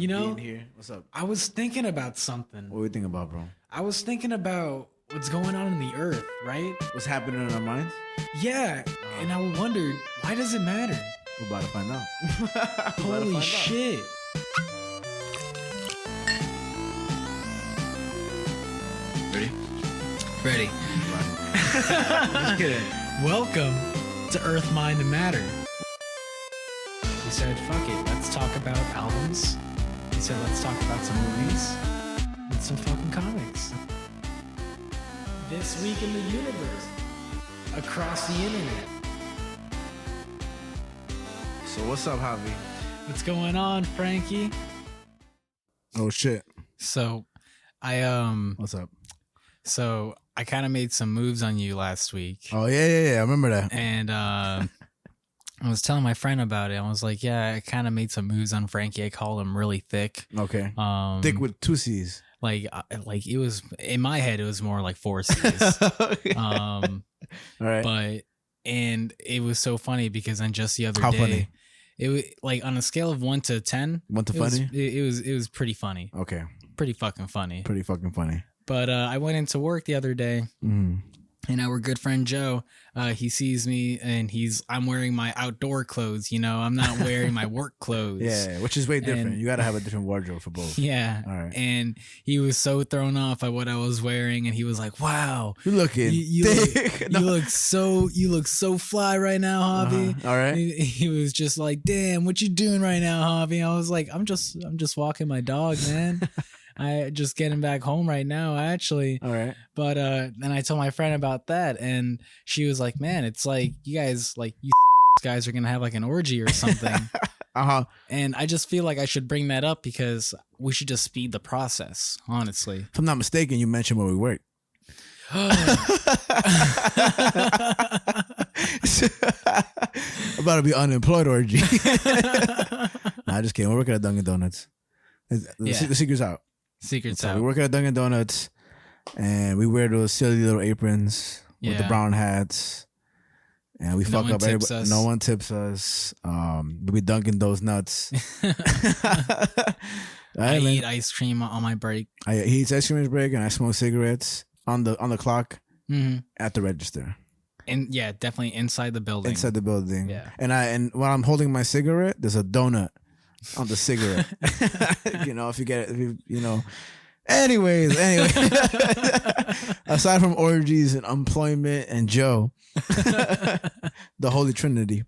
You know, being here. What's up? I was thinking about something. What are we thinking about, bro? I was thinking about what's going on in the earth, right? What's happening in our minds? Yeah, and I wondered, why does it matter? We're about to find out. Holy shit. Ready? Just kidding. Welcome to Earth, Mind, and Matter. We said, fuck it, let's talk about albums. We said, let's talk about some movies and some fucking comics. This week in the universe, across the internet. So what's up, Javi? What's going on, Frankie? Oh shit. So, What's up? So I kind of made some moves on you last week. Oh yeah. I remember that. And I was telling my friend about it. I was like, yeah, I kind of made some moves on Frankie. I called him really thick. Okay. Thick with 2 C's. Like it was in my head, it was more like 4 C's. All right. And it was so funny because then just the other How day, funny? it was like on a scale of 1 to 10. 1 to funny? It was pretty funny. Okay. Pretty fucking funny. Pretty fucking funny. But I went into work the other day, and our good friend Joe, he sees me, and I'm wearing my outdoor clothes. You know, I'm not wearing my work clothes. Yeah, which is way different. You got to have a different wardrobe for both. Yeah. All right. And he was so thrown off by what I was wearing, and he was like, "Wow, you looking thick. You look so fly right now, Javi." All right. He was just like, "Damn, what you doing right now, Javi?" I was like, I'm just walking my dog, man. I just getting back home right now, actually. All right. But then I told my friend about that, and she was like, "Man, it's like you guys are gonna have like an orgy or something." And I just feel like I should bring that up because we should just speed the process. Honestly, if I'm not mistaken, you mentioned where we work. About to be unemployed orgy. Nah, just kidding. We're working at Dunkin' Donuts. The secret's out. Secret's So out. we work at Dunkin' Donuts, and we wear those silly little aprons with the brown hats, and we fuck up everybody. No one tips us. We be dunking those nuts. I eat ice cream on my break. He eats ice cream on his break, and I smoke cigarettes on the clock at the register. And yeah, definitely inside the building. Inside the building. Yeah. And while I'm holding my cigarette, there's a donut on the cigarette. You know, if you get it, you know. Anyways. Aside from orgies and employment and Joe, the Holy Trinity,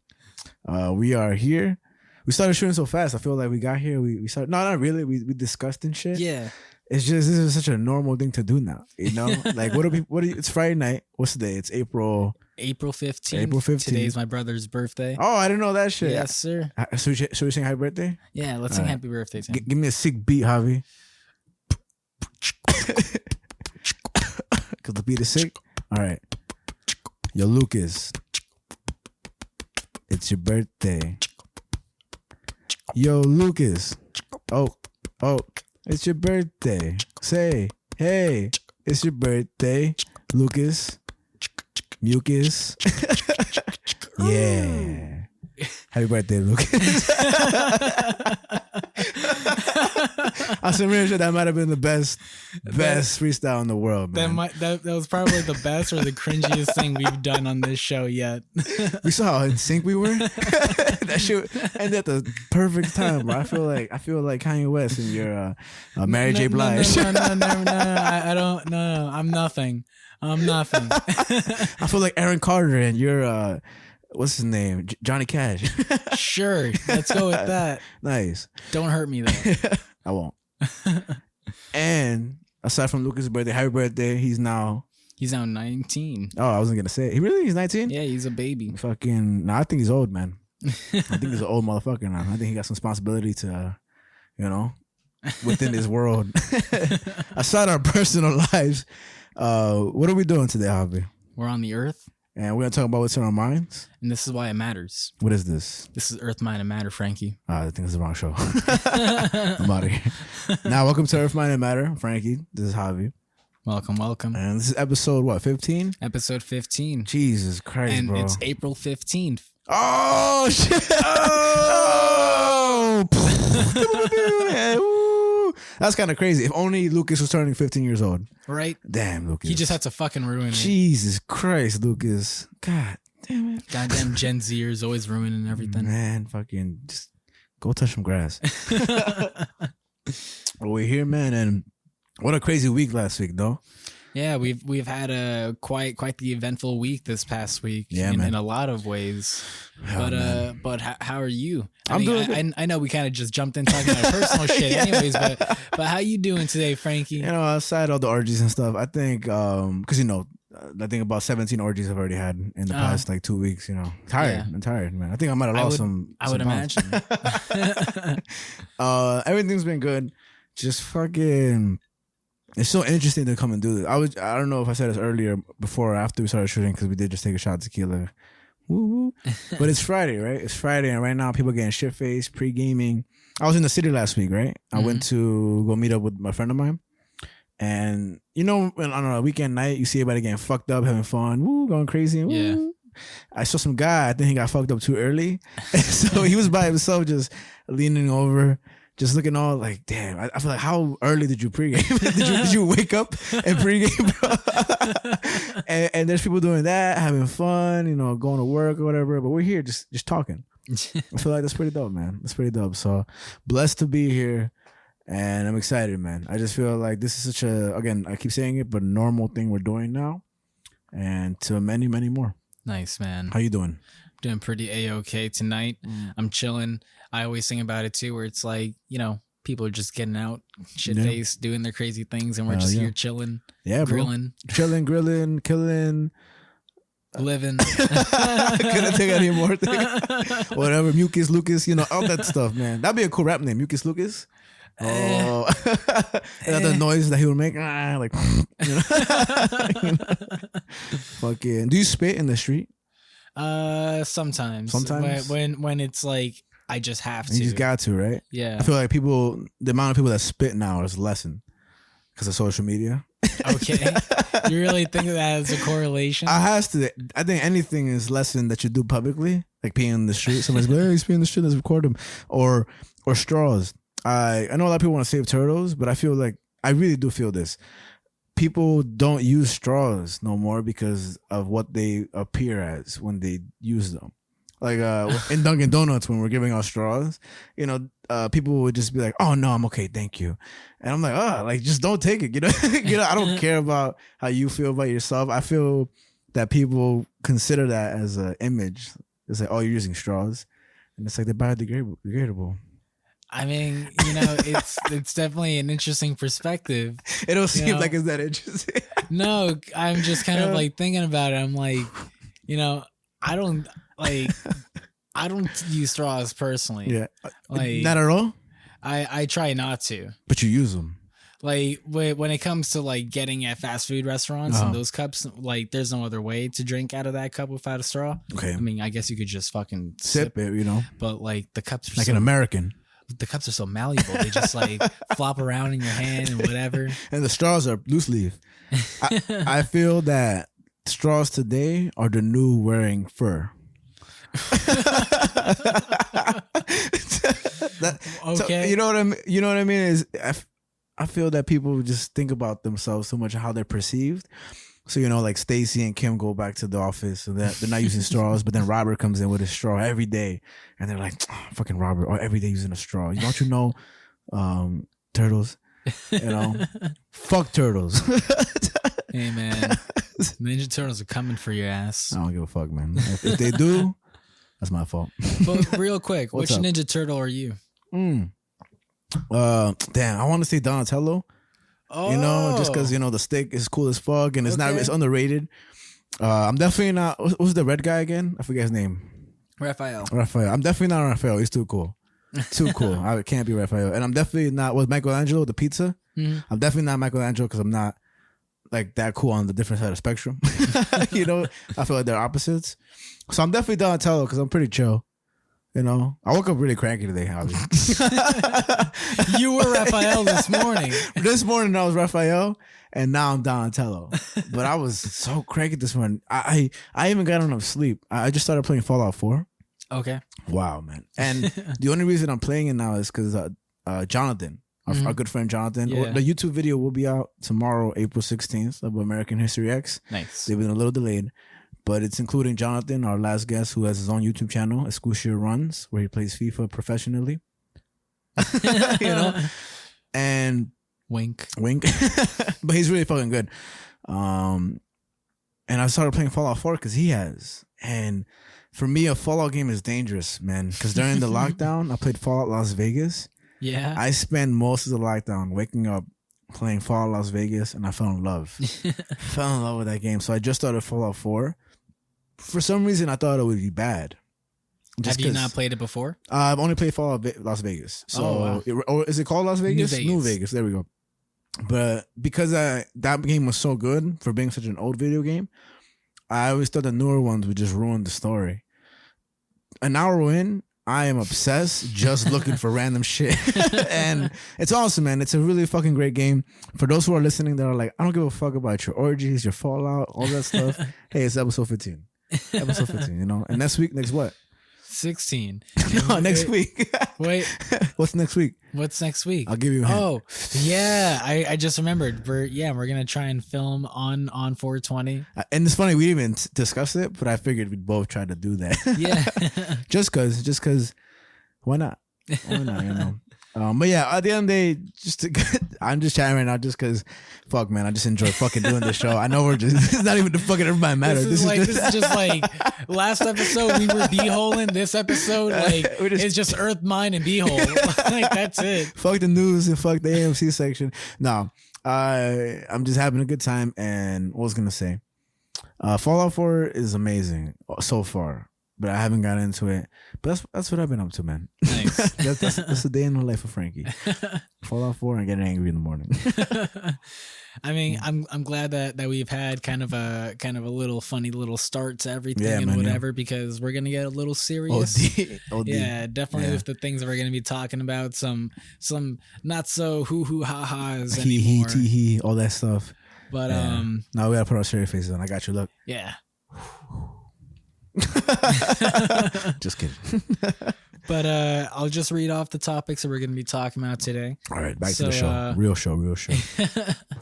we are here. We started shooting so fast. I feel like we got here. We started. No, not really. We discussed and shit. Yeah. It's just, this is such a normal thing to do now. You know, like it's Friday night. What's the day? It's April 15th. April 15th. Today's my brother's birthday. Oh, I didn't know that shit. Yes, sir. So we sing happy birthday? Yeah, let's sing happy birthday to him. Give me a sick beat, Javi. Because the beat is sick. All right. Yo, Lucas. It's your birthday. Yo, Lucas. Oh. It's your birthday. Say, hey, it's your birthday, Lucas. Mucus. Yeah. Happy birthday, Lucas. On some real shit, that might have been the best freestyle in the world, man. That was probably the best or the cringiest thing we've done on this show yet. We saw how in sync we were. That shit ended at the perfect time, bro. I feel like Kanye West and your Mary J. Blige. No. I don't. No. I'm nothing. I feel like Aaron Carter and your what's his name? Johnny Cash. Sure, let's go with that. Nice. Don't hurt me though. I won't. And aside from Lucas' birthday, happy birthday. He's now 19. Oh, I wasn't gonna say it. He's 19? Yeah, he's a baby. Fucking I think he's old, man. I think he's an old motherfucker now. I think he got some responsibility to within this world. Aside our personal lives, what are we doing today, Javi? We're on the earth. And we're going to talk about what's in our minds. And this is why it matters. What is this? This is Earth, Mind, and Matter, Frankie. I think it's the wrong show. I'm out of here. Now, welcome to Earth, Mind, and Matter. Frankie, this is Javi. Welcome. And this is episode, what, 15? Episode 15. Jesus Christ, and bro. And it's April 15th. Oh, shit. Oh! That's kind of crazy. If only Lucas was turning 15 years old. Right? Damn, Lucas. He just had to fucking ruin it. Jesus Christ, Lucas. God damn it. Goddamn Gen Zers always ruining everything. Man, fucking just go touch some grass. Well, we're here, man, and what a crazy week last week, though. Yeah, we've had a quite the eventful week this past week. Yeah, in a lot of ways. Oh, but how are you? I'm doing good. I know we kind of just jumped in talking about personal shit, anyways. But how you doing today, Frankie? You know, outside all the orgies and stuff, I think because I think about 17 orgies I've already had in the past like 2 weeks. You know, I'm tired, man. I think I might have lost some. I would imagine. Everything's been good. Just fucking. It's so interesting to come and do this. I don't know if I said this earlier, before or after we started shooting, because we did just take a shot of tequila. Woo-woo. But it's Friday, right? It's Friday, and right now people are getting shit-faced, pre-gaming. I was in the city last week, right? I went to go meet up with my friend of mine. And, you know, on a weekend night, you see everybody getting fucked up, having fun, woo, going crazy. Woo. Yeah. I saw some guy, I think he got fucked up too early. So he was by himself just leaning over, just looking all like, damn, I feel like, how early did you pregame? did you wake up and pregame, bro? and there's people doing that, having fun, you know, going to work or whatever. But we're here just talking. I feel like that's pretty dope, man. That's pretty dope. So blessed to be here. And I'm excited, man. I just feel like this is such a, again, I keep saying it, but normal thing we're doing now. And to many, many more. Nice, man. How you doing? Doing pretty A-okay tonight. I'm chilling. I always think about it too, where it's like, you know, people are just getting out, shit-faced, doing their crazy things, and we're just here chilling, grilling. Chilling, grilling, killing. Living. Couldn't take any more things. Whatever, Mucus, Lucas, you know, all that stuff, man. That'd be a cool rap name, Mucus Lucas. Oh, the noise that he would make, like, you know? Fucking. Do you spit in the street? Sometimes when it's like I just have to. You just got to, right? Yeah. I feel like the amount of people that spit now is lessened because of social media. Okay. You really think of that as a correlation? I think anything is lessened that you do publicly, like peeing in the street. Somebody's like, hey, he's peeing in the street, let's record him. Or straws. I know a lot of people want to save turtles, but I feel like, I really do feel this. People don't use straws no more because of what they appear as when they use them. Like in Dunkin' Donuts, when we're giving out straws, you know, people would just be like, "Oh no, I'm okay, thank you," and I'm like, "Oh, like just don't take it." You know, I don't care about how you feel about yourself. I feel that people consider that as an image. It's like, "Oh, you're using straws," and it's like they're biodegradable. I mean, you know, it's definitely an interesting perspective. It don't seem like it's that interesting. No, I'm just kind of like thinking about it. I'm like, you know, I don't use straws personally. Yeah, like not at all. I try not to. But you use them. Like when it comes to like getting at fast food restaurants and those cups, like there's no other way to drink out of that cup without a straw. Okay. I mean, I guess you could just fucking sip it, you know. But like the cups are like an American. The cups are so malleable. They just like flop around in your hand and whatever. And the straws are loose leaf. I feel that straws today are the new wearing fur. Okay. So, you know what I mean? You know what I mean? Is I feel that people just think about themselves so much, how they're perceived. So, you know, like Stacy and Kim go back to the office and they're not using straws, but then Robert comes in with a straw every day. And they're like, oh, fucking Robert, or every day using a straw. Don't you know, turtles? You know, fuck turtles. Hey, man. Ninja Turtles are coming for your ass. I don't give a fuck, man. If they do, that's my fault. But real quick, which Ninja Turtle are you? Damn, I want to say Donatello. Oh. You know, just because, you know, the stick is cool as fuck and it's underrated. I'm definitely not. Who's the red guy again? I forget his name. Raphael. I'm definitely not Raphael. He's too cool. Too cool. I can't be Raphael. And I'm definitely not with Michelangelo, the pizza. Mm-hmm. I'm definitely not Michelangelo because I'm not like that cool on the different side of the spectrum. You know, I feel like they're opposites. So I'm definitely Donatello because I'm pretty chill. You know, I woke up really cranky today, Javi. You were Raphael this morning. This morning I was Raphael, and now I'm Donatello. But I was so cranky this morning. I even got enough sleep. I just started playing Fallout 4. Okay. Wow, man. And the only reason I'm playing it now is because Jonathan, our good friend Jonathan, the YouTube video will be out tomorrow, April 16th of American History X. Nice. They've been a little delayed, but it's including Jonathan, our last guest, who has his own YouTube channel, Escutia Runs, where he plays FIFA professionally. You know? And wink. But he's really fucking good. And I started playing Fallout 4 because he has. And for me, a Fallout game is dangerous, man. Because during the lockdown, I played Fallout Las Vegas. Yeah. I spent most of the lockdown waking up, playing Fallout Las Vegas, and I fell in love. Fell in love with that game. So I just started Fallout 4. For some reason, I thought it would be bad. Have you not played it before? I've only played Fallout Las Vegas. So, or is it called Las Vegas? New Vegas. There we go. But because that game was so good for being such an old video game, I always thought the newer ones would just ruin the story. An hour in, I am obsessed just looking for random shit. And it's awesome, man. It's a really fucking great game. For those who are listening that are like, I don't give a fuck about your orgies, your Fallout, all that stuff. Hey, it's episode 15. Episode 15, you know? And next what? 16. No, next week. Wait. What's next week? What's next week? I'll give you a hint. Oh, yeah. I just remembered. We're going to try and film on 420. And it's funny, we didn't even discuss it, but I figured we'd both try to do that. Yeah. just cause why not? Why not, you know? But yeah, at the end of the day, I'm just chatting right now just because, fuck, man, I just enjoy fucking doing this show. I know it's not even the fucking everybody matters. This is just like last episode we were beeholing. This episode, it's just Earth, Mind, and beehole. Like that's it. Fuck the news and fuck the AMC section. No, I'm just having a good time. And what was I gonna say? Fallout 4 is amazing so far. But I haven't gotten into it. But that's what I've been up to, man. Nice. that's the day in the life of Frankie. Fallout 4 and getting angry in the morning. I mean, I'm glad that we've had kind of a little funny little start to everything and whatever, because we're gonna get a little serious. OD. Yeah, definitely with the things that we're gonna be talking about. Some not so hoo ha ha's anymore. He all that stuff. But now we gotta put our serious faces on. I got you. Look. Yeah. Just kidding. But I'll just read off the topics that we're going to be talking about today. All right, back to the show. Real show.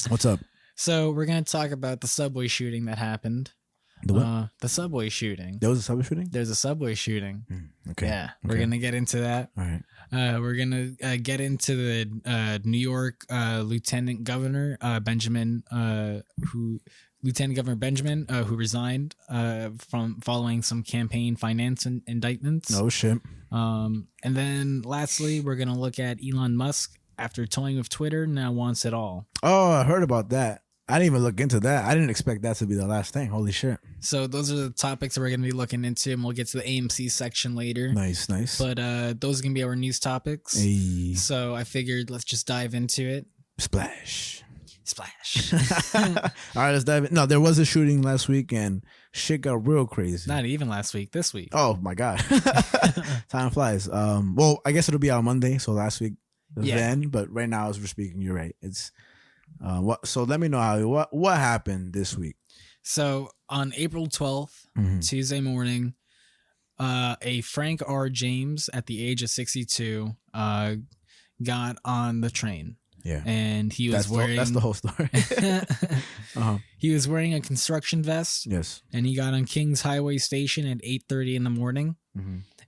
What's up? So we're going to talk about the subway shooting that happened. The what? The subway shooting. There was a subway shooting? There's a subway shooting. Okay. Yeah, we're going to get into that. All right. We're going to get into the New York Lieutenant Governor Benjamin, who resigned from following some campaign finance indictments. No shit. And then lastly, we're going to look at Elon Musk. After toying with Twitter, now wants it all. Oh, I heard about that. I didn't even look into that. I didn't expect that to be the last thing. Holy shit. So those are the topics that we're going to be looking into, and we'll get to the AMC section later. Nice. But those are going to be our news topics. Hey. So I figured let's just dive into it. Splash. All right, let's dive in. No, there was a shooting last week and shit got real crazy. Not even last week, this week. Oh my God. Time flies. Well, I guess it'll be out Monday, so last week then, but right now as we're speaking, you're right. It's so let me know what happened this week. So on April 12th, Tuesday morning, a Frank R. James at the age of 62 got on the train. Yeah. And he was wearing... That's the whole story. He was wearing a construction vest. Yes. And he got on Kings Highway Station at 8:30 in the morning.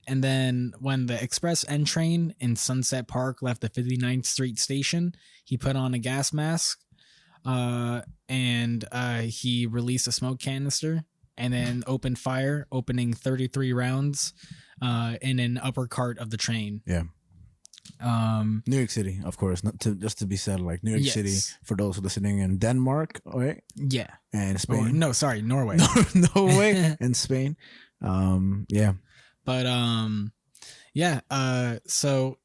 And then when the Express N train in Sunset Park left the 59th Street station, he put on a gas mask and he released a smoke canister and then opened fire, opening 33 rounds in an upper cart of the train. Yeah. New York City, of course, just to be said, like New York City for those listening in Denmark, right? Yeah. And Spain. Norway. Norway and Spain. Yeah. But so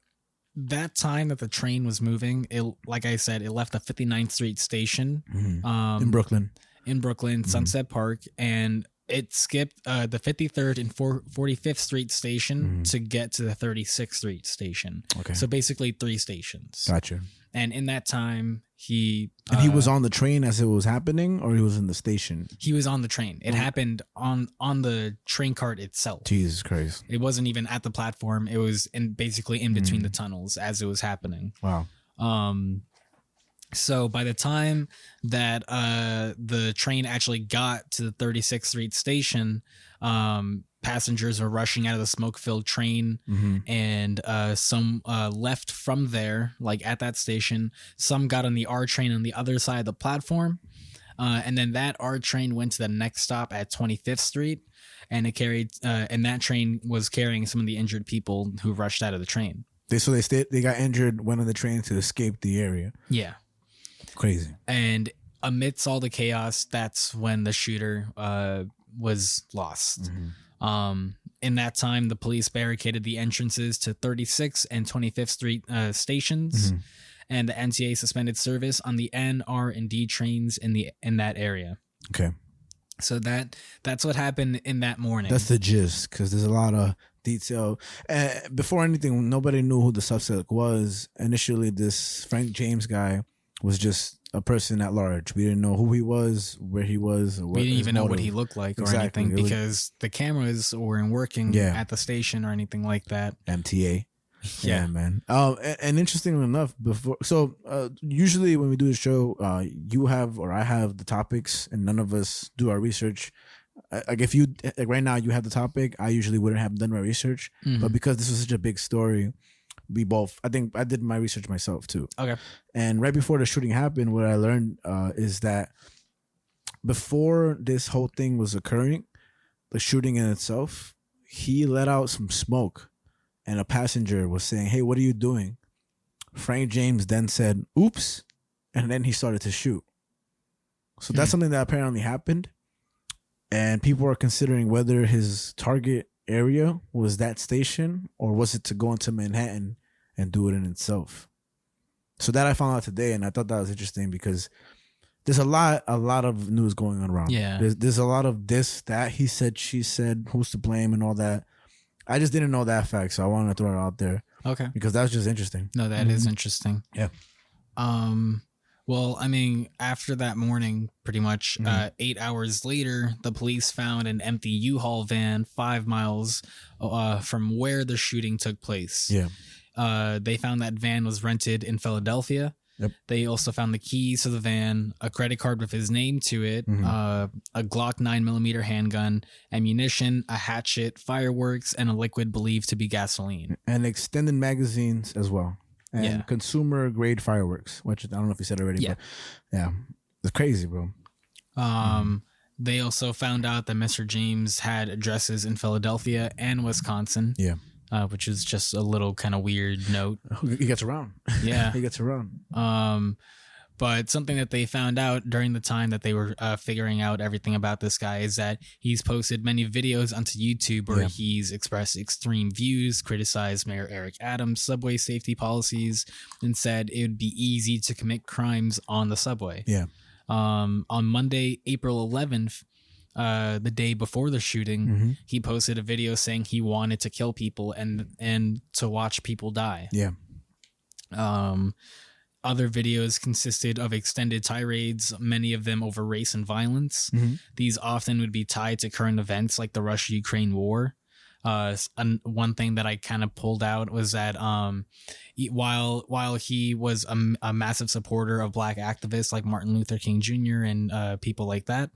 that time that the train was moving, it, like I said, it left the 59th Street station in Brooklyn, Sunset Park, and it skipped the 53rd and 45th Street station to get to the 36th Street station. Okay. So basically 3 stations. Gotcha. And in that time, he was on the train as it was happening, or he was in the station? He was on the train. It happened on the train cart itself. Jesus Christ. It wasn't even at the platform. It was basically in between the tunnels as it was happening. Wow. So by the time that the train actually got to the 36th Street station, passengers were rushing out of the smoke-filled train, and some left from there, like at that station. Some got on the R train on the other side of the platform, and then that R train went to the next stop at 25th Street, and it carried, and that train was carrying some of the injured people who rushed out of the train. They got injured, went on the train to escape the area. Yeah. Crazy. And amidst all the chaos, that's when the shooter was lost. In that time, the police barricaded the entrances to 36th and 25th Street stations, and the NTA suspended service on the N, R, and D trains in that area. Okay. So that's what happened in that morning. That's the gist, because there's a lot of detail. Before anything, nobody knew who the suspect was. Initially, this Frank James guy was just a person at large. We didn't know who he was, where he was, or what. We didn't even know motive. what he looked like or Exactly. anything, because the cameras weren't working at the station or anything like that. MTA. Yeah, man. And interestingly enough, usually when we do the show, you have or I have the topics, and none of us do our research. Like if you right now you have the topic, I usually wouldn't have done my research, but because this was such a big story, I think I did my research myself too. Okay. And right before the shooting happened, what I learned is that before this whole thing was occurring, the shooting in itself, he let out some smoke, and a passenger was saying, "Hey, what are you doing?" Frank James then said, "Oops," and then he started to shoot. So that's something that apparently happened, and people are considering whether his target area was that station, or was it to go into Manhattan and do it in itself. So that I found out today, and I thought that was interesting because there's a lot of news going on around. Yeah. There's a lot of this, that, he said, she said, who's to blame and all that. I just didn't know that fact, so I wanted to throw it out there. Okay. Because that's just interesting. No, that is interesting. Yeah. Well, I mean, after that morning, pretty much 8 hours later, the police found an empty U-Haul van 5 miles from where the shooting took place. Yeah. They found that van was rented in Philadelphia. Yep. They also found the keys to the van, a credit card with his name to it, a Glock 9mm handgun, ammunition, a hatchet, fireworks, and a liquid believed to be gasoline. And extended magazines as well. And consumer grade fireworks, which I don't know if you said already, but yeah, it's crazy, bro. They also found out that Mr. James had addresses in Philadelphia and Wisconsin. Yeah. Which is just a little kind of weird note. He gets around. Yeah. He gets around. But something that they found out during the time that they were figuring out everything about this guy is that he's posted many videos onto YouTube where he's expressed extreme views, criticized Mayor Eric Adams' subway safety policies, and said it would be easy to commit crimes on the subway. Yeah. On Monday, April 11th, the day before the shooting, he posted a video saying he wanted to kill people and to watch people die. Yeah. Other videos consisted of extended tirades, many of them over race and violence. These often would be tied to current events like the Russia-Ukraine war. One thing that I kind of pulled out was that while he was a massive supporter of black activists like Martin Luther King Jr. and people like that,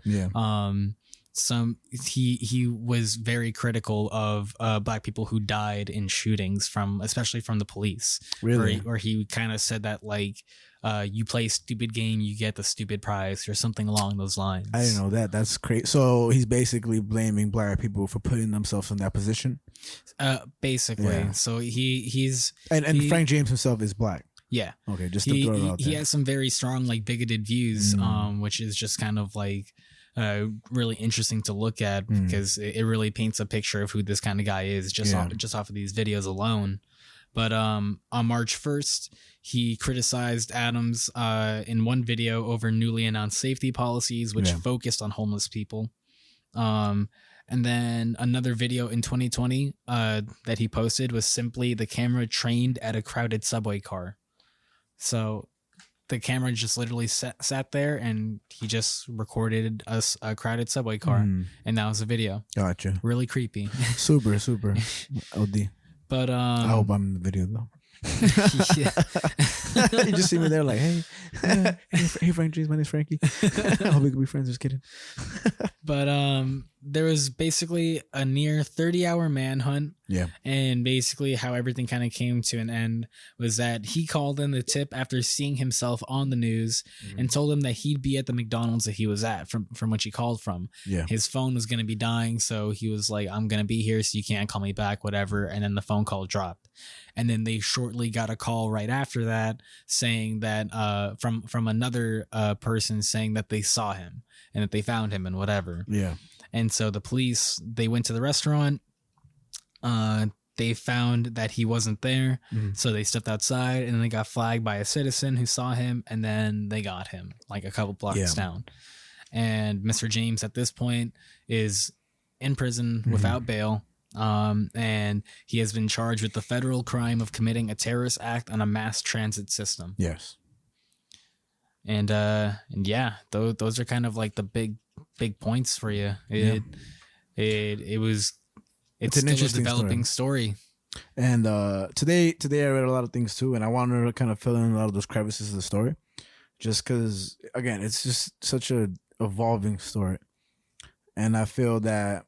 he was very critical of black people who died in shootings especially from the police. Really? Where he kind of said that like you play a stupid game, you get the stupid prize, or something along those lines. I didn't know that. That's crazy. So he's basically blaming black people for putting themselves in that position. Basically. Yeah. So he's Frank James himself is black. Yeah. Okay, just to throw it out there. He has some very strong like bigoted views, which is just kind of like really interesting to look at because it really paints a picture of who this kind of guy is just off of these videos alone. But on March 1st, he criticized Adams in one video over newly announced safety policies, which focused on homeless people. And then another video in 2020 that he posted was simply the camera trained at a crowded subway car. So the camera just literally sat there and he just recorded a crowded subway car, and that was a video. Gotcha. Really creepy. Super OD. But I hope I'm in the video though. You just see me there like, hey Frank James, my name's Frankie. I hope we could be friends. Just kidding. But there was basically a near 30-hour manhunt. Yeah. And basically how everything kind of came to an end was that he called in the tip after seeing himself on the news and told him that he'd be at the McDonald's that he was at from which he called from. Yeah. His phone was going to be dying, so he was like, I'm going to be here, so you can't call me back, whatever. And then the phone call dropped. And then they shortly got a call right after that saying that from another person saying that they saw him and that they found him and whatever. Yeah. And so the police, they went to the restaurant. They found that he wasn't there. So they stepped outside and then they got flagged by a citizen who saw him, and then they got him like a couple blocks down. And Mr. James at this point is in prison without bail. And he has been charged with the federal crime of committing a terrorist act on a mass transit system. Yes. And yeah, those are kind of like the big points for you. It's an interesting developing story. And today I read a lot of things too, and I wanted to kind of fill in a lot of those crevices of the story, just because again, it's just such a evolving story, and I feel that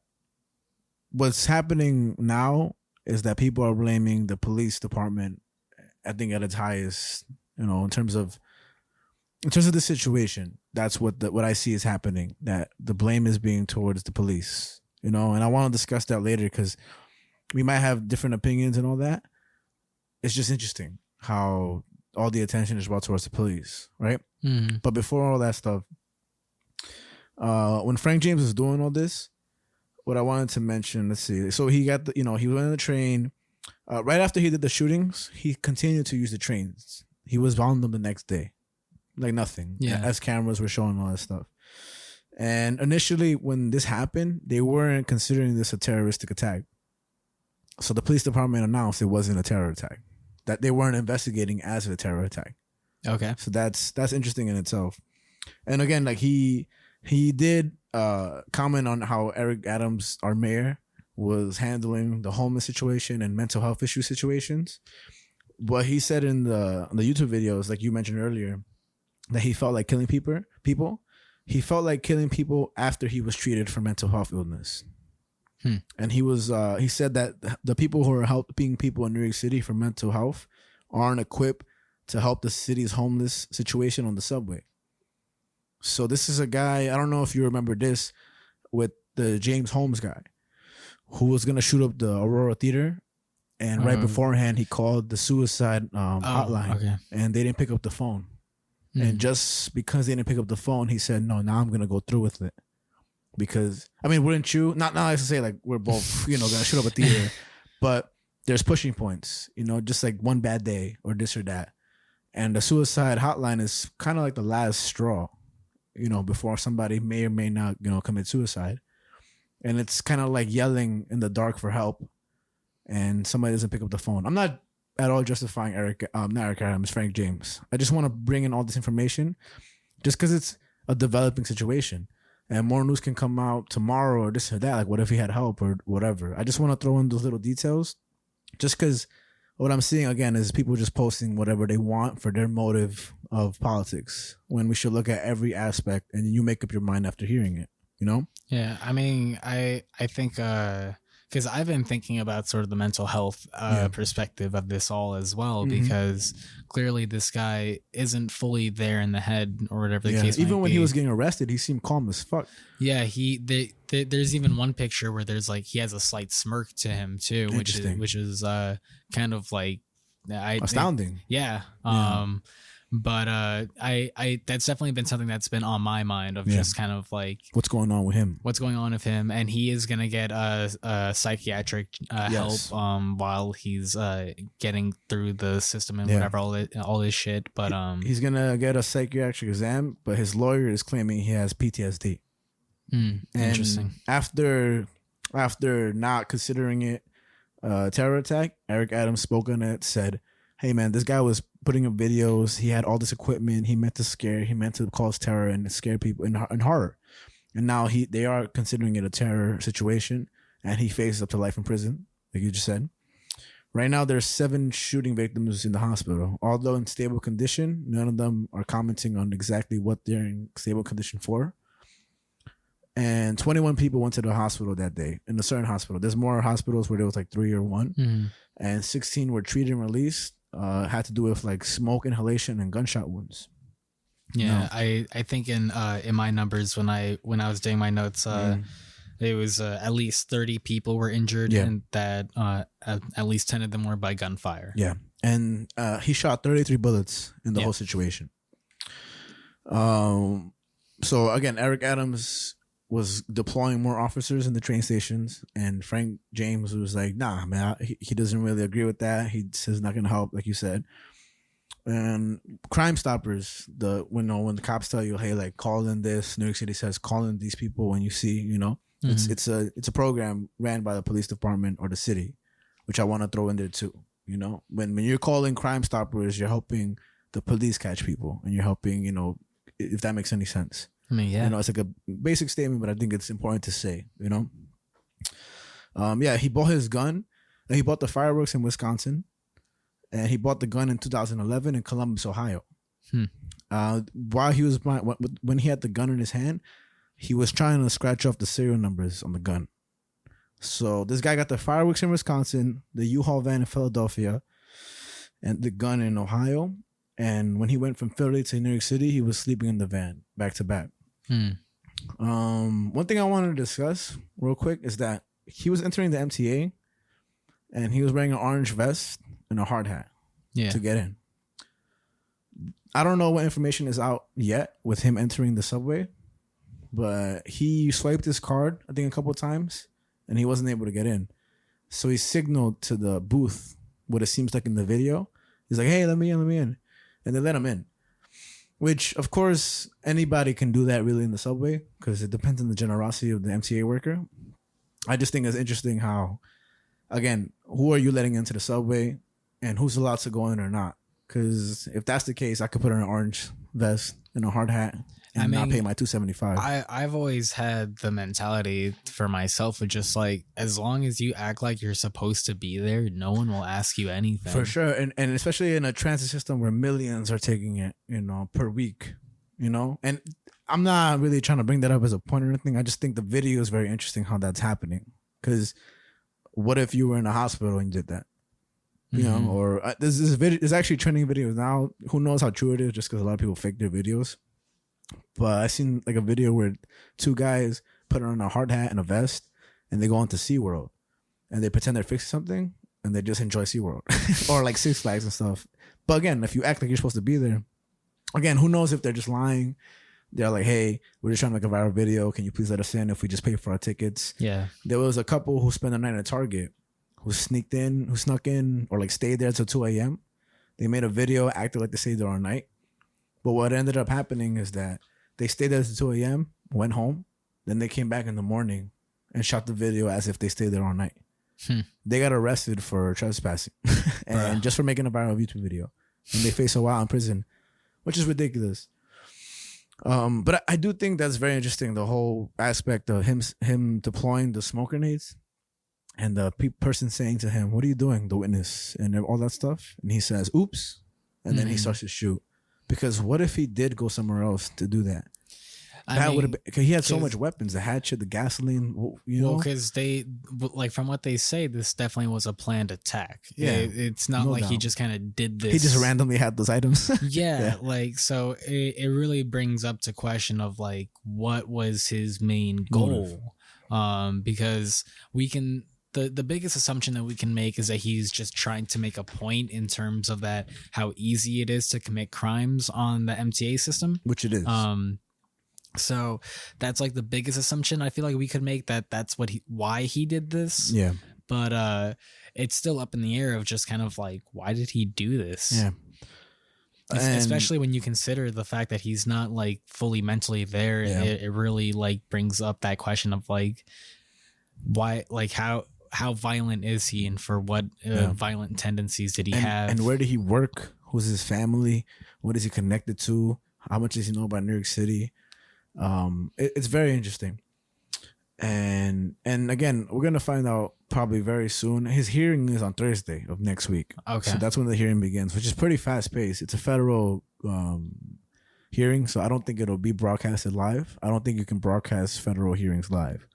what's happening now is that people are blaming the police department, I think at its highest, in terms of the situation. That's what I see is happening, that the blame is being towards the police, and I want to discuss that later because we might have different opinions and all that. It's just interesting how all the attention is brought towards the police, right? But before all that stuff, when Frank James was doing all this, what I wanted to mention, let's see. So he got he went on the train. Right after he did the shootings, he continued to use the trains. He was on them the next day. Like nothing. Yeah. As cameras were showing all that stuff. And initially when this happened, they weren't considering this a terroristic attack. So the police department announced it wasn't a terror attack. That they weren't investigating as a terror attack. Okay. So that's interesting in itself. And again, like he did comment on how Eric Adams, our mayor, was handling the homeless situation and mental health issue situations. But he said in the YouTube videos, like you mentioned earlier, that he felt like killing people. He felt like killing people after he was treated for mental health illness. And he said that the people who are helping people in New York City for mental health aren't equipped to help the city's homeless situation on the subway. So this is a guy, I don't know if you remember this, with the James Holmes guy, who was going to shoot up the Aurora Theater. And right beforehand, he called the suicide hotline. And they didn't pick up the phone. And just because they didn't pick up the phone, he said, no, now I'm going to go through with it. Because, I mean, wouldn't you? Not like to say like we're both, going to shoot up a theater. But there's pushing points, just like one bad day or this or that. And the suicide hotline is kind of like the last straw, before somebody may or may not, commit suicide. And it's kind of like yelling in the dark for help. And somebody doesn't pick up the phone. I'm not at all justifying not Eric Adams, Frank James. I just want to bring in all this information just because it's a developing situation. And more news can come out tomorrow or this or that. Like, what if he had help or whatever? I just want to throw in those little details just because what I'm seeing, again, is people just posting whatever they want for their motive of politics when we should look at every aspect and you make up your mind after hearing it, Yeah, I mean, I think because I've been thinking about sort of the mental health perspective of this all as well, because clearly this guy isn't fully there in the head or whatever the case might be. Even when he was getting arrested, he seemed calm as fuck. Yeah, there's even one picture where there's like he has a slight smirk to him too, which is kind of like astounding. But I that's definitely been something that's been on my mind of just kind of like what's going on with him, and he is gonna get psychiatric help while he's getting through the system and whatever all this shit. But he's gonna get a psychiatric exam, but his lawyer is claiming he has PTSD. Interesting. After not considering it a terror attack, Eric Adams spoke on it, said, hey man, this guy was putting up videos, he had all this equipment, he meant to cause terror and scare people and horror. And now they are considering it a terror situation, and he faces up to life in prison, like you just said. Right now, there's 7 shooting victims in the hospital. Although in stable condition, none of them are commenting on exactly what they're in stable condition for. And 21 people went to the hospital that day, in a certain hospital. There's more hospitals where there was like 3 or 1. And 16 were treated and released. Had to do with like smoke inhalation and gunshot wounds. Yeah, I think in my numbers when I was doing my notes, it was at least 30 people were injured, and that at least 10 of them were by gunfire. Yeah, and he shot 33 bullets in the whole situation. So again, Eric Adams was deploying more officers in the train stations, and Frank James was like, nah, man, he doesn't really agree with that. He says not going to help, like you said. And Crime Stoppers, when the cops tell you, hey, like, call in this, New York City says, call in these people when you see, it's a program ran by the police department or the city, which I want to throw in there too. When you're calling Crime Stoppers, you're helping the police catch people, and you're helping, if that makes any sense. I mean, yeah. It's like a basic statement, but I think it's important to say, he bought his gun, and he bought the fireworks in Wisconsin, and he bought the gun in 2011 in Columbus, Ohio. While he was when he had the gun in his hand, he was trying to scratch off the serial numbers on the gun. So this guy got the fireworks in Wisconsin, the U-Haul van in Philadelphia, and the gun in Ohio. And when he went from Philly to New York City, he was sleeping in the van back to back. One thing I wanted to discuss real quick is that he was entering the MTA, and he was wearing an orange vest and a hard hat to get in. I don't know what information is out yet with him entering the subway, but he swiped his card, I think, a couple of times, and he wasn't able to get in. So he signaled to the booth, what it seems like in the video. He's like, hey, let me in. And they let him in. Which, of course, anybody can do that really in the subway, because it depends on the generosity of the MTA worker. I just think it's interesting how, again, who are you letting into the subway and who's allowed to go in or not? Because if that's the case, I could put on an orange vest and a hard hat and not pay my $275. I've always had the mentality for myself of just like, as long as you act like you're supposed to be there, no one will ask you anything. For sure. And especially in a transit system where millions are taking it, per week, and I'm not really trying to bring that up as a point or anything. I just think the video is very interesting how that's happening. Because what if you were in a hospital and you did that? Or there's this video, there's actually trending videos now. Who knows how true it is, just because a lot of people fake their videos. But I seen like a video where 2 guys put on a hard hat and a vest, and they go into SeaWorld, and they pretend they're fixing something, and they just enjoy SeaWorld or like Six Flags and stuff. But again, if you act like you're supposed to be there, again, who knows if they're just lying? They're like, hey, we're just trying to make a viral video. Can you please let us in if we just pay for our tickets? Yeah. There was a couple who spent the night at Target who snuck in or like stayed there till 2 a.m. They made a video, acted like they stayed there all night. But what ended up happening is that they stayed there till 2 a.m., went home, then they came back in the morning and shot the video as if they stayed there all night. They got arrested for trespassing and just for making a viral YouTube video. And they face a while in prison, which is ridiculous. But I do think that's very interesting, the whole aspect of him deploying the smoke grenades and the person saying to him, what are you doing, the witness, and all that stuff. And he says, oops. And then he starts to shoot. Because what if he did go somewhere else to do that? That would have been, because he had so much weapons, the hatchet, the gasoline, Well, because they, like, from what they say, this definitely was a planned attack. Yeah. It's not like he just kind of did this. He just randomly had those items. Yeah. Like, so it really brings up to question of, like, what was his main goal? Because we can... The biggest assumption that we can make is that he's just trying to make a point in terms of that, how easy it is to commit crimes on the MTA system. Which it is. So that's like the biggest assumption I feel like we could make, that's why he did this. Yeah. But it's still up in the air of just kind of like, why did he do this? Yeah. Especially when you consider the fact that he's not like fully mentally there. It really like brings up that question of like why, like how violent is he, and for what violent tendencies did he have, and where did he work, who's his family, what is he connected to, how much does he know about New York City. It's very interesting. And again, we're gonna find out probably very soon. His hearing is on Thursday of next week. Okay, so that's when the hearing begins, which is pretty fast paced. It's a federal hearing, so I don't think it'll be broadcasted live. I don't think you can broadcast federal hearings live.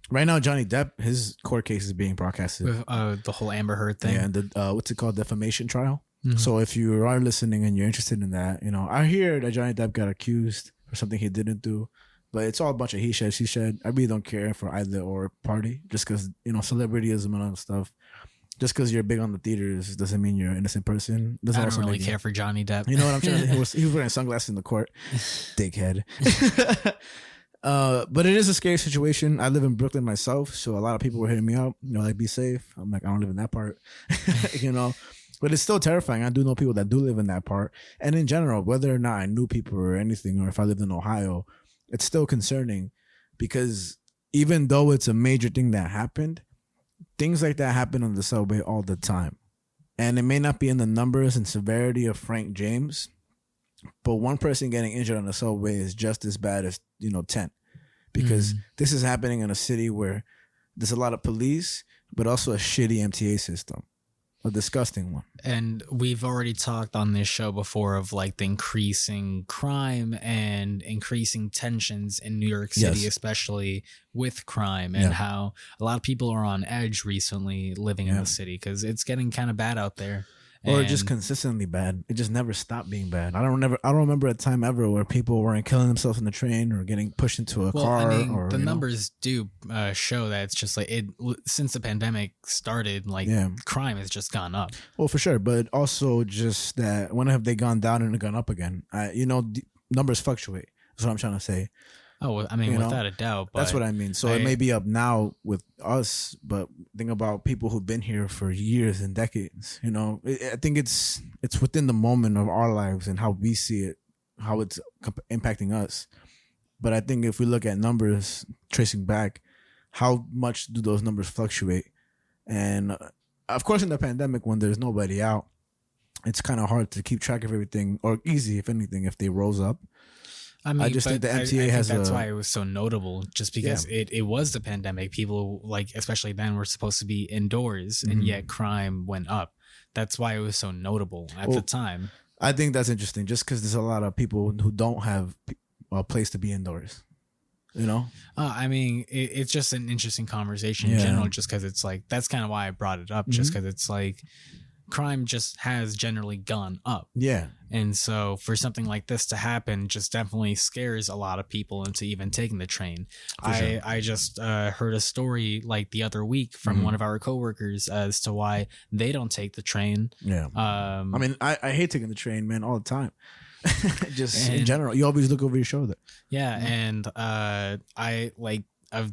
Right now, Johnny Depp, his court case is being broadcasted with the whole Amber Heard thing. Yeah, and the what's it called, defamation trial. Mm-hmm. So if you are listening and you're interested in that, I hear that Johnny Depp got accused for something he didn't do. But it's all a bunch of he said, she said. I really don't care for either or party, just because, celebrityism and all that stuff. Just because you're big on the theaters doesn't mean you're an innocent person. I don't really care for Johnny Depp. You know what I'm trying to say? He was wearing sunglasses in the court. Dickhead. But it is a scary situation. I live in Brooklyn myself, so a lot of people were hitting me up, like, be safe. I'm like, I don't live in that part, But it's still terrifying. I do know people that do live in that part. And in general, whether or not I knew people or anything, or if I lived in Ohio, it's still concerning, because even though it's a major thing that happened, things like that happen on the subway all the time. And it may not be in the numbers and severity of Frank James, but one person getting injured on the subway is just as bad as, 10. Because this is happening in a city where there's a lot of police, but also a shitty MTA system. A disgusting one. And we've already talked on this show before of like the increasing crime and increasing tensions in New York City, especially with crime, and how a lot of people are on edge recently living in the city because it's getting kind of bad out there. Or just consistently bad. It just never stopped being bad. I don't remember a time ever where people weren't killing themselves in the train or getting pushed into a car. I mean, or the numbers do show that it's just like since the pandemic started, like crime has just gone up. Well, for sure, but also just that when have they gone down and gone up again? Numbers fluctuate. That's what I'm trying to say. Oh, I mean, without a doubt. But that's what I mean. So it may be up now with us, but think about people who've been here for years and decades. I think it's within the moment of our lives and how we see it, how it's impacting us. But I think if we look at numbers, tracing back, how much do those numbers fluctuate? And of course, in the pandemic, when there's nobody out, it's kind of hard to keep track of everything, or easy, if anything, if they rose up. I mean, I just think the MTA has that's why it was so notable, just because it was the pandemic. People, like, especially then, were supposed to be indoors, and yet crime went up. That's why it was so notable at the time. I think that's interesting, just because there's a lot of people who don't have a place to be indoors. I mean, it's just an interesting conversation in general, just because it's like, that's kind of why I brought it up, just because it's like, crime just has generally gone up. Yeah. And so for something like this to happen just definitely scares a lot of people into even taking the train. I just heard a story like the other week from one of our coworkers as to why they don't take the train. Yeah. I mean, I hate taking the train, man, all the time. In general, you always look over your shoulder. Yeah. And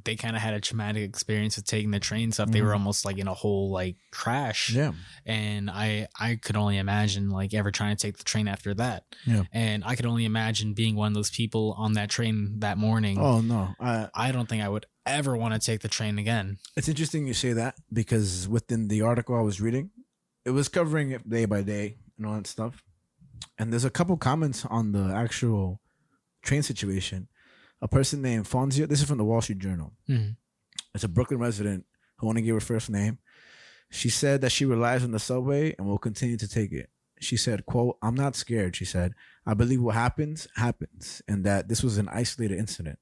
they kind of had a traumatic experience with taking the train stuff. They were almost like in a whole like crash. Yeah. And I could only imagine like ever trying to take the train after that. Yeah. And I could only imagine being one of those people on that train that morning. Oh no. I don't think I would ever want to take the train again. It's interesting you say that, because within the article I was reading, it was covering it day by day and all that stuff. And there's a couple comments on the actual train situation. A person named Fonzia, this is from the Wall Street Journal. Mm-hmm. It's a Brooklyn resident who won't give her first name. She said that she relies on the subway and will continue to take it. She said, quote, "I'm not scared," she said. "I believe what happens, happens, and that this was an isolated incident."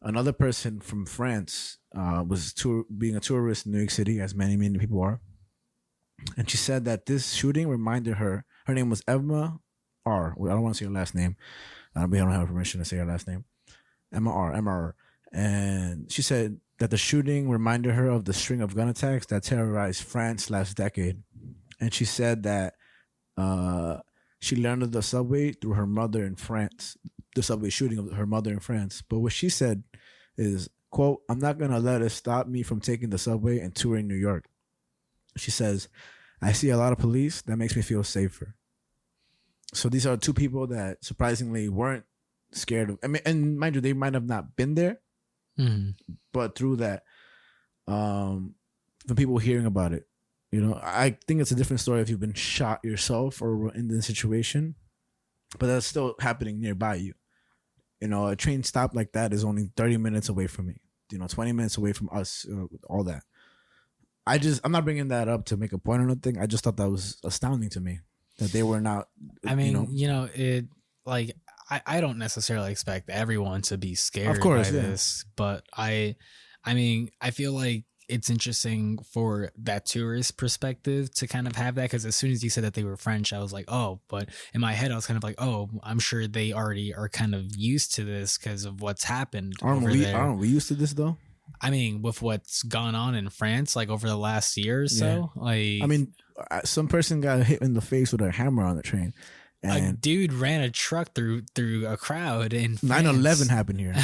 Another person from France was being a tourist in New York City, as many people are. And she said that this shooting reminded her name was Emma R. I don't want to say her last name. We don't have permission to say her last name. Emma R. And she said that the shooting reminded her of the string of gun attacks that terrorized France last decade. And she said that she learned of the subway through her mother in France, the subway shooting of her mother in France. But what she said is, quote, "I'm not going to let it stop me from taking the subway and touring New York." She says, "I see a lot of police. That makes me feel safer." So these are two people that surprisingly weren't scared of. I mean, and mind you, they might have not been there, but through that, from people hearing about it, I think it's a different story if you've been shot yourself or in the situation, but that's still happening nearby you. A train stop like that is only 30 minutes away from me. 20 minutes away from us. All that. I'm not bringing that up to make a point or nothing. I just thought that was astounding to me that they were not. I mean, it like I don't necessarily expect everyone to be scared of course, by this, but I mean, I feel like it's interesting for that tourist perspective to kind of have that, because as soon as you said that they were French, I was like, oh, but in my head I was kind of like, oh, I'm sure they already are kind of used to this because of what's happened over there. Aren't we used to this though? I mean, with what's gone on in France, like over the last year or so, like, I mean, some person got hit in the face with a hammer on the train. And a dude ran a truck through a crowd in 9/11 happened here.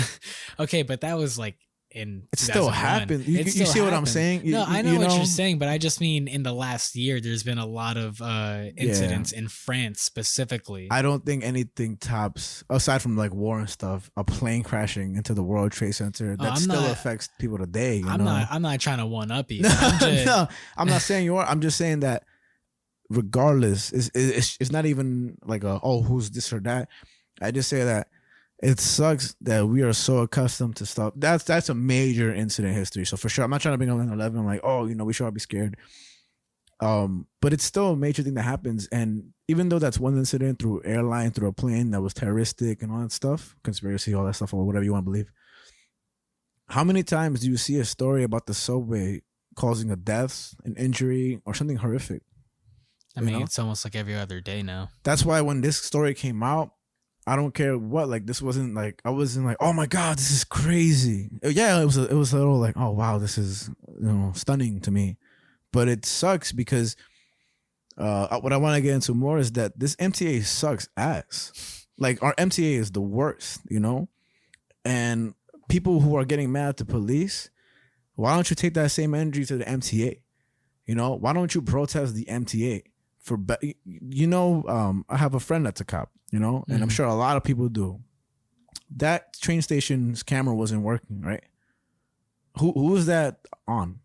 Okay, but that was like it still happened. You see what I'm saying? No, I know what you're saying, but I just mean in the last year, there's been a lot of incidents in France specifically. I don't think anything tops, aside from like war and stuff, a plane crashing into the World Trade Center that still affects people today. I'm not trying to one up you. No, I'm not saying you are. I'm just saying that regardless, it's not even like who's this or that. I just say that it sucks that we are so accustomed to stuff. That's a major incident history. So for sure, I'm not trying to bring up 9/11. I'm like, we should all be scared. But it's still a major thing that happens. And even though that's one incident through airline, through a plane that was terroristic and all that stuff, conspiracy, all that stuff, or whatever you want to believe. How many times do you see a story about the subway causing a death, an injury, or something horrific? I mean, it's almost like every other day now. That's why when this story came out, I don't care what, like, this wasn't like, I wasn't like, oh my God, this is crazy. Yeah, it was a little like, oh wow, this is, stunning to me. But it sucks because what I want to get into more is that this MTA sucks ass. Like, our MTA is the worst, and people who are getting mad at the police, why don't you take that same energy to the MTA? Why don't you protest the MTA? I have a friend that's a cop, and I'm sure a lot of people do. That train station's camera wasn't working, right? Who was that on?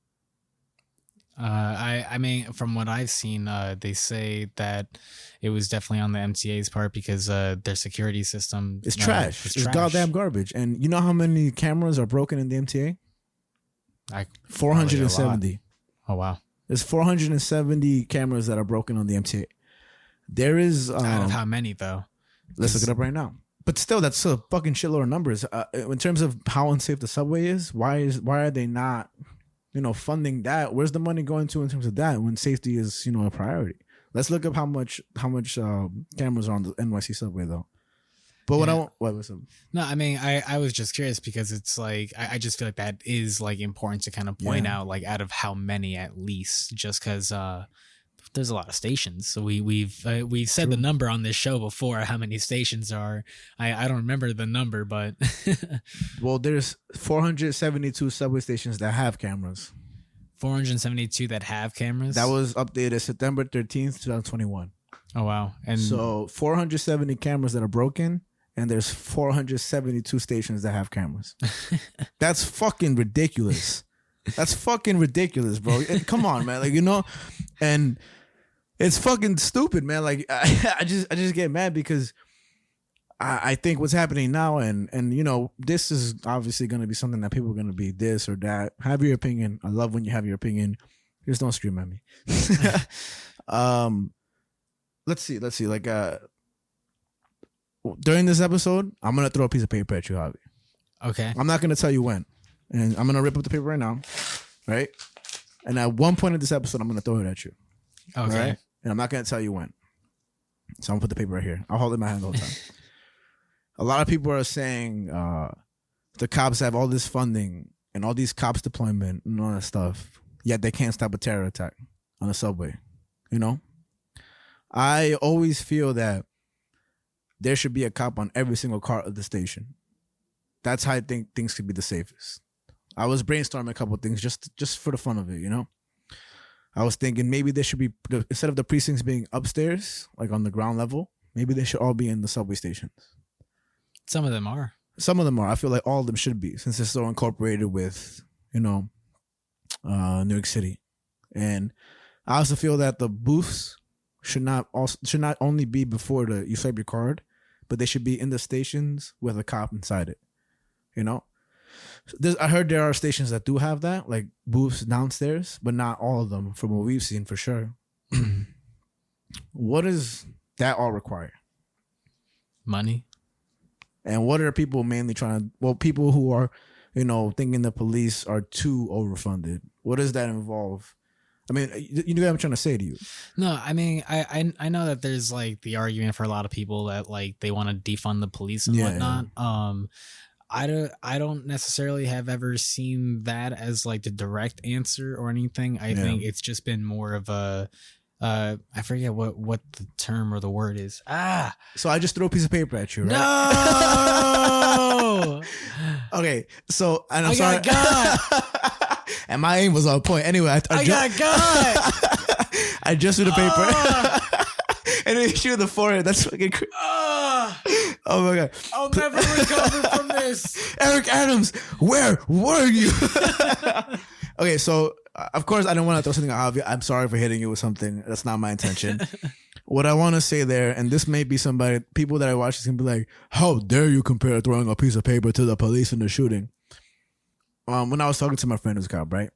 I mean, from what I've seen, they say that it was definitely on the MTA's part because their security system is trash. It's goddamn garbage. And you know how many cameras are broken in the MTA? 470. Oh wow. There's 470 cameras that are broken on the MTA. There is out of how many though? Let's look it up right now. But still, that's a fucking shitload of numbers. In terms of how unsafe the subway is, why are they not, funding that? Where's the money going to in terms of that when safety is, a priority? Let's look up how much cameras are on the NYC subway though. But what's up? No, I mean, I was just curious because it's like, I just feel like that is like important to kind of point out, like out of how many at least, just because there's a lot of stations. So we've said the number on this show before, how many stations are. I don't remember the number, but. Well, there's 472 subway stations that have cameras. 472 that have cameras? That was updated September 13th, 2021. Oh, wow. And so 470 cameras that are broken. And there's 472 stations that have cameras. That's fucking ridiculous. That's fucking ridiculous, bro. Come on, man. Like, and it's fucking stupid, man. Like, I just get mad because I think what's happening now, and this is obviously going to be something that people are going to be this or that. Have your opinion. I love when you have your opinion. Just don't scream at me. Let's see. Like, during this episode, I'm going to throw a piece of paper at you, Javi. Okay. I'm not going to tell you when. And I'm going to rip up the paper right now. Right? And at one point in this episode, I'm going to throw it at you. Okay. Right? And I'm not going to tell you when. So I'm going to put the paper right here. I'll hold it in my hand the whole time. A lot of people are saying the cops have all this funding and all these cops deployment and all that stuff, yet they can't stop a terror attack on the subway. I always feel that there should be a cop on every single car of the station. That's how I think things could be the safest. I was brainstorming a couple of things just for the fun of it, I was thinking maybe there should be, instead of the precincts being upstairs, like on the ground level, Maybe they should all be in the subway stations. Some of them are. Some of them are. I feel like all of them should be, since they're so incorporated with, New York City. And I also feel that the booths should not only be before you swipe your card, but they should be in the stations with a cop inside it. I heard there are stations that do have that, like booths downstairs, but not all of them from what we've seen for sure. What does that all require? Money. And what are people mainly people who are, thinking the police are too overfunded. What does that involve? I mean, you know what I'm trying to say to you. No, I mean, I know that there's like the argument for a lot of people that like they want to defund the police and whatnot. Yeah. I don't necessarily have ever seen that as like the direct answer or anything. I think it's just been more of a I forget what the term or the word is. So I just throw a piece of paper at you, right? No. Okay, so and I'm sorry. Got and my aim was on point. Anyway, I got I just threw the paper. And then shoot the forehead. That's fucking crazy. Oh my god! I'll never recover from this. Eric Adams, where were you? Okay, so of course I don't want to throw something obvious. I'm sorry for hitting you with something. That's not my intention. What I want to say there, and this may be people that I watch is gonna be like, "How dare you compare throwing a piece of paper to the police in the shooting?" When I was talking to my friend who's a cop, right?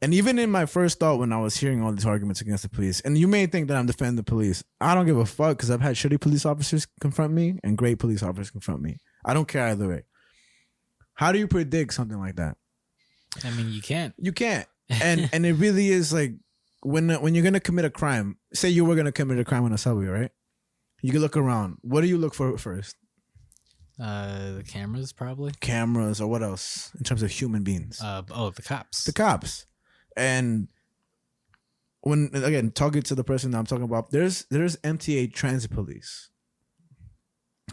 And even in my first thought when I was hearing all these arguments against the police, and you may think that I'm defending the police. I don't give a fuck because I've had shitty police officers confront me and great police officers confront me. I don't care either way. How do you predict something like that? I mean, you can't. You can't. And it really is like when you're going to commit a crime, say you were going to commit a crime on a subway, right? You can look around. What do you look for first? The cameras, probably. Cameras, or what else in terms of human beings? The cops. The cops. And when, again, talking to the person that I'm talking about, there's MTA transit police.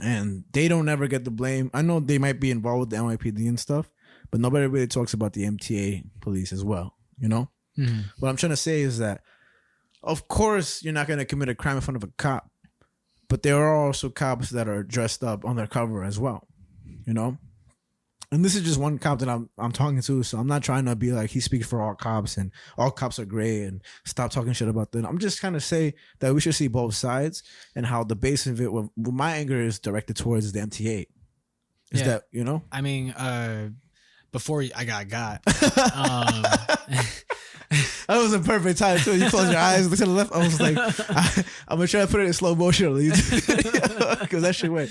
And they don't ever get the blame. I know they might be involved with the NYPD and stuff, but nobody really talks about the MTA police as well, Mm-hmm. What I'm trying to say is that, of course, you're not going to commit a crime in front of a cop, but there are also cops that are dressed up undercover as well, And this is just one cop that I'm talking to, so I'm not trying to be like he speaks for all cops and all cops are great and stop talking shit about them. I'm just kind of say that we should see both sides and how the base of it, what my anger is directed towards the MTA. Is that, I mean, before I got. That was a perfect time too. You close your eyes, look to the left. I was like, I'm gonna try to put it in slow motion because that shit went.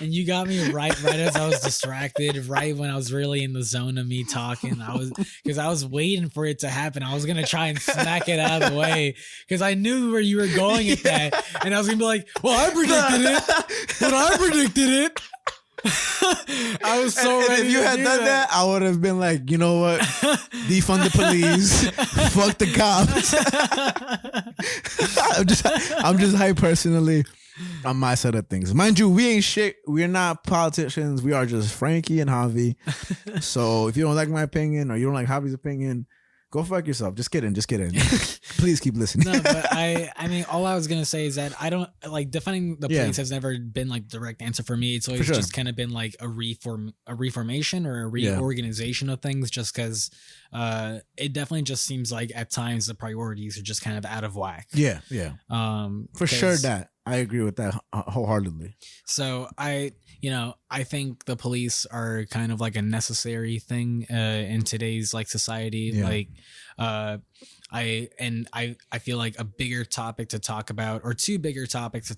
And you got me right as I was distracted, right when I was really in the zone of me talking. Because I was waiting for it to happen. I was gonna try and smack it out of the way because I knew where you were going at that, and I was gonna be like, "Well, I predicted it." I was so ready. And if you had done that, I would have been like, you know what? Defund the police. Fuck the cops. I'm just hyped personally on my side of things. Mind you, we ain't shit. We're not politicians. We are just Frankie and Javi. So if you don't like my opinion or you don't like Javi's opinion, go fuck yourself. Just kidding. Please keep listening. No, but I mean, all I was gonna say is that I don't like defending the police has never been like direct answer for me. It's always just kind of been like a reformation or a reorganization of things. Just because it definitely just seems like at times the priorities are just kind of out of whack. Yeah. For sure that I agree with that wholeheartedly. So I think the police are kind of like a necessary thing in today's like society. Yeah. Like, I feel like a bigger topic to talk about, or two bigger topics to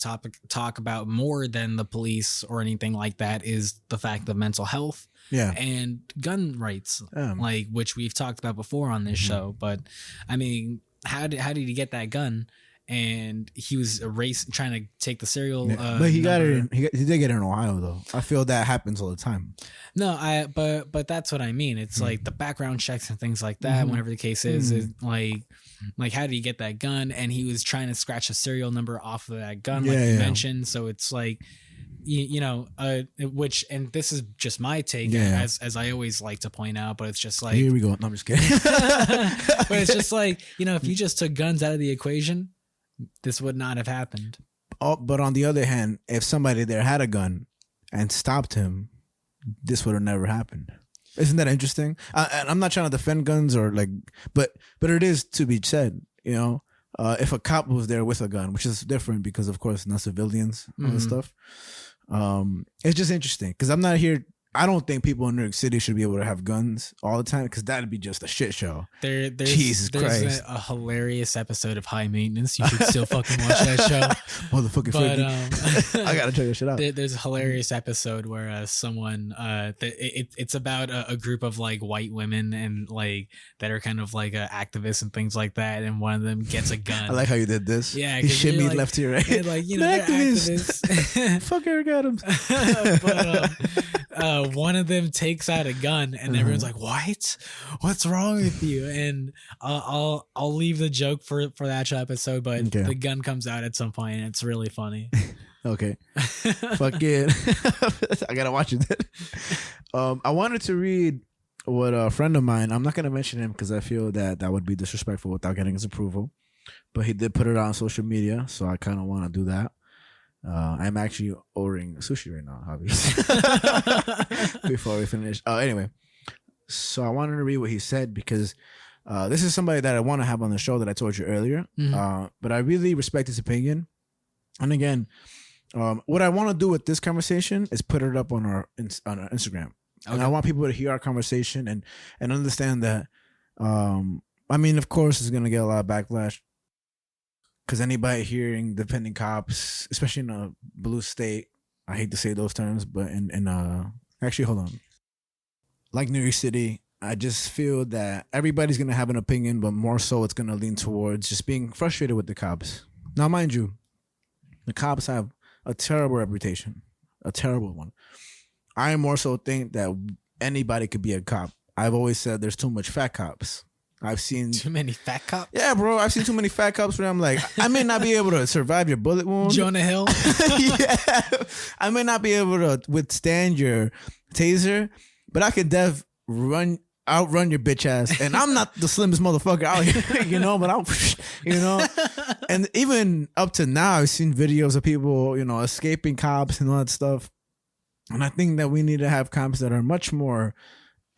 talk about more than the police or anything like that, is the fact of mental health. Yeah. And gun rights, like which we've talked about before on this show. But I mean, how did he get that gun? And he was trying to take the serial. But he got it. He did get it in Ohio, though. I feel that happens all the time. No, but that's what I mean. It's like the background checks and things like that. Whenever the case is like how did he get that gun? And he was trying to scratch a serial number off of that gun, like you mentioned. So it's like, which, and this is just my take, as I always like to point out, but it's just like, here we go. No, I'm just kidding. But it's just like, if you just took guns out of the equation, this would not have happened. Oh, but on the other hand, if somebody there had a gun and stopped him, this would have never happened. Isn't that interesting? And I'm not trying to defend guns or like, but it is to be said, you know, if a cop was there with a gun, which is different because of course not civilians and stuff. It's just interesting because I'm not here. I don't think people in New York City should be able to have guns all the time because that'd be just a shit show. Jesus Christ. There's a hilarious episode of High Maintenance. You should still fucking watch that show. Motherfucking I gotta check this shit out. There's a hilarious episode where someone, it's about a group of like white women and like that are kind of like activists and things like that. And one of them gets a gun. I like how you did this. Yeah. He shit me like, left here, right? Like, you know, they're activists. Fuck Eric Adams. But one of them takes out a gun and everyone's like, "What? What's wrong with you?" And I'll leave the joke for that episode, but the gun comes out at some point and it's really funny. Okay. Fuck it. I gotta watch it then. I wanted to read what a friend of mine, I'm not gonna mention him because I feel that would be disrespectful without getting his approval, but he did put it on social media, so I kind of want to do that. I'm actually ordering sushi right now, obviously. Before we finish. Anyway, so I wanted to read what he said because this is somebody that I want to have on the show that I told you earlier. But I really respect his opinion. And again, what I want to do with this conversation is put it up on our Instagram. Okay. And I want people to hear our conversation and understand that. I mean, of course, it's gonna get a lot of backlash. Because anybody hearing depending cops, especially in a blue state, I hate to say those terms, but actually, hold on. Like New York City, I just feel that everybody's going to have an opinion, but more so it's going to lean towards just being frustrated with the cops. Now, mind you, the cops have a terrible reputation, a terrible one. I more so think that anybody could be a cop. I've always said there's too much fat cops. I've seen too many fat cops. Yeah, bro. I've seen too many fat cops where I'm like, I may not be able to survive your bullet wound. Jonah Hill. Yeah. I may not be able to withstand your taser, but I could outrun your bitch ass. And I'm not the slimmest motherfucker out here, you know, but and even up to now, I've seen videos of people, you know, escaping cops and all that stuff. And I think that we need to have cops that are much more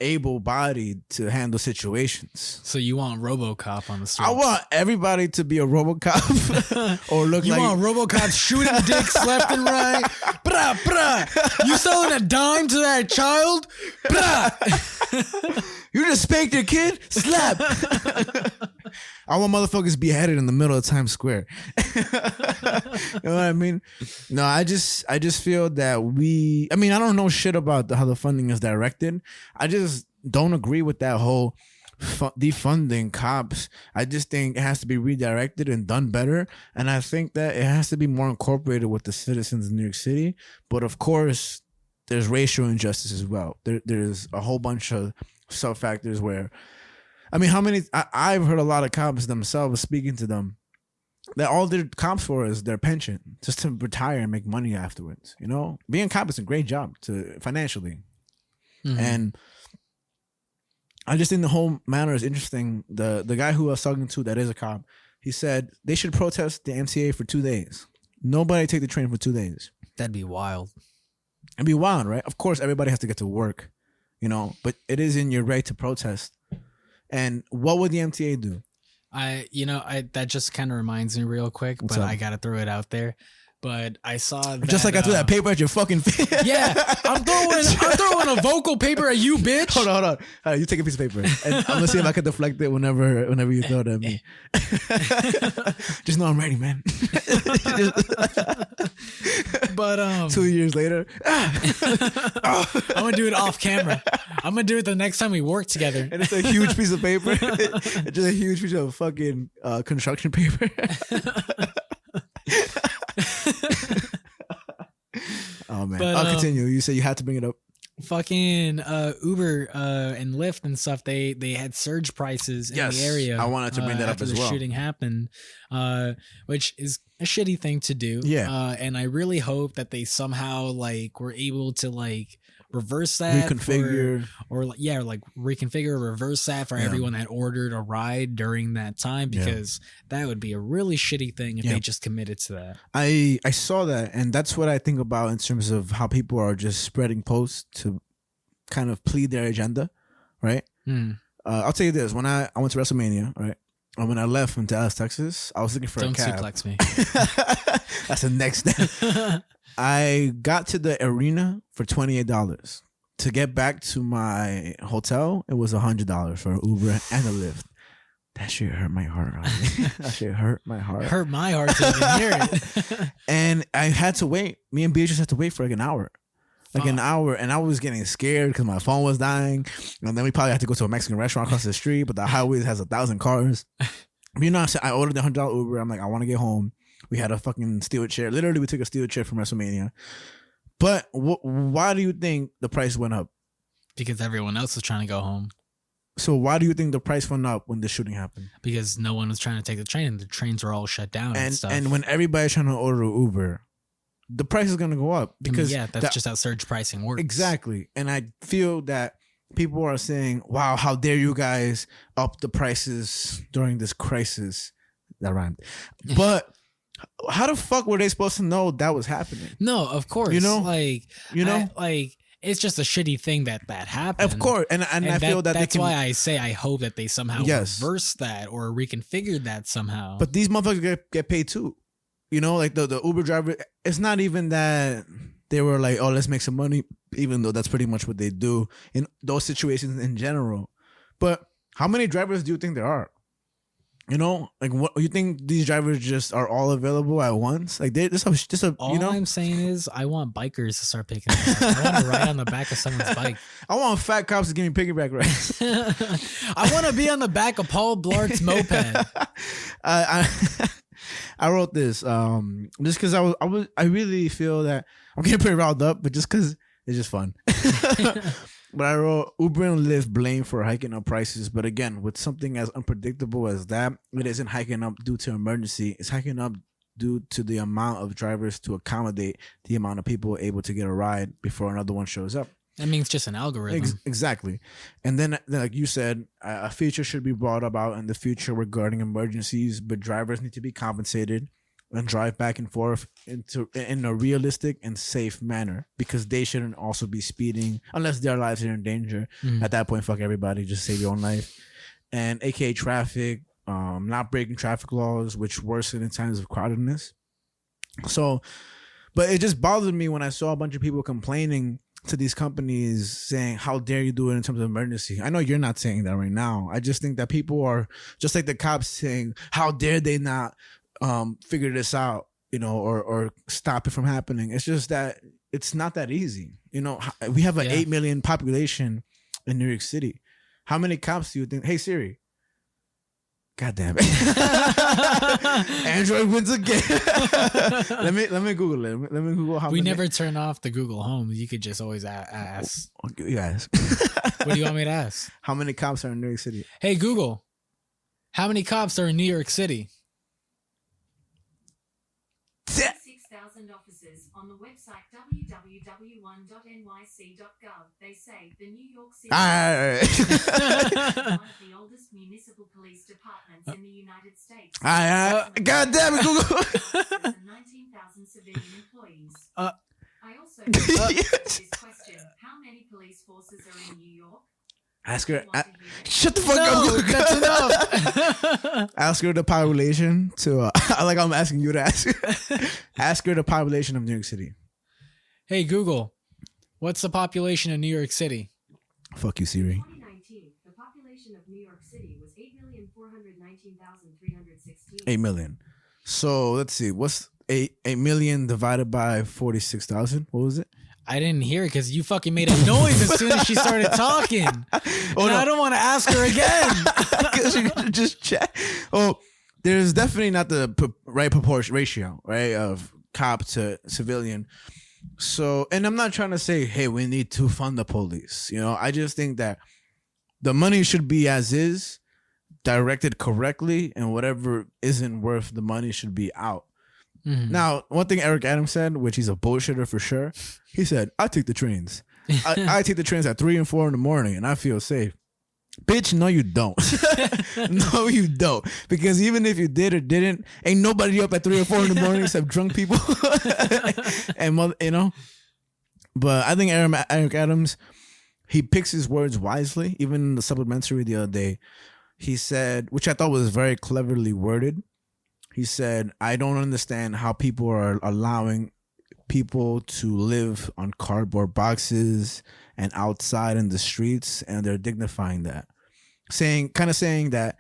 able-bodied to handle situations. So you want RoboCop on the street? I want everybody to be a RoboCop or look like... You want RoboCop shooting dicks left and right? Brah, brah. You selling a dime to that child? Brah. You just spanked your kid? Slap. I want motherfuckers beheaded in the middle of Times Square. You know what I mean? No, I just feel that I don't know shit about how the funding is directed. I just don't agree with that whole defunding cops. I just think it has to be redirected and done better. And I think that it has to be more incorporated with the citizens in New York City. But of course, there's racial injustice as well. There's a whole bunch of sub-factors where, I've heard a lot of cops themselves speaking to them that all they're cops for is their pension, just to retire and make money afterwards. You know, being a cop is a great job financially. Mm-hmm. And I just think the whole matter is interesting. The guy who I was talking to that is a cop, he said they should protest the MTA for 2 days. Nobody take the train for 2 days. That'd be wild. It'd be wild, right? Of course, everybody has to get to work, you know, but it is in your right to protest. And what would the MTA do? That just kind of reminds me real quick, but I got to throw it out there. But I saw that, just like I threw that paper at your fucking face. Yeah, I'm throwing a vocal paper at you, bitch. Hold on. You take a piece of paper, and I'm gonna see if I can deflect it whenever you throw it at me. Just know I'm ready, man. But 2 years later, I'm gonna do it off camera. I'm gonna do it the next time we work together. And it's a huge piece of paper. It's just a huge piece of fucking construction paper. Oh man, but, I'll continue. You said you had to bring it up. Fucking Uber and Lyft and stuff. They had surge prices in the area. I wanted to bring that up as well. The shooting happened, which is a shitty thing to do. Yeah, and I really hope that they somehow were able to reverse that, reconfigure, or like reconfigure, reverse that for everyone that ordered a ride during that time, because that would be a really shitty thing if they just committed to that. I saw that, and that's what I think about in terms of how people are just spreading posts to kind of plead their agenda, right? I'll tell you this: when I went to WrestleMania, right? And when I left from Dallas, Texas, I was looking for a cab. Don't suplex me. That's the next step. I got to the arena for $28. To get back to my hotel, it was $100 for an Uber and a Lyft. That shit hurt my heart. That shit hurt my heart. Hurt my heart to even hear it. And I had to wait. Me and Beatrice had to wait for like an hour. An hour, and I was getting scared because my phone was dying, and then we probably had to go to a Mexican restaurant across the street, but the highway has 1,000 cars. You know, I ordered the $100 Uber. I'm like, I want to get home. We had a fucking steel chair. Literally, we took a steel chair from WrestleMania. But why do you think the price went up? Because everyone else was trying to go home. So why do you think the price went up when the shooting happened? Because no one was trying to take the train, and the trains were all shut down and stuff. And when everybody's trying to order Uber, the price is going to go up because that's just how surge pricing works. Exactly. And I feel that people are saying, wow, how dare you guys up the prices during this crisis. That rhymed. But how the fuck were they supposed to know that was happening? No, of course. You know? It's just a shitty thing that happened. Of course. And I feel that that's why I say I hope that they somehow reverse that or reconfigured that somehow. But these motherfuckers get paid too. You know, like the Uber driver, it's not even that they were like, oh, let's make some money, even though that's pretty much what they do in those situations in general. But how many drivers do you think there are? You know, like what you think these drivers just are all available at once? Like they just all you know? I'm saying is I want bikers to start picking up. I want to ride on the back of someone's bike. I want fat cops to give me piggyback rides. I want to be on the back of Paul Blart's moped. I wrote this just because I really feel that I'm getting pretty riled up, but just because it's just fun. But I wrote Uber and Lyft blame for hiking up prices, but again, with something as unpredictable as that, it isn't hiking up due to emergency. It's hiking up due to the amount of drivers to accommodate the amount of people able to get a ride before another one shows up. That means just an algorithm. Exactly. And then, like you said, a feature should be brought about in the future regarding emergencies, but drivers need to be compensated and drive back and forth in a realistic and safe manner, because they shouldn't also be speeding unless their lives are in danger. At that point, fuck everybody. Just save your own life. And AKA traffic, not breaking traffic laws, which worsen in times of crowdedness. So, but it just bothered me when I saw a bunch of people complaining to these companies saying, how dare you do it in terms of emergency? I know you're not saying that right now. I just think that people are just like the cops saying, how dare they not figure this out, you know, or stop it from happening. It's just that it's not that easy. You know, we have an 8 million population in New York City. How many cops do you think? Hey Siri. God damn it. Android wins again. let me Google it. Let me Google how we never turn off the Google Home. You could just always ask. You ask. What do you want me to ask? How many cops are in New York City? Hey Google, how many cops are in New York City? 6,000 officers on the website www.nyc.gov. They say the New York City is one of the oldest municipal police departments in the United States. God damn it, Google. There's 19,000 civilian employees. I also this question: how many police forces are in New York? Ask her. Shut the fuck up. That's enough. Ask her the population to. Like I'm asking you to ask. Ask her the population of New York City. Hey Google, what's the population of New York City? Fuck you, Siri. In 2019, the population of New York City was 8,419,316. 8 million. So let's see. What's 8 million divided by 46,000? What was it? I didn't hear it because you fucking made a noise as soon as she started talking. I don't want to ask her again. Because you just check. Oh, there's definitely not the right proportion ratio, right, of cop to civilian. So, and I'm not trying to say, hey, we need to fund the police. You know, I just think that the money should be as is, directed correctly, and whatever isn't worth the money should be out. Now, one thing Eric Adams said, which he's a bullshitter for sure, he said, I take the trains. I take the trains at 3 and 4 in the morning and I feel safe. Bitch, no, you don't. No, you don't. Because even if you did or didn't, ain't nobody up at 3 or 4 in the morning except drunk people. And you know. But I think Eric Adams, he picks his words wisely. Even in the supplementary the other day, he said, which I thought was very cleverly worded. He said, I don't understand how people are allowing people to live on cardboard boxes and outside in the streets, and they're dignifying that, saying that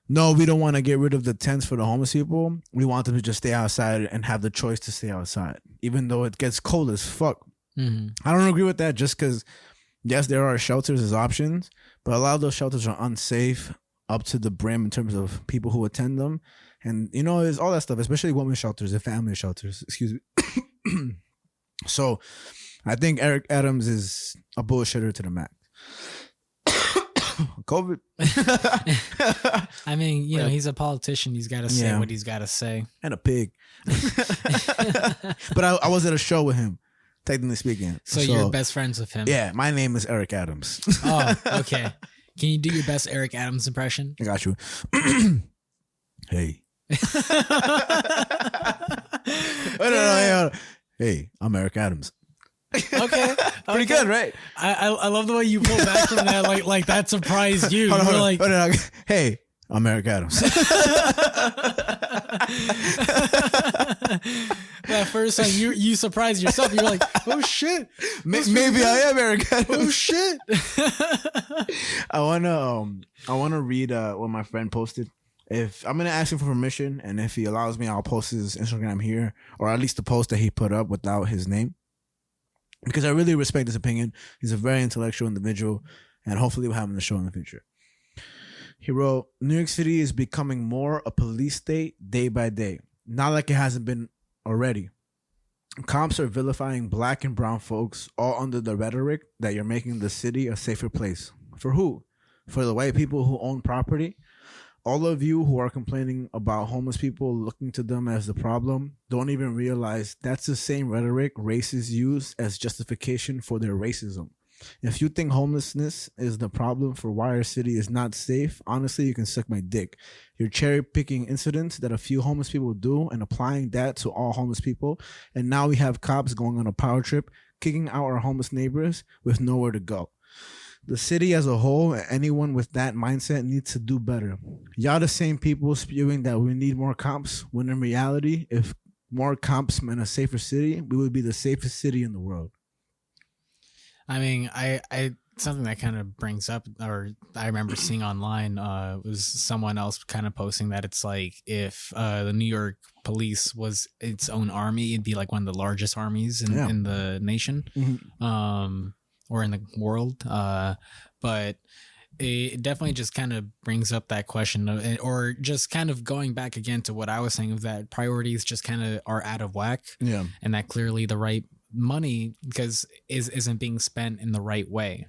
no, we don't want to get rid of the tents for the homeless people. We want them to just stay outside and have the choice to stay outside, even though it gets cold as fuck. I don't agree with that, just because yes, there are shelters as options, but a lot of those shelters are unsafe up to the brim in terms of people who attend them. And, you know, there's all that stuff, especially women's shelters and family shelters. Excuse me. So I think Eric Adams is a bullshitter to the max. COVID. I mean, you know, he's a politician. He's got to say what he's got to say. And a pig. But I was at a show with him, technically speaking. So you're best friends with him? Yeah. My name is Eric Adams. Oh, okay. Can you do your best Eric Adams impression? I got you. Hey. No. Hey, I'm Eric Adams. Okay. Pretty good, right? I love the way you pull back from that, like that surprised you. Hold on. Like, hey, I'm Eric Adams. That first time you surprised yourself. You're like, oh shit. Maybe I am Eric Adams. Oh shit. I wanna read what my friend posted. If I'm gonna ask him for permission, and if he allows me, I'll post his Instagram here, or at least the post that he put up without his name, because I really respect his opinion. He's a very intellectual individual, and hopefully we'll have him on the show in the future. He wrote, New York City is becoming more a police state day by day, not like it hasn't been already. Cops are vilifying black and brown folks, all under the rhetoric that you're making the city a safer place. For who? For the white people who own property? All of you who are complaining about homeless people looking to them as the problem don't even realize that's the same rhetoric racists use as justification for their racism. If you think homelessness is the problem for why our city is not safe, honestly, you can suck my dick. You're cherry picking incidents that a few homeless people do and applying that to all homeless people. And now we have cops going on a power trip, kicking out our homeless neighbors with nowhere to go. The city as a whole, anyone with that mindset needs to do better. Y'all the same people spewing that we need more cops, when in reality, if more cops meant a safer city, we would be the safest city in the world. I mean, I something that kind of brings up, or I remember seeing online, was someone else kind of posting that it's like if the New York police was its own army, it'd be like one of the largest armies in the nation. Or in the world, but it definitely just kind of brings up that question, or just kind of going back again to what I was saying, of that priorities just kind of are out of whack, and that clearly the right money isn't being spent in the right way.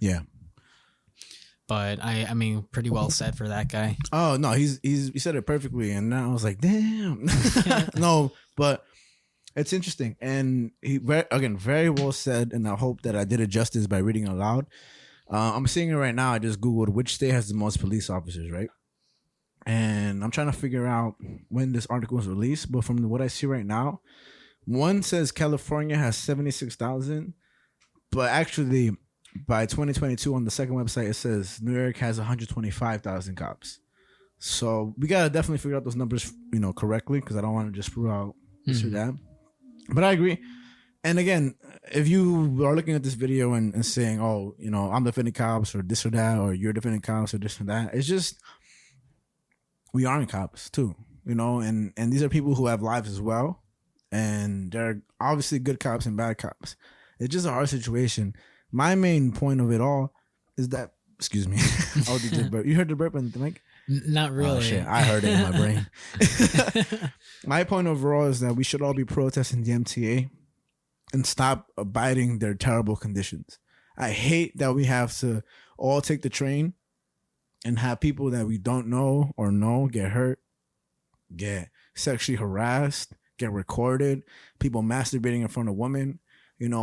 But I mean, pretty well said for that guy. Oh no, he said it perfectly, and I was like, damn. No, but. It's interesting, and he very well said, and I hope that I did it justice by reading it aloud. I'm seeing it right now. I just Googled which state has the most police officers, right? And I'm trying to figure out when this article was released, but from what I see right now, one says California has 76,000, but actually by 2022 on the second website, it says New York has 125,000 cops. So we got to definitely figure out those numbers, correctly, because I don't want to just throw out this or that. But I agree. And again, if you are looking at this video and saying, oh, I'm defending cops or this or that, or you're defending cops or this or that, it's just, we aren't cops too, and these are people who have lives as well. And there are obviously good cops and bad cops. It's just a hard situation. My main point of it all is that, excuse me, you heard the burp on the mic? Not really. Oh, shit. I heard it in my brain. My point overall is that we should all be protesting the MTA and stop abiding their terrible conditions. I hate that we have to all take the train and have people that we don't know or know get hurt, get sexually harassed, get recorded, people masturbating in front of women,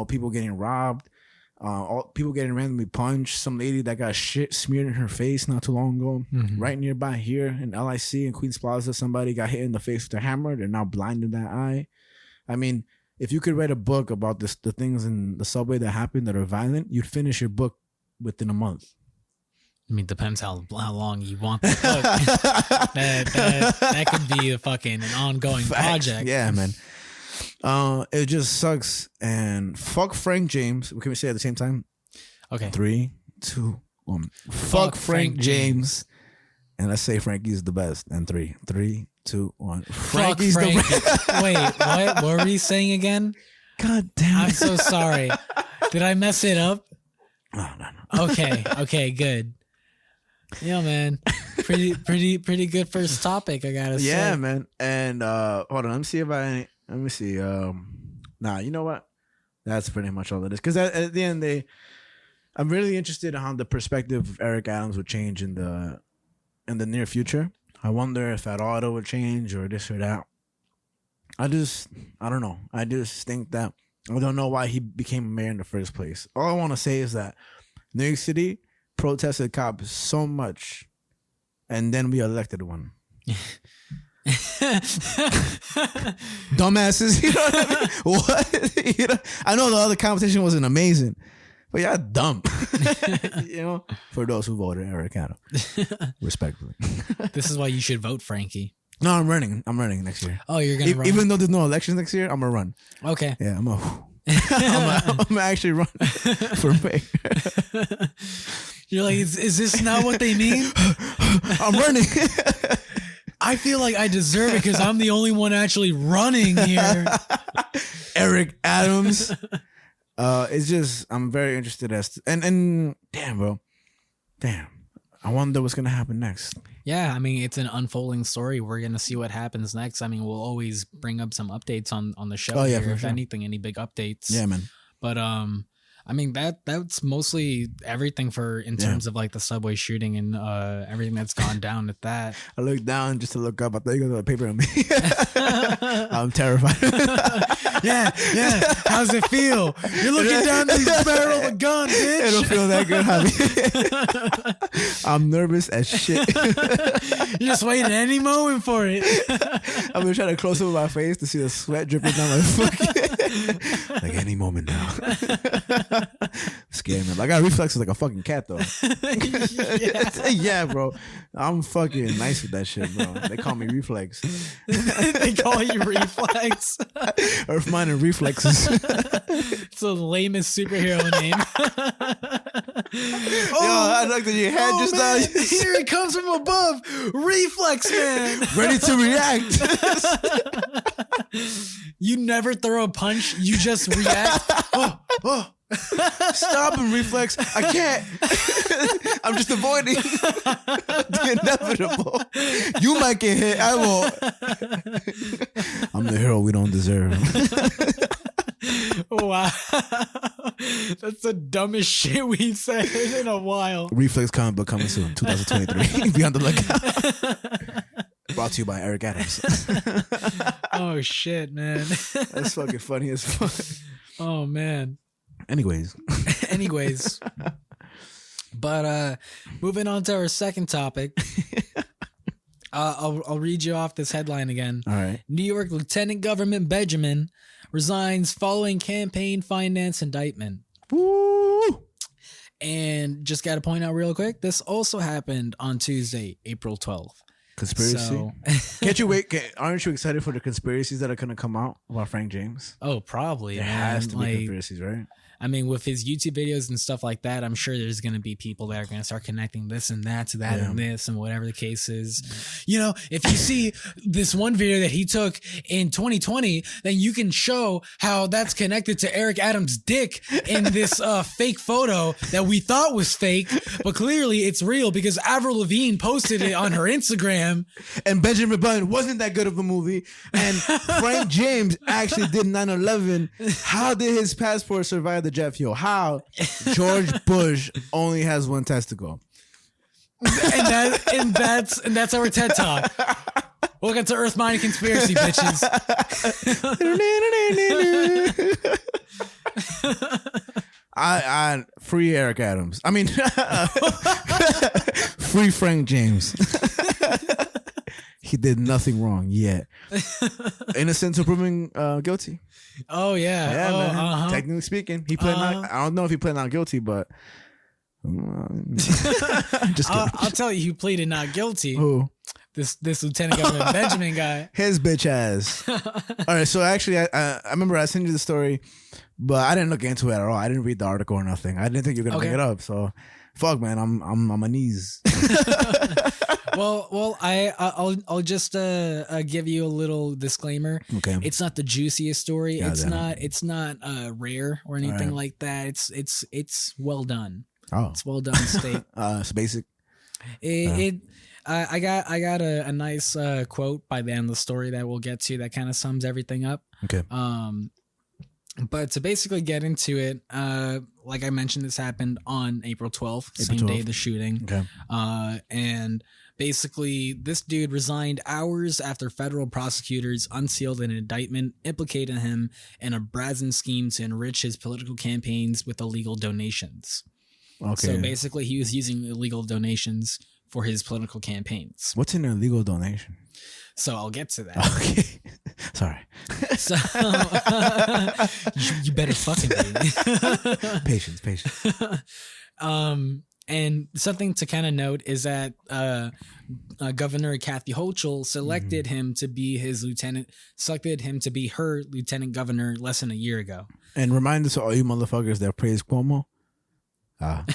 people getting robbed. All people getting randomly punched. Some lady that got shit smeared in her face not too long ago. Right nearby here in LIC in Queens Plaza, somebody got hit in the face with a hammer. They're now blind in that eye. I mean, if you could write a book about the things in the subway that happened that are violent, you'd finish your book within a month. I mean, depends how long you want the book. that could be an ongoing project. Yeah, man. It just sucks. And fuck Frank James. Can we say it at the same time? Okay. 3, 2, 1. Fuck Frank James. And let's say Frankie's the best. And 3, 2, 1. Frankie's Frankie. the best. Wait, what were we saying again? God damn it. I'm so sorry. Did I mess it up? No. Okay, good. Yeah, man. Pretty good first topic, I gotta say. Yeah, man. And hold on, let me see. Nah, you know what? That's pretty much all it is. Because at the end, I'm really interested in how the perspective of Eric Adams would change in the near future. I wonder if that auto would change or this or that. I don't know. I just think that I don't know why he became a mayor in the first place. All I want to say is that New York City protested cops so much, and then we elected one. Dumbasses, you know what I mean? What? You know, I know the other competition wasn't amazing, but y'all dumb. You know, for those who voted Eric Adams, respectfully. This is why you should vote Frankie. No, I'm running next year. Oh, you're gonna run? Even though there's no elections next year, I'm gonna run. Okay. Yeah, I'm actually run for mayor. You're like, is this not what they mean? I'm running. I feel like I deserve it because I'm the only one actually running here. Eric Adams. It's just, I'm very interested and damn, bro. Damn. I wonder what's gonna happen next. Yeah, I mean, it's an unfolding story. We're gonna see what happens next. I mean, we'll always bring up some updates on the show. Oh yeah, here, if sure. anything, any big updates. Yeah, man. But I mean that's mostly everything in terms of like the subway shooting and everything that's gone down at that. I looked down just to look up. I thought you were gonna paper on me. I'm terrified. Yeah. How's it feel? You're looking down the barrel of a gun, bitch. It don't feel that good, Javi. I'm nervous as shit. You're just waiting any moment for it. I'm gonna try to close up my face to see the sweat dripping down my fucking like any moment now. Scared me. I got reflexes like a fucking cat though. Yeah, bro. I'm fucking nice with that shit, bro. They call me Reflex. They call you Reflex. Earth Mine and Reflexes. It's the lamest superhero name. Yo, I looked at your head just man. now. Here it comes from above. Reflex Man. Ready to react. You never throw a punch. You just react. Oh. Stop him, Reflex. I can't. I'm just avoiding the inevitable. You might get hit. I won't. I'm the hero we don't deserve. Wow. That's the dumbest shit we said in a while. Reflex comic book coming soon, 2023. Be on the lookout. Brought to you by Eric Adams. Oh shit, man. That's fucking funny as fuck. Oh man. Anyways. But moving on to our second topic. I'll read you off this headline again. All right. New York Lieutenant Governor Benjamin resigns following campaign finance indictment. Woo! And just got to point out real quick, this also happened on Tuesday, April 12th. Conspiracy. So, Can't you wait? Aren't you excited for the conspiracies that are going to come out about Frank James? oh, probably. There man. has to be Like, conspiracies, right? I mean, with his YouTube videos and stuff like that, I'm sure there's going to be people that are going to start connecting this and that to that and this and whatever the case is. You know, if you see this one video that he took in 2020, then you can show how that's connected to Eric Adams' dick in this fake photo that we thought was fake, but clearly it's real because Avril Lavigne posted it on her Instagram. And Benjamin Button wasn't that good of a movie. And Frank James actually did 9/11. How did his passport survive the jet fuel? How? George Bush only has one testicle. And that's our TED Talk. Welcome to Earth Mind Conspiracy, bitches. I free Eric Adams. I mean, free Frank James. He did nothing wrong yet. Innocent until proven guilty. Oh yeah, man. Uh-huh. Technically speaking, he played. I don't know if he played not guilty, but just kidding. I'll tell you who pleaded not guilty. Who? This Lieutenant Governor Benjamin guy. His bitch ass. All right, so actually, I remember I sent you the story, but I didn't look into it at all. I didn't read the article or nothing. I didn't think you were gonna bring it up. So, fuck, man, I'm on my knees. Well, I'll just give you a little disclaimer. Okay, it's not the juiciest story. Yeah, it's not rare or anything like that. It's well done. Oh, it's well done. State. It's basic. I got a nice quote by the end of the story that we'll get to that kind of sums everything up. Okay. But to basically get into it, like I mentioned, this happened on April 12th, same day of the shooting. Okay. And basically, this dude resigned hours after federal prosecutors unsealed an indictment implicating him in a brazen scheme to enrich his political campaigns with illegal donations. Okay. So basically, he was using illegal donations for his political campaigns. What's an illegal donation? So I'll get to that. Okay. Sorry. So you better fucking be. Patience. And something to kind of note is that Governor Kathy Hochul selected him to be her lieutenant governor less than a year ago. And remind us, all you motherfuckers that praise Cuomo. Well,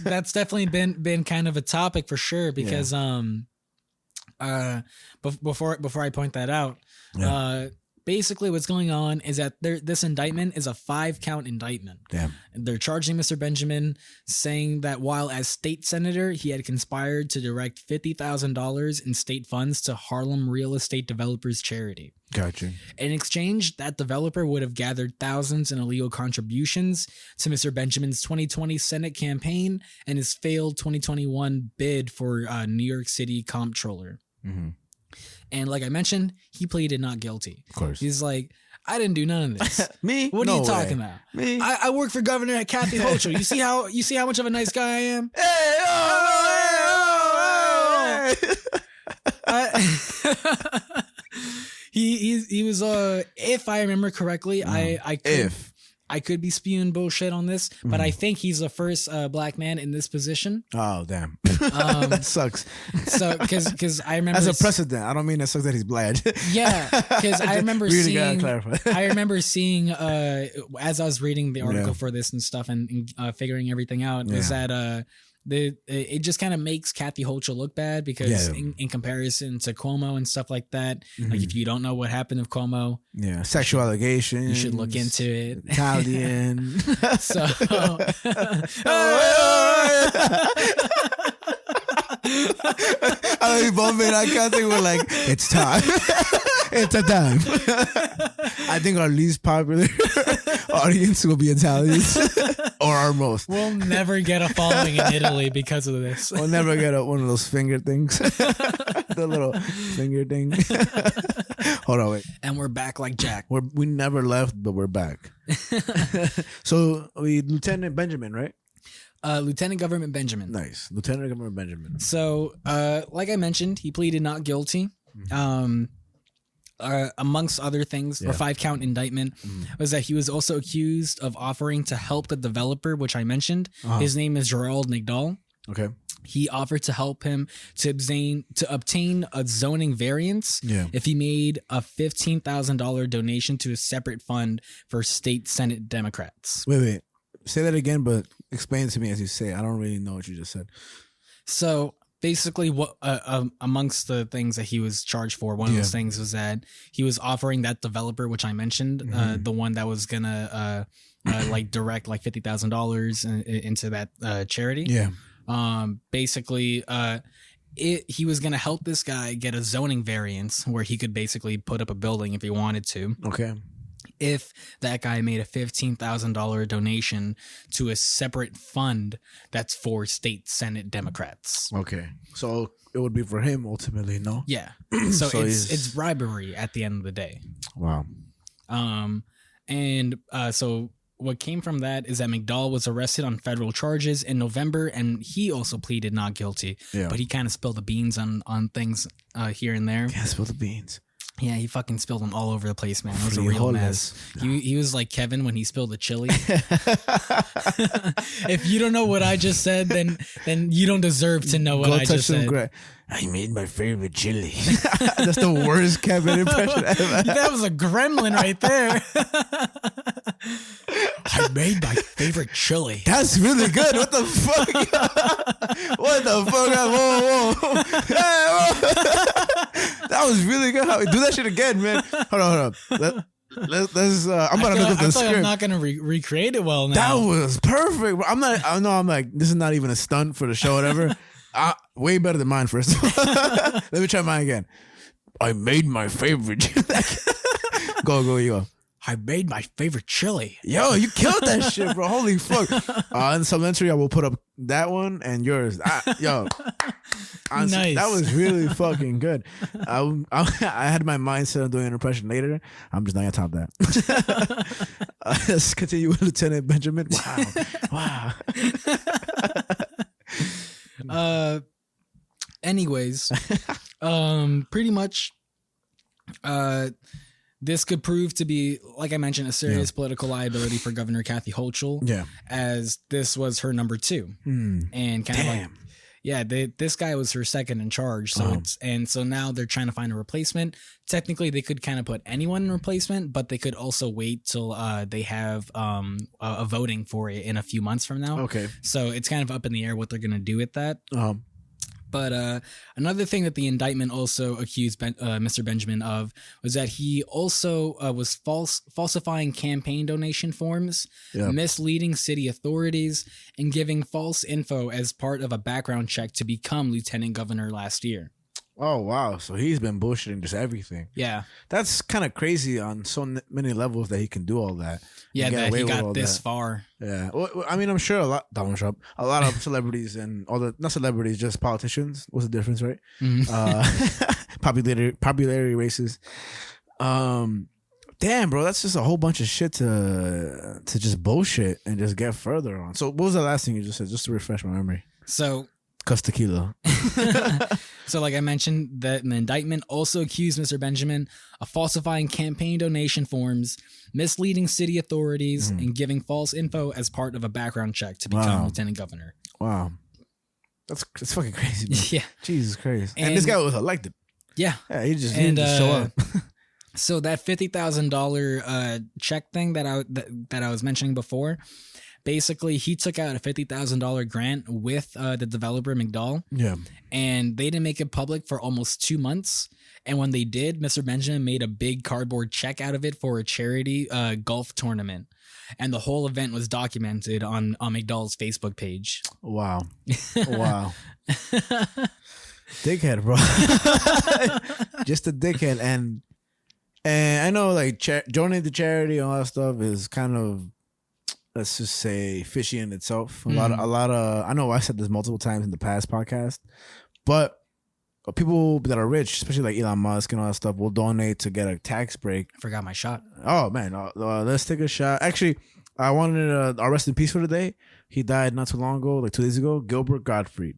that's definitely been kind of a topic for sure because before I point that out, basically what's going on is that this indictment is a 5-count indictment. Damn. They're charging Mr. Benjamin, saying that while as state senator, he had conspired to direct $50,000 in state funds to Harlem real estate developers charity. Gotcha. In exchange, that developer would have gathered thousands in illegal contributions to Mr. Benjamin's 2020 Senate campaign and his failed 2021 bid for New York City comptroller. Mm-hmm. And like I mentioned, he pleaded not guilty. Of course. He's like, I didn't do none of this. Me? What are you talking about? Me? I work for Governor Kathy Hochul. You see how much of a nice guy I am? He was if I remember correctly, I could be spewing bullshit on this, but I think he's the first black man in this position. Oh damn, that sucks. So because I remember as a precedent, I don't mean it sucks that he's black. Yeah, because I remember really seeing. gotta clarify. I remember seeing as I was reading the article for this and stuff and figuring everything out is that it just kind of makes Kathy Hochul look bad because in comparison to Cuomo and stuff like that, like if you don't know what happened with Cuomo, sexual allegations, you should look into it. Italian. So I mean, both made eye contact. We're like, it's time. It's a time. I think our least popular audience will be Italians, or our most. We'll never get a following in Italy because of this. We'll never get one of those finger things. The little finger thing. Hold on, wait. And we're back like Jack. We never left, but we're back. So Lieutenant Benjamin, right? Lieutenant Government Benjamin. Nice. Lieutenant Government Benjamin. So, like I mentioned, he pleaded not guilty. Amongst other things, a 5-count indictment was that he was also accused of offering to help the developer, which I mentioned. His name is Gerald Nigdal. Okay. He offered to help him to obtain a zoning variance if he made a $15,000 donation to a separate fund for state Senate Democrats. Wait. Say that again, but explain it to me as you say. I don't really know what you just said. So basically, what amongst the things that he was charged for, one of those things was that he was offering that developer, which I mentioned, the one that was gonna like direct like $50,000 into that charity. Yeah. Basically, he was gonna help this guy get a zoning variance where he could basically put up a building if he wanted to. Okay. If that guy made a $15,000 donation to a separate fund that's for state Senate Democrats. Okay. So it would be for him ultimately, no? Yeah. So it's bribery at the end of the day. Wow. And so what came from that is that McDowell was arrested on federal charges in November, and he also pleaded not guilty. Yeah. But he kind of spilled the beans on things here and there. Yeah, spill the beans. Yeah, he fucking spilled them all over the place, man. It was a real mess. He was like Kevin when he spilled the chili. If you don't know what I just said, then you don't deserve to know what I just said. I made my favorite chili. That's the worst Kevin impression ever. That was a gremlin right there. I made my favorite chili. That's really good. What the fuck? What the fuck? Whoa. Hey, whoa. That was really good. Do that shit again, man. Hold on. Let's I'm about to look at the script. I'm not gonna recreate it well now. That was perfect. I'm like, this is not even a stunt for the show, whatever. Way better than mine, first of all. Let me try mine again. I made my favorite. Go, you go. I made my favorite chili. Yo, you killed that shit, bro. Holy fuck. In the supplementary, I will put up that one and yours. Honestly, nice. That was really fucking good. I had my mindset on doing an impression later. I'm just not going to top that. Let's continue with Lieutenant Benjamin. Wow. Anyways, pretty much, this could prove to be, like I mentioned, a serious political liability for Governor Kathy Hochul. Yeah, as this was her number 2, and kind of like, this guy was her second in charge. So so now they're trying to find a replacement. Technically, they could kind of put anyone in replacement, but they could also wait till they have a voting for it in a few months from now. Okay, so it's kind of up in the air what they're gonna do with that. But another thing that the indictment also accused Mr. Benjamin of was that he also was falsifying campaign donation forms, misleading city authorities, and giving false info as part of a background check to become lieutenant governor last year. Oh, wow. So he's been bullshitting just everything. Yeah. That's kind of crazy on so many levels that he can do all that. Yeah, that he got this far. Yeah. Well, I mean, I'm sure Donald Trump, a lot of celebrities and not celebrities, just politicians. What's the difference, right? Popularity races. Damn, bro, that's just a whole bunch of shit to just bullshit and just get further on. So what was the last thing you just said, just to refresh my memory? So... Cuss tequila. So like I mentioned, that the indictment also accused Mr. Benjamin of falsifying campaign donation forms, misleading city authorities, and giving false info as part of a background check to become lieutenant governor. Wow. That's fucking crazy, man. Yeah. Jesus Christ. And this guy was elected. Yeah. Yeah, he just needed to show up. So that $50,000 check thing that I was mentioning before, basically, he took out a $50,000 grant with the developer McDowell. Yeah. And they didn't make it public for almost 2 months. And when they did, Mr. Benjamin made a big cardboard check out of it for a charity golf tournament. And the whole event was documented on McDowell's Facebook page. Wow. Wow. Dickhead, bro. Just a dickhead. And I know, like, joining the charity and all that stuff is kind of, let's just say, fishy in itself. A lot of. I know I said this multiple times in the past podcast, but people that are rich, especially like Elon Musk and all that stuff, will donate to get a tax break. I forgot my shot. Oh man, let's take a shot. Actually, I wanted a rest in peace for today. He died not too long ago, like 2 days ago. Gilbert Gottfried.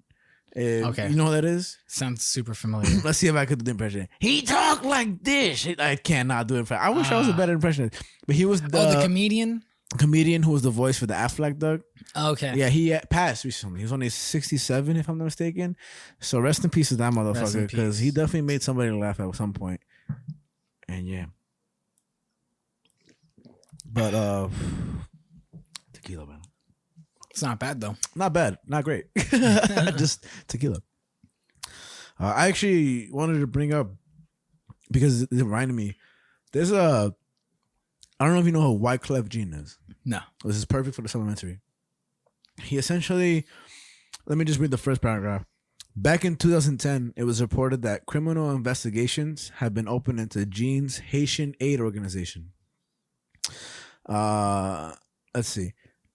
Okay, you know who that is? Sounds super familiar. Let's see if I could do the impression. He talked like this. I cannot do it. I wish I was a better impressionist, but he was the comedian. Comedian who was the voice for the Affleck Doug. Okay. Yeah, he passed recently. He was only 67, if I'm not mistaken. So rest in peace with that motherfucker, because he definitely made somebody laugh at some point. And yeah. But tequila, man. It's not bad though. Not bad. Not great. Just tequila. I actually wanted to bring up, because it reminded me, there's I don't know if you know who Wyclef Jean is. No. This is perfect for the supplementary. He essentially, let me just read the first paragraph. Back in 2010, it was reported that criminal investigations had been opened into Jean's Haitian aid organization. Let's see.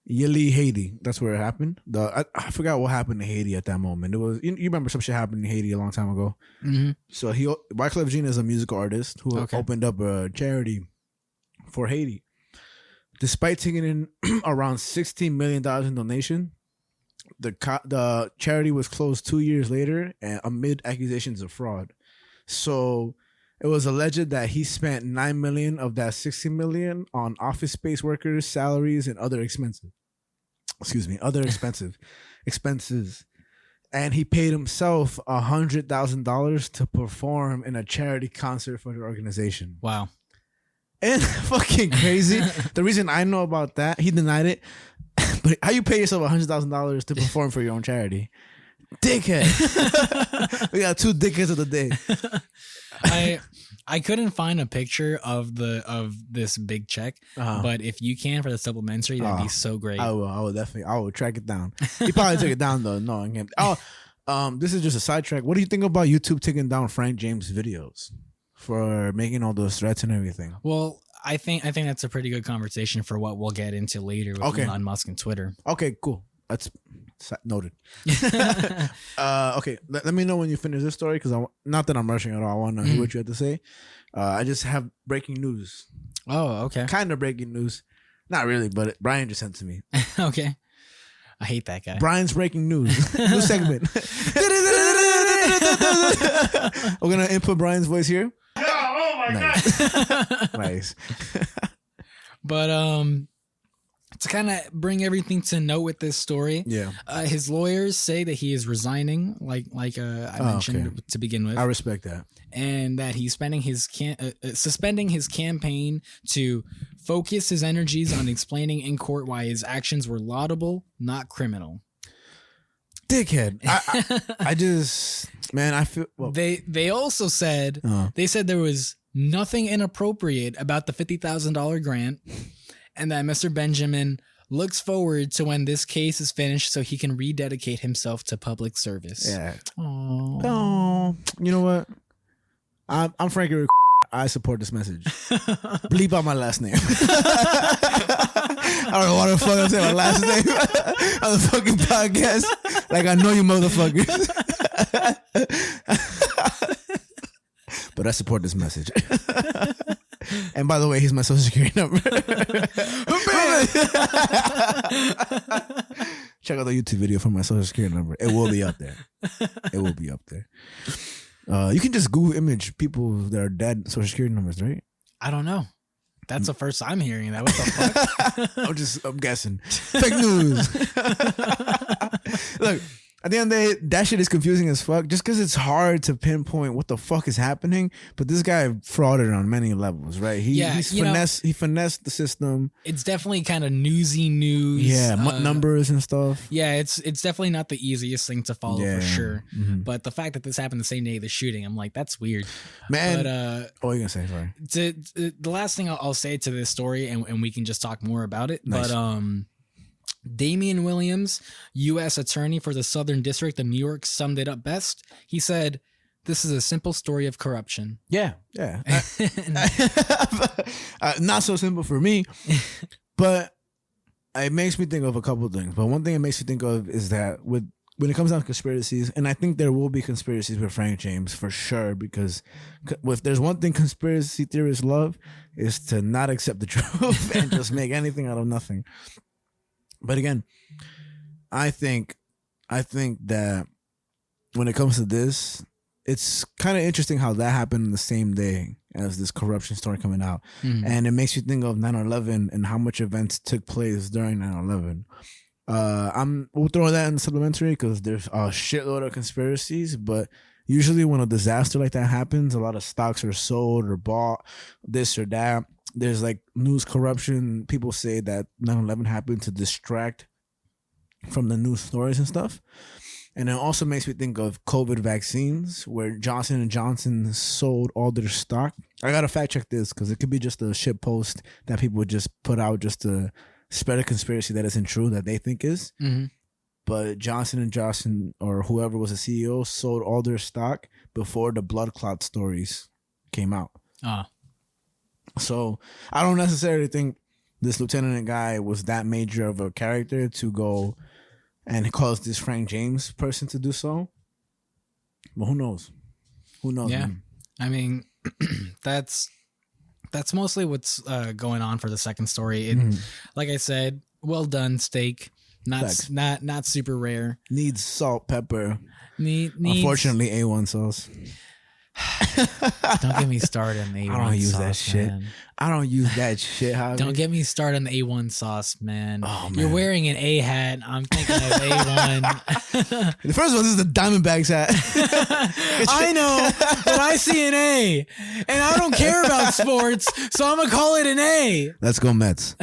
Yili, Haiti. That's where it happened. I forgot what happened in Haiti at that moment. It was, you remember some shit happened in Haiti a long time ago. Mm-hmm. So Wyclef Jean is a musical artist who opened up a charity for Haiti. despite taking in around $16 million in donation, the charity was closed 2 years later and amid accusations of fraud. So it was alleged that he spent $9 million of that $60 million on office space workers' salaries and other expenses. Other expenses. And he paid himself $100,000 to perform in a charity concert for the organization. Wow. And fucking crazy. The reason I know about that, he denied it. But how you pay yourself $100,000 to perform for your own charity? Dickhead. We got 2 dickheads of the day. I couldn't find a picture of this big check, but if you can for the supplementary, that'd be so great. I will definitely. I will track it down. He probably took it down though. No, I can't. This is just a sidetrack. What do you think about YouTube taking down Frank James' videos for making all those threats and everything? Well, I think that's a pretty good conversation for what we'll get into later with Elon Musk and Twitter. Okay, cool. That's noted. Okay, let me know when you finish this story because not that I'm rushing at all. I want to hear what you have to say. I just have breaking news. Oh, okay. Kind of breaking news. Not really, but Brian just sent to me. Okay. I hate that guy. Brian's breaking news. New segment. We're going to input Brian's voice here. Oh my God. Nice. But to kind of bring everything to note with this story, his lawyers say that he is resigning, like I mentioned to begin with. I respect that, and that he's spending his suspending his campaign to focus his energies on explaining in court why his actions were laudable, not criminal. Dickhead. I just, man, I feel. Well, they also said they said there was nothing inappropriate about the $50,000 grant. And that Mr. Benjamin looks forward to when this case is finished so he can rededicate himself to public service. Yeah. Oh, you know what? I'm Frankie. I support this message. Bleep out my last name. I don't know why the fuck I'm saying my last name on the fucking podcast. Like I know you motherfuckers. But I support this message. And by the way, here's my social security number. Check out the YouTube video for my social security number. It will be up there. It will be up there. You can just Google image people that are dead social security numbers, right? I don't know. That's the first I'm hearing that. What the fuck? I'm guessing. Fake news. Look. At the end of the day, that shit is confusing as fuck just because it's hard to pinpoint what the fuck is happening. But this guy frauded on many levels, right? He finessed the system. It's definitely kind of newsy news. Yeah, numbers and stuff. Yeah, it's definitely not the easiest thing to follow for sure. Mm-hmm. But the fact that this happened the same day of the shooting, I'm like, that's weird. Man. But, what are you going to say? Sorry. The last thing I'll say to this story, and we can just talk more about it. Nice. But Damian Williams, U.S. Attorney for the Southern District of New York, summed it up best. He said, "This is a simple story of corruption." Yeah. Not so simple for me, but it makes me think of a couple of things. But one thing it makes me think of is that when it comes down to conspiracies, and I think there will be conspiracies with Frank James for sure, because if there's one thing conspiracy theorists love, is to not accept the truth and just make anything out of nothing. But again, I think that when it comes to this, it's kind of interesting how that happened the same day as this corruption story coming out. Mm-hmm. And it makes you think of 9/11 and how much events took place during 9/11. We'll throw that in the supplementary because there's a shitload of conspiracies, but usually when a disaster like that happens, a lot of stocks are sold or bought, this or that. There's like news corruption. People say that 9/11 happened to distract from the news stories and stuff. And it also makes me think of COVID vaccines, where Johnson & Johnson sold all their stock. I got to fact check this because it could be just a shit post that people would just put out just to spread a conspiracy that isn't true that they think is. Mm-hmm. But Johnson & Johnson, or whoever was the CEO, sold all their stock before the blood clot stories came out. So I don't necessarily think this lieutenant guy was that major of a character to go and cause this Frank James person to do so. But who knows? Who knows? Yeah. Man? I mean, that's that's mostly what's going on for the second story. It, like I said, well done steak. Not super rare. Needs salt, pepper. Needs, unfortunately, A1 sauce. Don't get me started on the A1 sauce. I don't use that shit. Man. I don't use that shit. Javi. Don't get me started on the A1 sauce, man. Oh, man. You're wearing an A hat. I'm thinking of A1. The first one, this is the Diamondbacks hat. I know, but I see an A, and I don't care about sports, so I'm gonna call it an A. Let's go Mets.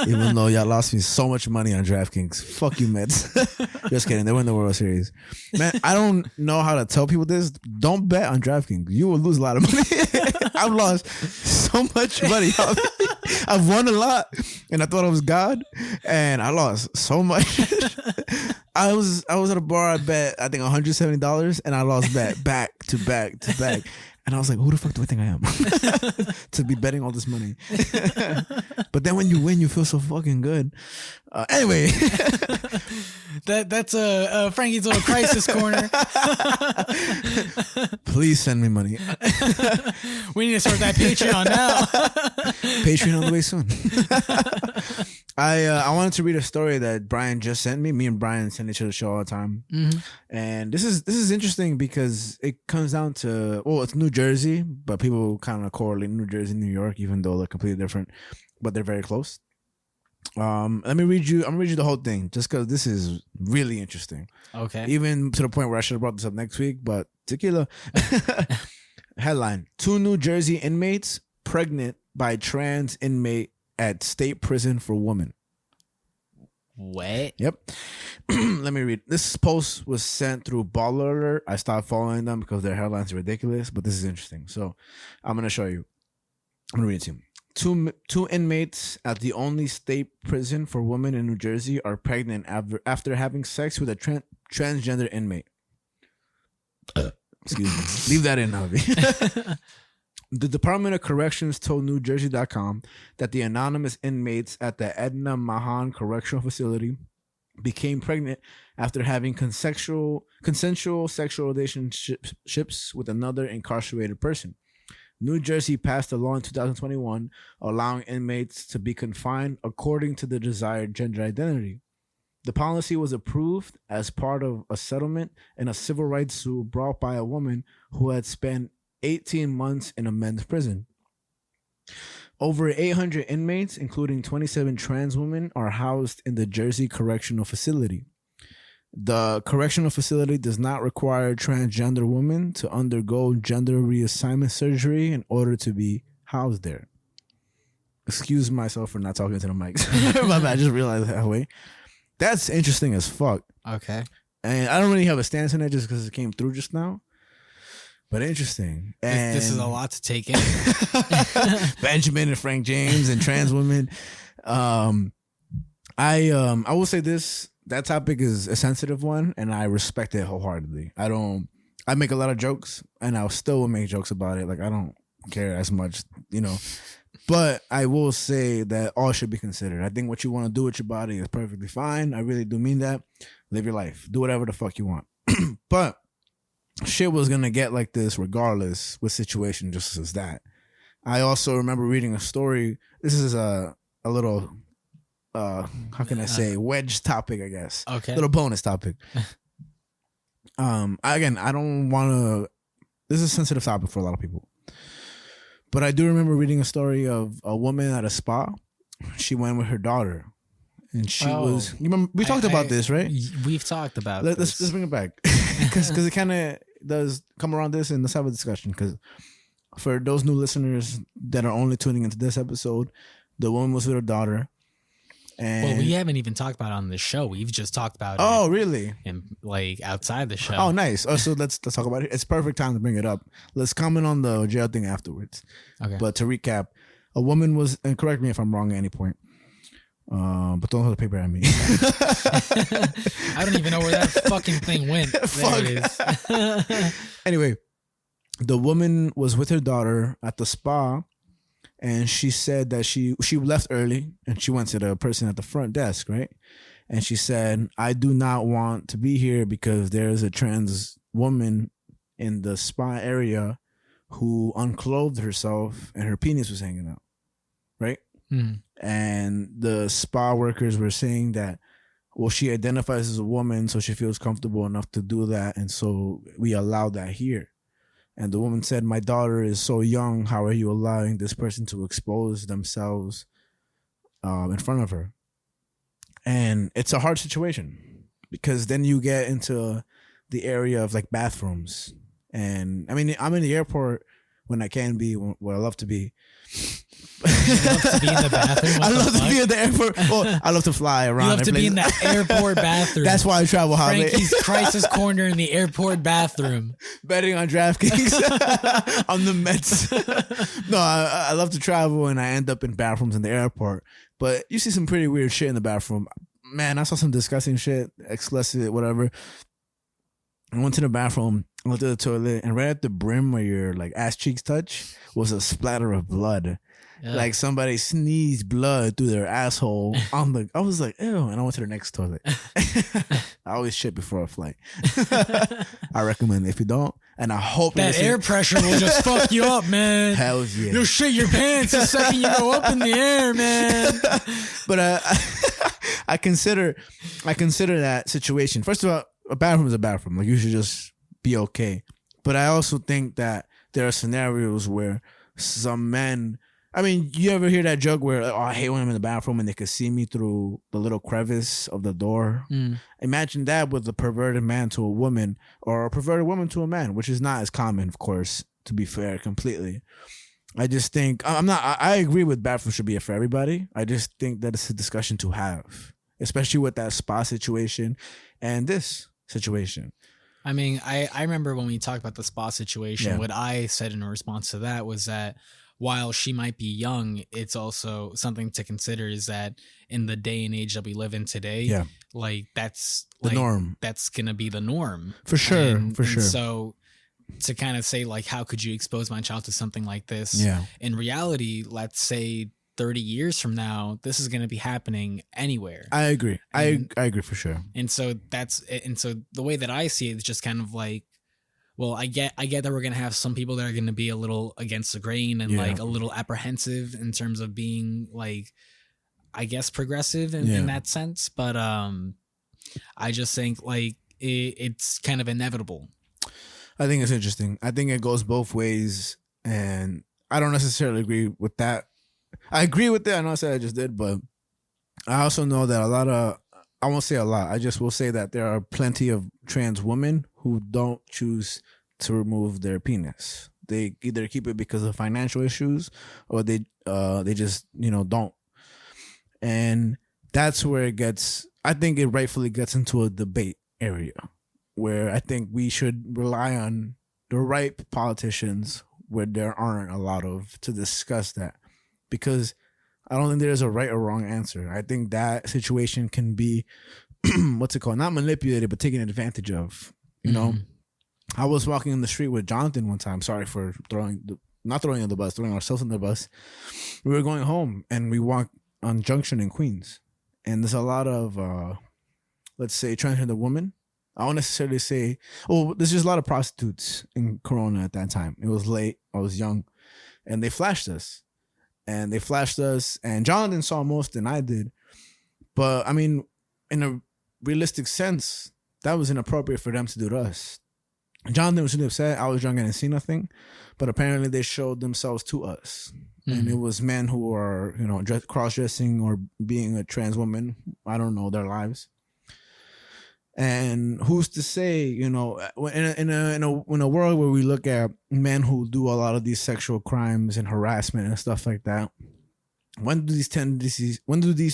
Even though y'all lost me so much money on DraftKings. Fuck you, Mets. Just kidding. They win the World Series. Man, I don't know how to tell people this. Don't bet on DraftKings. You will lose a lot of money. I've lost so much money. I've won a lot, and I thought I was God, and I lost so much. I was at a bar. I bet I think $170, and I lost back to back. And I was like, who the fuck do I think I am to be betting all this money? But then when you win, you feel so fucking good. Anyway, that's Frankie's little crisis corner. Please send me money. We need to start that Patreon now. Patreon on the way soon. I wanted to read a story that Brian just sent me. Me and Brian send each other the show all the time, and this is interesting because it comes down to, well, it's New Jersey, but people kind of correlate New Jersey and New York, even though they're completely different, but they're very close. Let me read you. I'm gonna read you the whole thing just because this is really interesting. Okay. Even to the point where I should have brought this up next week, but tequila. Headline: 2 New Jersey inmates pregnant by trans inmate at state prison for women. What? Yep. Let me read. This post was sent through Baller Alert. I stopped following them because their headlines are ridiculous, but this is interesting. So I'm going to show you. I'm going to read it to you. Two inmates at the only state prison for women in New Jersey are pregnant after having sex with a transgender inmate. Excuse me. Leave that in, Javi. The Department of Corrections told NewJersey.com that the anonymous inmates at the Edna Mahan Correctional Facility became pregnant after having consensual sexual relationships with another incarcerated person. New Jersey passed a law in 2021 allowing inmates to be confined according to the desired gender identity. The policy was approved as part of a settlement in a civil rights suit brought by a woman who had spent 18 months in a men's prison. Over 800 inmates, including 27 trans women, are housed in the Jersey Correctional Facility. The correctional facility does not require transgender women to undergo gender reassignment surgery in order to be housed there. Excuse myself for not talking to the mics. I just realized that way. That's interesting as fuck. Okay. And I don't really have a stance on it just because it came through just now. But interesting. And this is a lot to take in. Benjamin and Frank James and trans women. I will say this. That topic is a sensitive one, and I respect it wholeheartedly. I make a lot of jokes, and I still will make jokes about it. Like, I don't care as much, But I will say that all should be considered. I think what you want to do with your body is perfectly fine. I really do mean that. Live your life. Do whatever the fuck you want. But shit was going to get like this regardless with situation just as that. I also remember reading a story. This is a little, how can I say, wedge topic, I guess. Okay. Little bonus topic. Again, I don't want to, this is a sensitive topic for a lot of people. But I do remember reading a story of a woman at a spa. She went with her daughter. And she was, you remember, we talked about this, right? We've talked about this. Let's bring it back. Because it kind of does come around this, and let's have a discussion. Because for those new listeners that are only tuning into this episode, the woman was with her daughter. And well, we haven't even talked about it on the show. We've just talked about it. Oh, really? And like outside the show. Oh, nice. Oh, so let's talk about it. It's perfect time to bring it up. Let's comment on the jail thing afterwards. Okay. But to recap, a woman was, and correct me if I'm wrong at any point, but don't hold the paper at me. I don't even know where that fucking thing went. There it is. Anyway, the woman was with her daughter at the spa. And she said that she left early and she went to the person at the front desk, right? And she said, I do not want to be here because there is a trans woman in the spa area who unclothed herself and her penis was hanging out, right? And the spa workers were saying that, well, she identifies as a woman, so she feels comfortable enough to do that, and so we allow that here. And the woman said, my daughter is so young, how are you allowing this person to expose themselves in front of her? And it's a hard situation, because then you get into the area of like bathrooms. And I mean, I'm in the airport when I can be, where I love to be. You love to be in the bathroom? I love to be in the airport. Well, I love to fly around. You love to be in the airport bathroom. That's why I travel. Frankie's Crisis Corner in the airport bathroom. Betting on DraftKings on the Mets. No, I love to travel, and I end up in bathrooms in the airport. But you see some pretty weird shit in the bathroom. Man, I saw some disgusting shit, explicit, whatever. I went to the bathroom, went to the toilet, and right at the brim where your like ass cheeks touch was a splatter of blood. Yeah. Like somebody sneezed blood through their asshole on the. I was like, ew, and I went to the next toilet. I always shit before a flight. I recommend it if you don't, and I hope that air pressure will just fuck you up, man. Hell yeah! You'll shit your pants the second you go up in the air, man. But I consider that situation. First of all, a bathroom is a bathroom. Like, you should just be okay. But I also think that there are scenarios where some men. I mean, you ever hear that joke where, oh, I hate when I'm in the bathroom and they can see me through the little crevice of the door? Imagine that with a perverted man to a woman, or a perverted woman to a man, which is not as common, of course, to be fair, completely. I just think, I agree with bathroom should be for everybody. I just think that it's a discussion to have, especially with that spa situation and this situation. I mean, I remember when we talked about the spa situation, what I said in response to that was that while she might be young, it's also something to consider is that in the day and age that we live in today, like that's the norm. That's going to be the norm. For sure. And so to kind of say like, how could you expose my child to something like this? Yeah. In reality, let's say 30 years from now, this is going to be happening anywhere. I agree. I agree for sure. And so the way that I see it is just kind of like, well, I get that we're going to have some people that are going to be a little against the grain and like a little apprehensive in terms of being like, I guess, progressive in that sense. But I just think like it's kind of inevitable. I think it's interesting. I think it goes both ways, and I don't necessarily agree with that. I agree with that. I know I said I just did, but I also know that I won't say a lot. I just will say that there are plenty of trans women who don't choose to remove their penis. They either keep it because of financial issues, or they just don't. And that's where it gets. I think it rightfully gets into a debate area where I think we should rely on the right politicians, where there aren't a lot of, to discuss that, because I don't think there's a right or wrong answer. I think that situation can be, what's it called? Not manipulated, but taken advantage of. You know, I was walking in the street with Jonathan one time. Sorry for not throwing on the bus, throwing ourselves on the bus. We were going home, and we walked on Junction in Queens, and there's a lot of, let's say, transgender women. I won't necessarily say, there's just a lot of prostitutes in Corona at that time. It was late. I was young, and they flashed us. And Jonathan saw most than I did. But I mean, in a realistic sense, that was inappropriate for them to do to us. Jonathan was really upset. I was young and didn't see nothing. But apparently they showed themselves to us. And it was men who are, cross-dressing or being a trans woman. I don't know their lives. And who's to say, in a world where we look at men who do a lot of these sexual crimes and harassment and stuff like that, when do these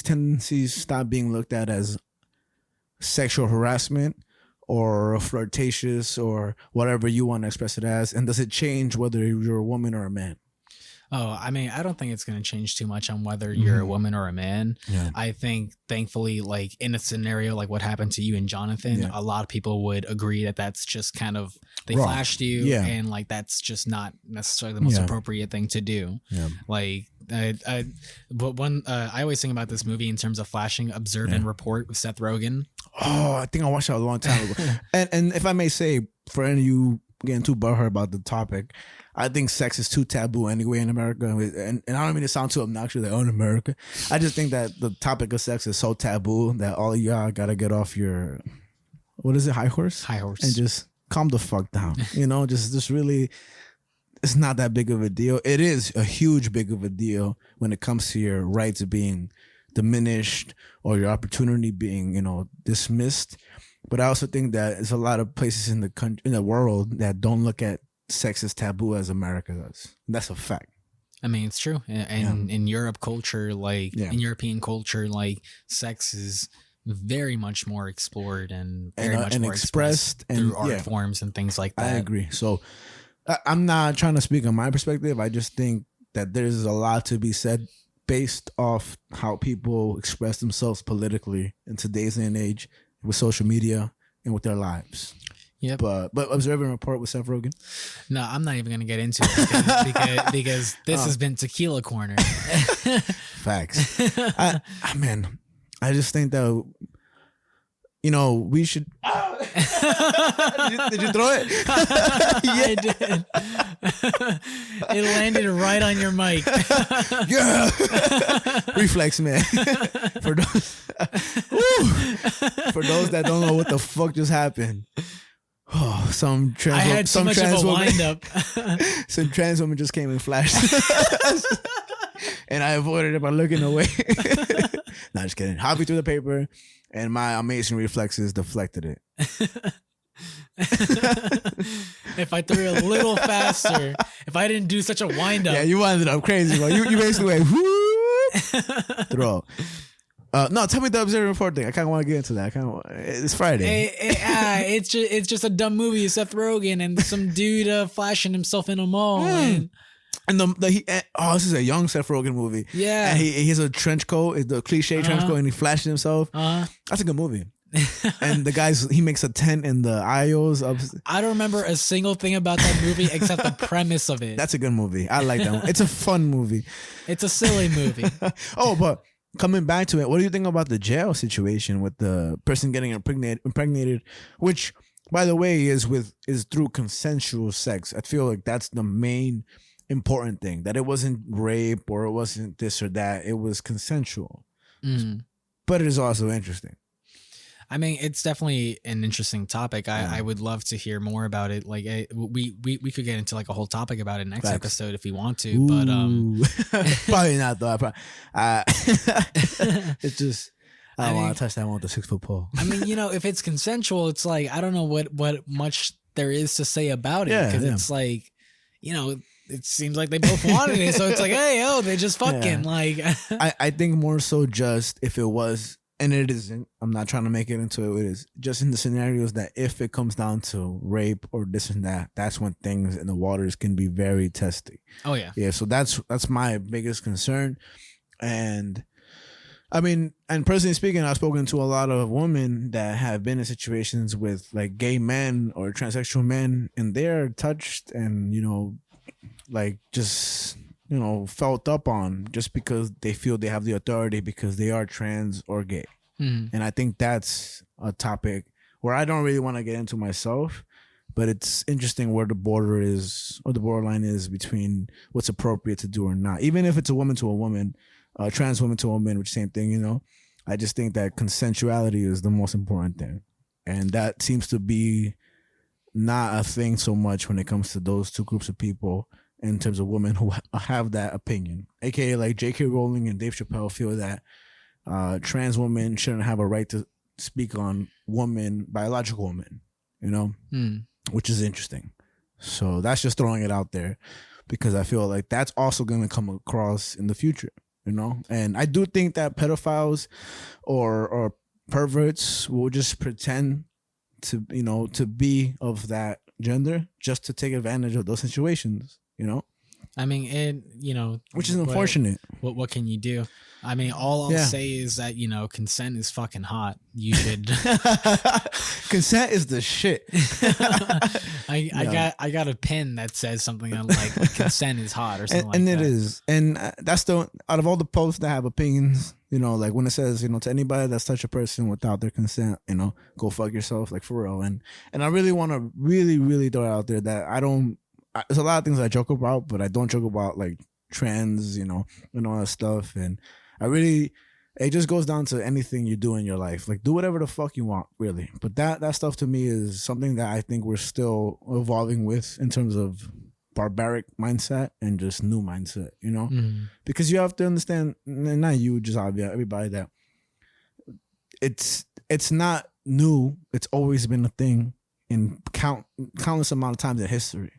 tendencies stop being looked at as sexual harassment or flirtatious or whatever you want to express it as? And does it change whether you're a woman or a man? Oh, I mean, I don't think it's going to change too much on whether you're a woman or a man. Yeah. I think, thankfully, like in a scenario like what happened to you and Jonathan, a lot of people would agree that that's just kind of, they wrong. Flashed you and like that's just not necessarily the most appropriate thing to do. Yeah. Like, I always think about this movie in terms of flashing, Observe and Report with Seth Rogen. Oh, I think I watched that a long time ago. and if I may say, for any of you getting too butthurt about the topic, I think sex is too taboo anyway in America, and I don't mean to sound too obnoxious like, oh, in America. I just think that the topic of sex is so taboo that all of y'all gotta get off your, what is it, high horse, and just calm the fuck down. You know, just really, it's not that big of a deal. It is a huge big of a deal when it comes to your rights being diminished or your opportunity being, you know, dismissed. But I also think that there's a lot of places in the country, in the world, that don't look at sex as taboo as America does. That's a fact. I mean, it's true. And in Europe culture, like in European culture, like sex is very much more explored and very much more expressed through art forms and things like that. I agree. So I'm not trying to speak on my perspective. I just think that there's a lot to be said based off how people express themselves politically in today's day and age with social media and with their lives. Yeah, but Observe and Report with Seth Rogen. No, I'm not even gonna get into it because this has been Tequila Corner. Facts. I just think that, you know, we should. Did you throw it? Yeah, I did. It landed right on your mic. Yeah. Reflex, man. For those that don't know what the fuck just happened. Oh, some trans woman. Some trans woman just came and flashed. And I avoided it by looking away. Not just kidding. Hoppy through the paper, and my amazing reflexes deflected it. If I threw it a little faster, if I didn't do such a wind up. Yeah, you wound it up crazy, bro. You basically went, whoop, throw. No, tell me the Observer Report thing. I kind of want to get into that. It's Friday. It's just a dumb movie of Seth Rogen and some dude flashing himself in a mall. And this is a young Seth Rogen movie. Yeah, and he has a trench coat, the cliche trench coat, and he flashing himself. That's a good movie. And he makes a tent in the aisles. I don't remember a single thing about that movie except the premise of it. That's a good movie. I like that one. It's a fun movie. It's a silly movie. But coming back to it, what do you think about the jail situation with the person getting impregnated, which, by the way, is through consensual sex? I feel like that's the main important thing, that it wasn't rape or it wasn't this or that. It was consensual. But it is also interesting. I mean, it's definitely an interesting topic. I would love to hear more about it. Like, we could get into like a whole topic about it next episode if we want to. Ooh. But probably not though. It's just I don't want to touch that one with the 6-foot pole. I mean, you know, if it's consensual, it's like I don't know what much there is to say about it, because it's like, you know, it seems like they both wanted it, so it's like, hey, they just fucking like. I think more so just if it was. And it isn't. I'm not trying to make it into it. It is just in the scenarios that if it comes down to rape or this and that, that's when things in the waters can be very testy. Oh yeah, yeah. So that's my biggest concern. And I mean, and personally speaking, I've spoken to a lot of women that have been in situations with like gay men or transsexual men, and they're touched and, you know, like just, you know, felt up on just because they feel they have the authority because they are trans or gay. And I think that's a topic where I don't really want to get into myself, but it's interesting where the border is, or the borderline is, between what's appropriate to do or not. Even if it's a woman to a woman, trans woman to a woman, which is the same thing, you know. I just think that consensuality is the most important thing. And that seems to be not a thing so much when it comes to those two groups of people, in terms of women who have that opinion, aka like J.K. Rowling and Dave Chappelle feel that trans women shouldn't have a right to speak on biological women, you know, which is interesting. So that's just throwing it out there because I feel like that's also going to come across in the future, you know. And I do think that pedophiles or perverts will just pretend to, you know, to be of that gender just to take advantage of those situations. You know, I mean, it, you know, which is unfortunate. What can you do? I mean, all I'll say is that, you know, consent is fucking hot. You should. Consent is the shit. I got a pin that says something like consent is hot or something like that. And it is. And that's out of all the posts that have opinions, you know, like when it says, you know, to anybody that's touched a person without their consent, you know, go fuck yourself, like for real. And I really want to really throw it out there that there's a lot of things I joke about, but I don't joke about like trends, and all that stuff. And it just goes down to anything you do in your life. Like, do whatever the fuck you want, really. But that stuff to me is something that I think we're still evolving with in terms of barbaric mindset and just new mindset, because you have to understand, not you, just everybody, that it's not new. It's always been a thing in countless amount of times in history,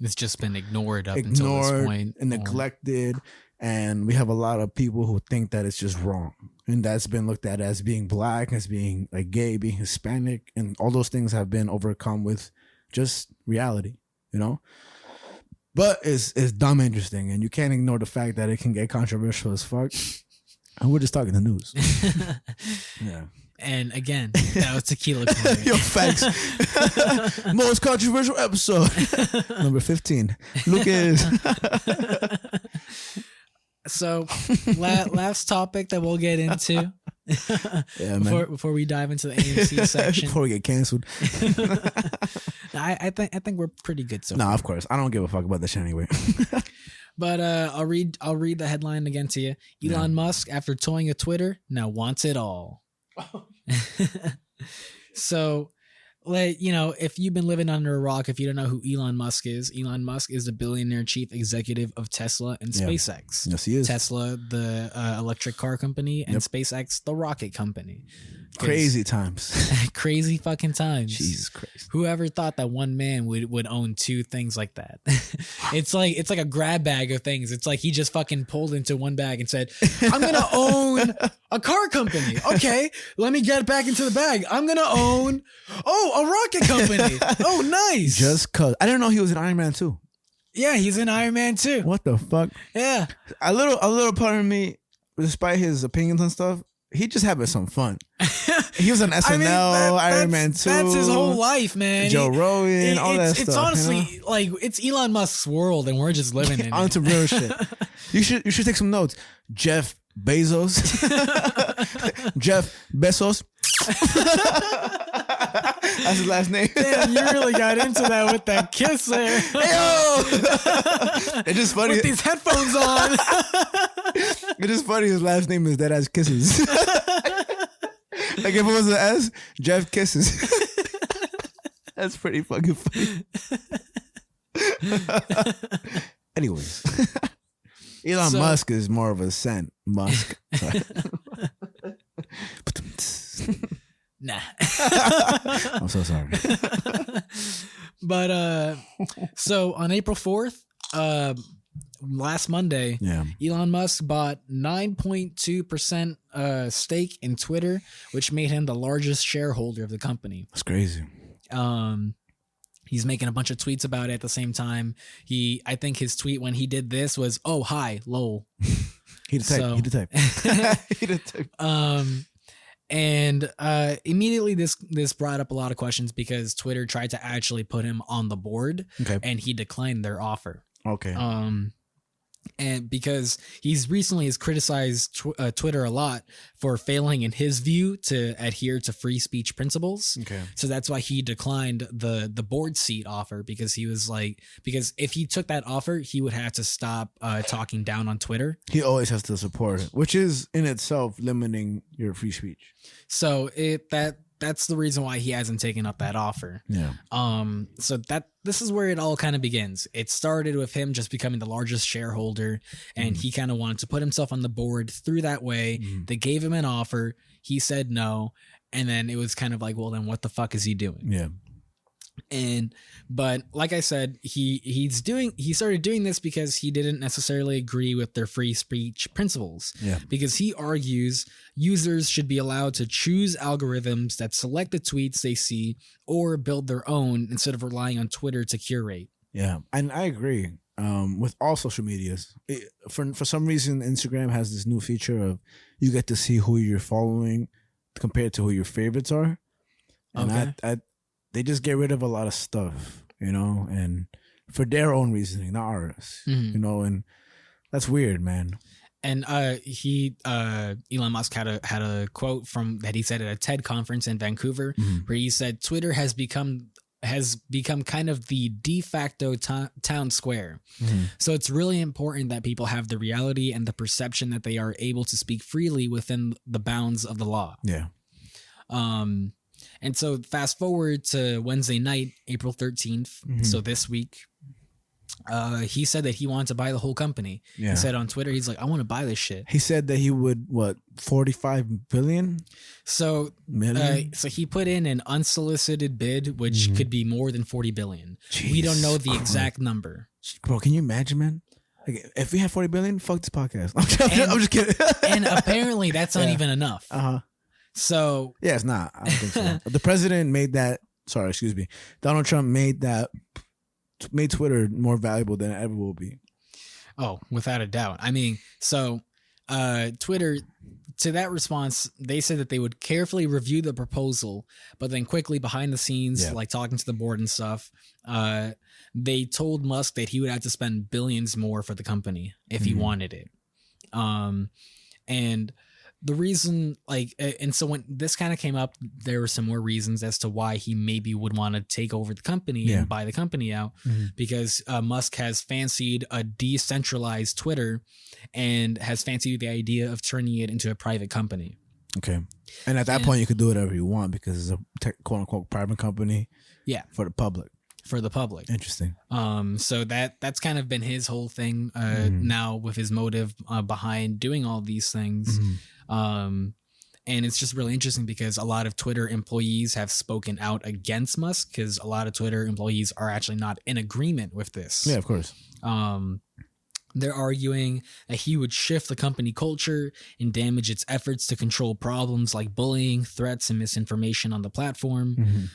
It's just been ignored until this point. And neglected. And we have a lot of people who think that it's just wrong. And that's been looked at as being black, as being like gay, being Hispanic. And all those things have been overcome with just reality, But it's dumb interesting. And you can't ignore the fact that it can get controversial as fuck. And we're just talking the news. Yeah. And again, that was Tequila Corner. Yo, facts. Most controversial episode. Number 15. Lucas. So, last topic that we'll get into before we dive into the AMC section. Before we get canceled. I think we're pretty good so far. No, of course. I don't give a fuck about this shit anyway. But I'll read the headline again to you. Elon Musk, after toying a Twitter, now wants it all. So, if you've been living under a rock, if you don't know who Elon Musk is the billionaire chief executive of Tesla and SpaceX. Yes, he is. Tesla, the electric car company, and SpaceX, the rocket company. Crazy times. Crazy fucking times. Jesus Christ. Whoever thought that one man would own two things like that? It's like a grab bag of things. It's like he just fucking pulled into one bag and said, I'm going to own a car company. Okay, let me get back into the bag. I'm going to own, a rocket company. Oh, nice. Just cause. I didn't know he was in Iron Man 2. Yeah, he's in Iron Man 2. What the fuck? Yeah. A little part of me, despite his opinions and stuff, he just having some fun. He was on SNL, Iron Man 2. That's his whole life, man. Joe Rogan, all that stuff. It's honestly like it's Elon Musk's world, and we're just living in it. On to real shit. You should take some notes. Jeff Bezos. Jeff Bezos. That's his last name. Damn, you really got into that with that kiss there. Hey, it's just funny. With these headphones on. It's just funny his last name is Dead Ass Kisses. Like if it was an S, Jeff Kisses. That's pretty fucking funny. Anyways. Elon Musk is more of a scent. Musk. Nah. I'm so sorry. But so on April 4th, last Monday, Elon Musk bought 9.2% stake in Twitter, which made him the largest shareholder of the company. That's crazy. He's making a bunch of tweets about it at the same time. I think his tweet when he did this was, "Oh, hi, lol." He the type. And immediately this brought up a lot of questions because Twitter tried to actually put him on the board, and he declined their offer. Okay. And because he's recently has criticized Twitter a lot for failing, in his view, to adhere to free speech principles. Okay. So that's why he declined the board seat offer, because he was like, because if he took that offer, he would have to stop talking down on Twitter. He always has to support it, which is in itself limiting your free speech. So that's the reason why he hasn't taken up that offer. Yeah. So this is where it all kind of begins. It started with him just becoming the largest shareholder, and he kind of wanted to put himself on the board through that way. They gave him an offer. He said no. And then it was kind of like, well, then what the fuck is he doing? Yeah. But like I said, he started doing this because he didn't necessarily agree with their free speech principles. Yeah. Because he argues users should be allowed to choose algorithms that select the tweets they see or build their own instead of relying on Twitter to curate. Yeah, and I agree. With all social medias, for some reason, Instagram has this new feature of you get to see who you're following compared to who your favorites are. And they just get rid of a lot of stuff, and for their own reasoning, not ours, and that's weird, man. And Elon Musk had a quote that he said at a TED conference in Vancouver, where he said, Twitter has become has become kind of the de facto town square. So it's really important that people have the reality and the perception that they are able to speak freely within the bounds of the law. Yeah. And so fast forward to Wednesday night, April 13th. So this week, he said that he wanted to buy the whole company. Yeah. He said on Twitter, he's like, I want to buy this shit. He said that he would, 45 billion? So, Million? so he put in an unsolicited bid, which could be more than 40 billion. We don't know the exact number. Bro, can you imagine, man? Like, if we had 40 billion, fuck this podcast. I'm just kidding. And apparently that's not even enough. So yeah, it's not. I don't think so. The president made that. Sorry, excuse me. Donald Trump made Twitter more valuable than it ever will be. Oh, without a doubt. I mean, so Twitter, to that response, they said that they would carefully review the proposal, but then quickly behind the scenes, like talking to the board and stuff, they told Musk that he would have to spend billions more for the company if he wanted it. And the reason, and so when this kind of came up, there were some more reasons as to why he maybe would want to take over the company and buy the company out, because Musk has fancied a decentralized Twitter and has fancied the idea of turning it into a private company. Okay. And at that point, you could do whatever you want because it's a quote unquote private company. Yeah. For the public. Interesting. So that's kind of been his whole thing now with his motive behind doing all these things. And it's just really interesting because a lot of Twitter employees have spoken out against Musk because a lot of Twitter employees are actually not in agreement with this. Yeah, of course. They're arguing that he would shift the company culture and damage its efforts to control problems like bullying, threats, and misinformation on the platform.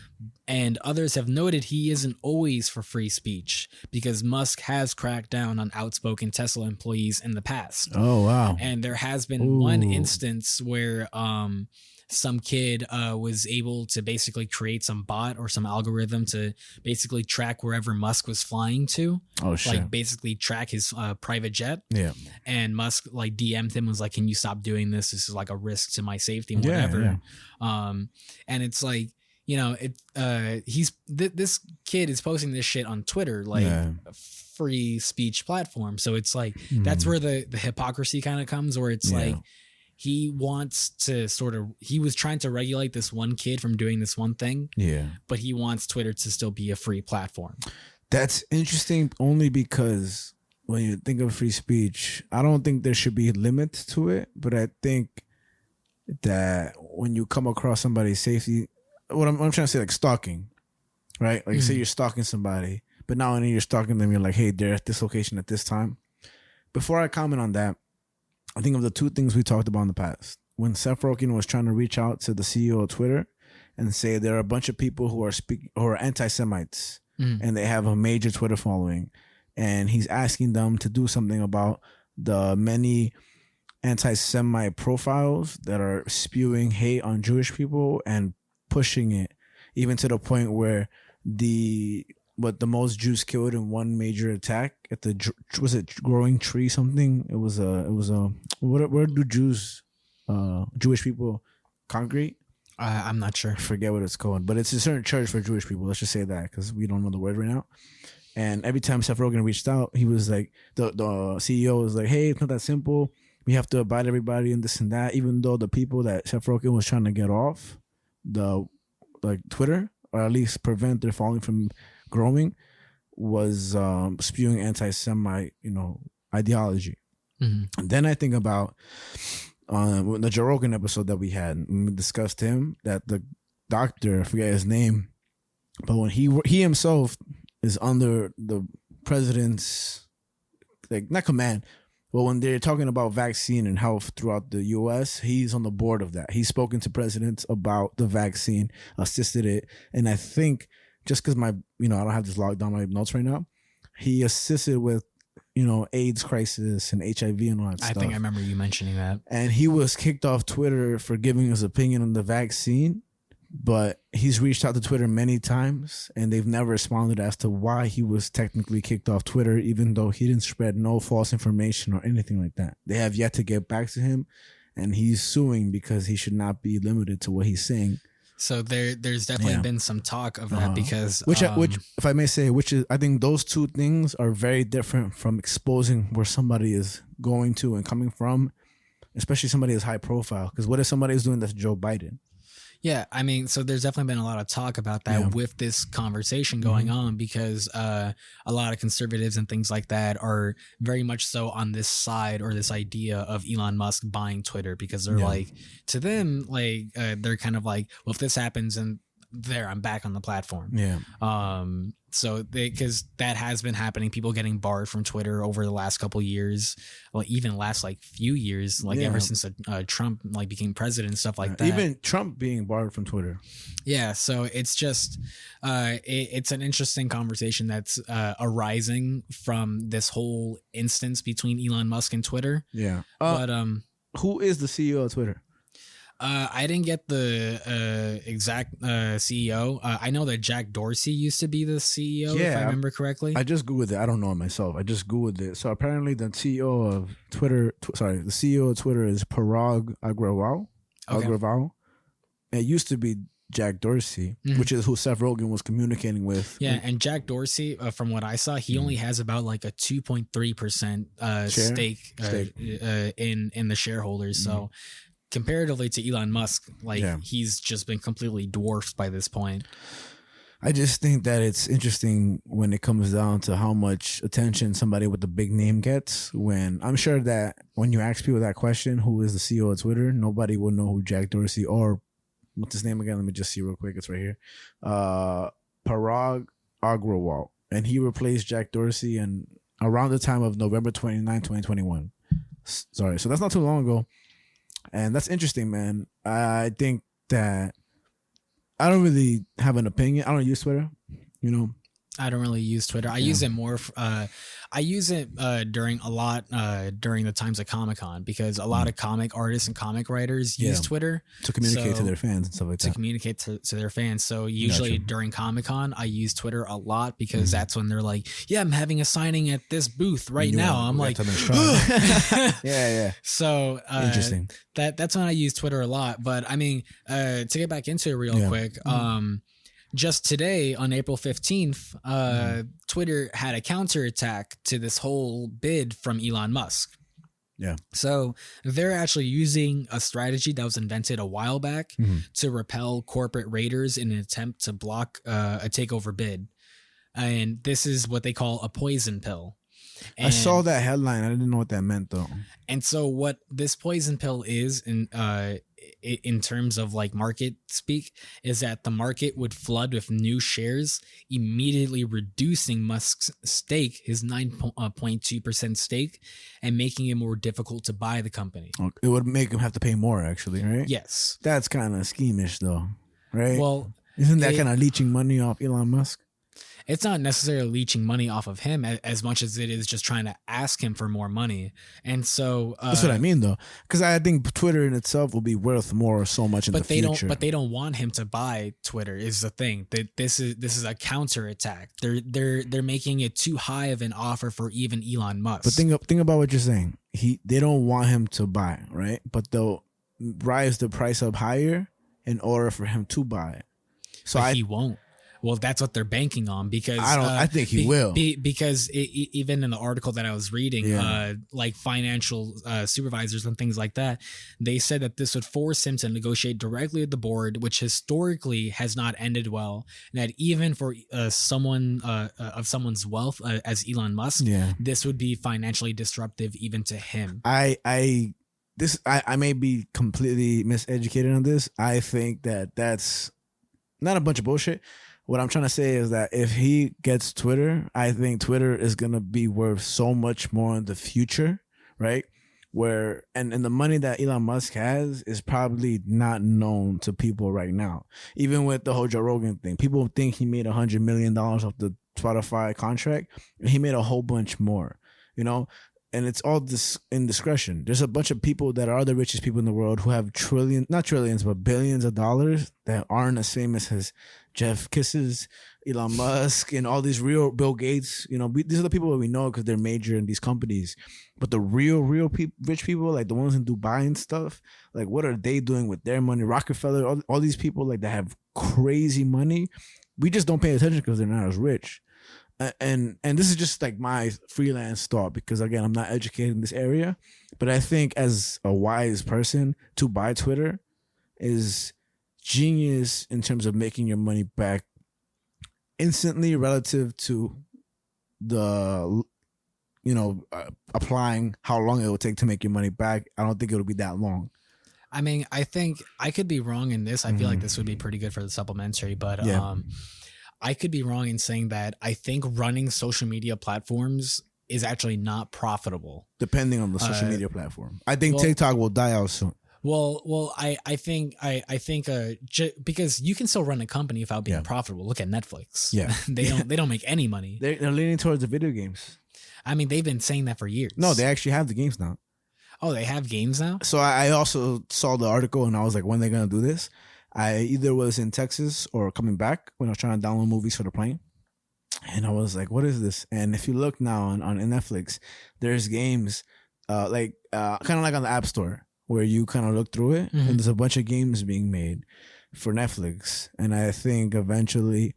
And others have noted he isn't always for free speech because Musk has cracked down on outspoken Tesla employees in the past. Oh, wow. And there has been one instance where some kid was able to basically create some bot or some algorithm to basically track wherever Musk was flying to. Oh, shit. Like basically track his private jet. Yeah. And Musk like DM'd him, was like, can you stop doing this? This is like a risk to my safety and whatever. Yeah. And it's like, you know, this kid is posting this shit on Twitter, like a free speech platform. So it's like, that's where the hypocrisy kind of comes, where it's like, he wants to he was trying to regulate this one kid from doing this one thing. Yeah. But he wants Twitter to still be a free platform. That's interesting only because when you think of free speech, I don't think there should be limits to it. But I think that when you come across somebody's safety, what I'm trying to say, like stalking, right? Like say you're stalking somebody, but not only you're stalking them, you're like, hey, they're at this location at this time. Before I comment on that, I think of the two things we talked about in the past. When Seth Rogen was trying to reach out to the CEO of Twitter and say there are a bunch of people who are anti-Semites and they have a major Twitter following, and he's asking them to do something about the many anti-Semite profiles that are spewing hate on Jewish people and pushing it even to the point where the most Jews killed in one major attack at the, was it Growing Tree something? It was a where do Jewish people congregate? I'm not sure. I forget what it's called, but it's a certain church for Jewish people. Let's just say that because we don't know the word right now. And every time Seth Rogen reached out, he was like, the CEO was like, hey, it's not that simple. We have to abide everybody and this and that, even though the people that Seth Rogen was trying to get off Twitter, or at least prevent their following from growing, was spewing anti-Semite, ideology. And then I think about the Joe Rogan episode that we had, when we discussed him, that the doctor, I forget his name, but when he himself is under the president's, like, not command, but when they're talking about vaccine and health throughout the U.S., he's on the board of that. He's spoken to presidents about the vaccine, assisted it, and I think just because I don't have this logged down my notes right now, he assisted with, AIDS crisis and HIV and all that stuff. I think I remember you mentioning that. And he was kicked off Twitter for giving his opinion on the vaccine, but he's reached out to Twitter many times and they've never responded as to why he was technically kicked off Twitter, even though he didn't spread no false information or anything like that. They have yet to get back to him, and he's suing because he should not be limited to what he's saying So there's definitely been some talk of that because which if I may say, which is I think those two things are very different from exposing where somebody is going to and coming from, especially somebody as high profile. Because what if somebody is doing that's Joe Biden? Yeah, I mean, so there's definitely been a lot of talk about that with this conversation going on because a lot of conservatives and things like that are very much so on this side or this idea of Elon Musk buying Twitter because they're like, to them, like they're kind of like, well, if this happens and there, I'm back on the platform. Yeah. So because that has been happening, people getting barred from Twitter over the last couple of years, well, even last like few years, like ever since Trump like became president and stuff like that. Even Trump being barred from Twitter. Yeah, so it's just it's an interesting conversation that's arising from this whole instance between Elon Musk and Twitter. Yeah, but who is the CEO of Twitter? I didn't get the exact CEO. I know that Jack Dorsey used to be the CEO, if I remember correctly. I just Googled it. I don't know it myself. I just Googled it. So apparently the CEO of Twitter, the CEO of Twitter is Parag Agrawal. Okay. Agrawal. It used to be Jack Dorsey, which is who Seth Rogen was communicating with. Yeah, and Jack Dorsey, from what I saw, he only has about like a 2.3% stake in the shareholders. So comparatively to Elon Musk, he's just been completely dwarfed by this point. I just think that it's interesting when it comes down to how much attention somebody with a big name gets. When I'm sure that when you ask people that question, who is the CEO of Twitter, nobody will know who Jack Dorsey or what's his name again? Let me just see real quick. It's right here. Parag Agrawal. And he replaced Jack Dorsey and around the time of November 29, 2021. Sorry. So that's not too long ago. And that's interesting, man. I think that I don't really have an opinion. I don't use Twitter, you know. I don't really use Twitter. I use it more. I use it during the times of Comic-Con because a lot of comic artists and comic writers use Twitter to communicate to their fans and stuff like that. To communicate to their fans. So usually during Comic-Con, I use Twitter a lot because that's when they're like, "Yeah, I'm having a signing at this booth right now." I'm like, yeah. So interesting. That's when I use Twitter a lot. But I mean, to get back into it real quick. Just today on April 15th, Twitter had a counterattack to this whole bid from Elon Musk. Yeah. So they're actually using a strategy that was invented a while back to repel corporate raiders in an attempt to block a takeover bid. And this is what they call a poison pill. And I saw that headline. I didn't know what that meant though. And so what this poison pill is in terms of like market speak is that the market would flood with new shares, immediately reducing Musk's stake, his 9.2% stake, and making it more difficult to buy the company. It would make him have to pay more actually, right? Yes. That's kind of schemish though, right? Well, isn't that kind of leeching money off Elon Musk? It's not necessarily leeching money off of him as much as it is just trying to ask him for more money. And so that's what I mean, though, because I think Twitter in itself will be worth more so much in the future. But they don't want him to buy Twitter. Is the thing that this is a counterattack. They're making it too high of an offer for even Elon Musk. But think about what you're saying. They don't want him to buy, right? But they'll rise the price up higher in order for him to buy it. So he won't. Well, that's what they're banking on because I think he will. Because even in the article that I was reading, like financial supervisors and things like that, they said that this would force him to negotiate directly with the board, which historically has not ended well. And that even for someone of someone's wealth as Elon Musk, this would be financially disruptive even to him. I may be completely miseducated on this. I think that's not a bunch of bullshit. What I'm trying to say is that if he gets Twitter, I think Twitter is going to be worth so much more in the future, right? And the money that Elon Musk has is probably not known to people right now. Even with the whole Joe Rogan thing, people think he made $100 million off the Spotify contract, and he made a whole bunch more, you know? And it's all this indiscretion. There's a bunch of people that are the richest people in the world who have not trillions, but billions of dollars that aren't as famous as Jeff Kisses Elon Musk, and all these real Bill Gates. These are the people that we know because they're major in these companies. But the real rich people, like the ones in Dubai and stuff, like what are they doing with their money? Rockefeller, all these people like that have crazy money. We just don't pay attention because they're not as rich. And this is just like my freelance thought, because again, I'm not educated in this area, but I think as a wise person, to buy Twitter is genius in terms of making your money back instantly relative to the applying how long it will take to make your money back. I don't think it'll be that long. I mean, I think I could be wrong in this. I feel like this would be pretty good for the supplementary, but I could be wrong in saying that I think running social media platforms is actually not profitable. Depending on the social media platform. I think TikTok will die out soon. Well, I think because you can still run a company without being profitable. Look at Netflix. Yeah. They don't make any money. They're leaning towards the video games. I mean, they've been saying that for years. No, they actually have the games now. Oh, they have games now? So I also saw the article and I was like, when are they going to do this? I either was in Texas or coming back when I was trying to download movies for the plane. And I was like, what is this? And if you look now on Netflix, there's games kind of like on the App Store where you kind of look through it and there's a bunch of games being made for Netflix. And I think eventually,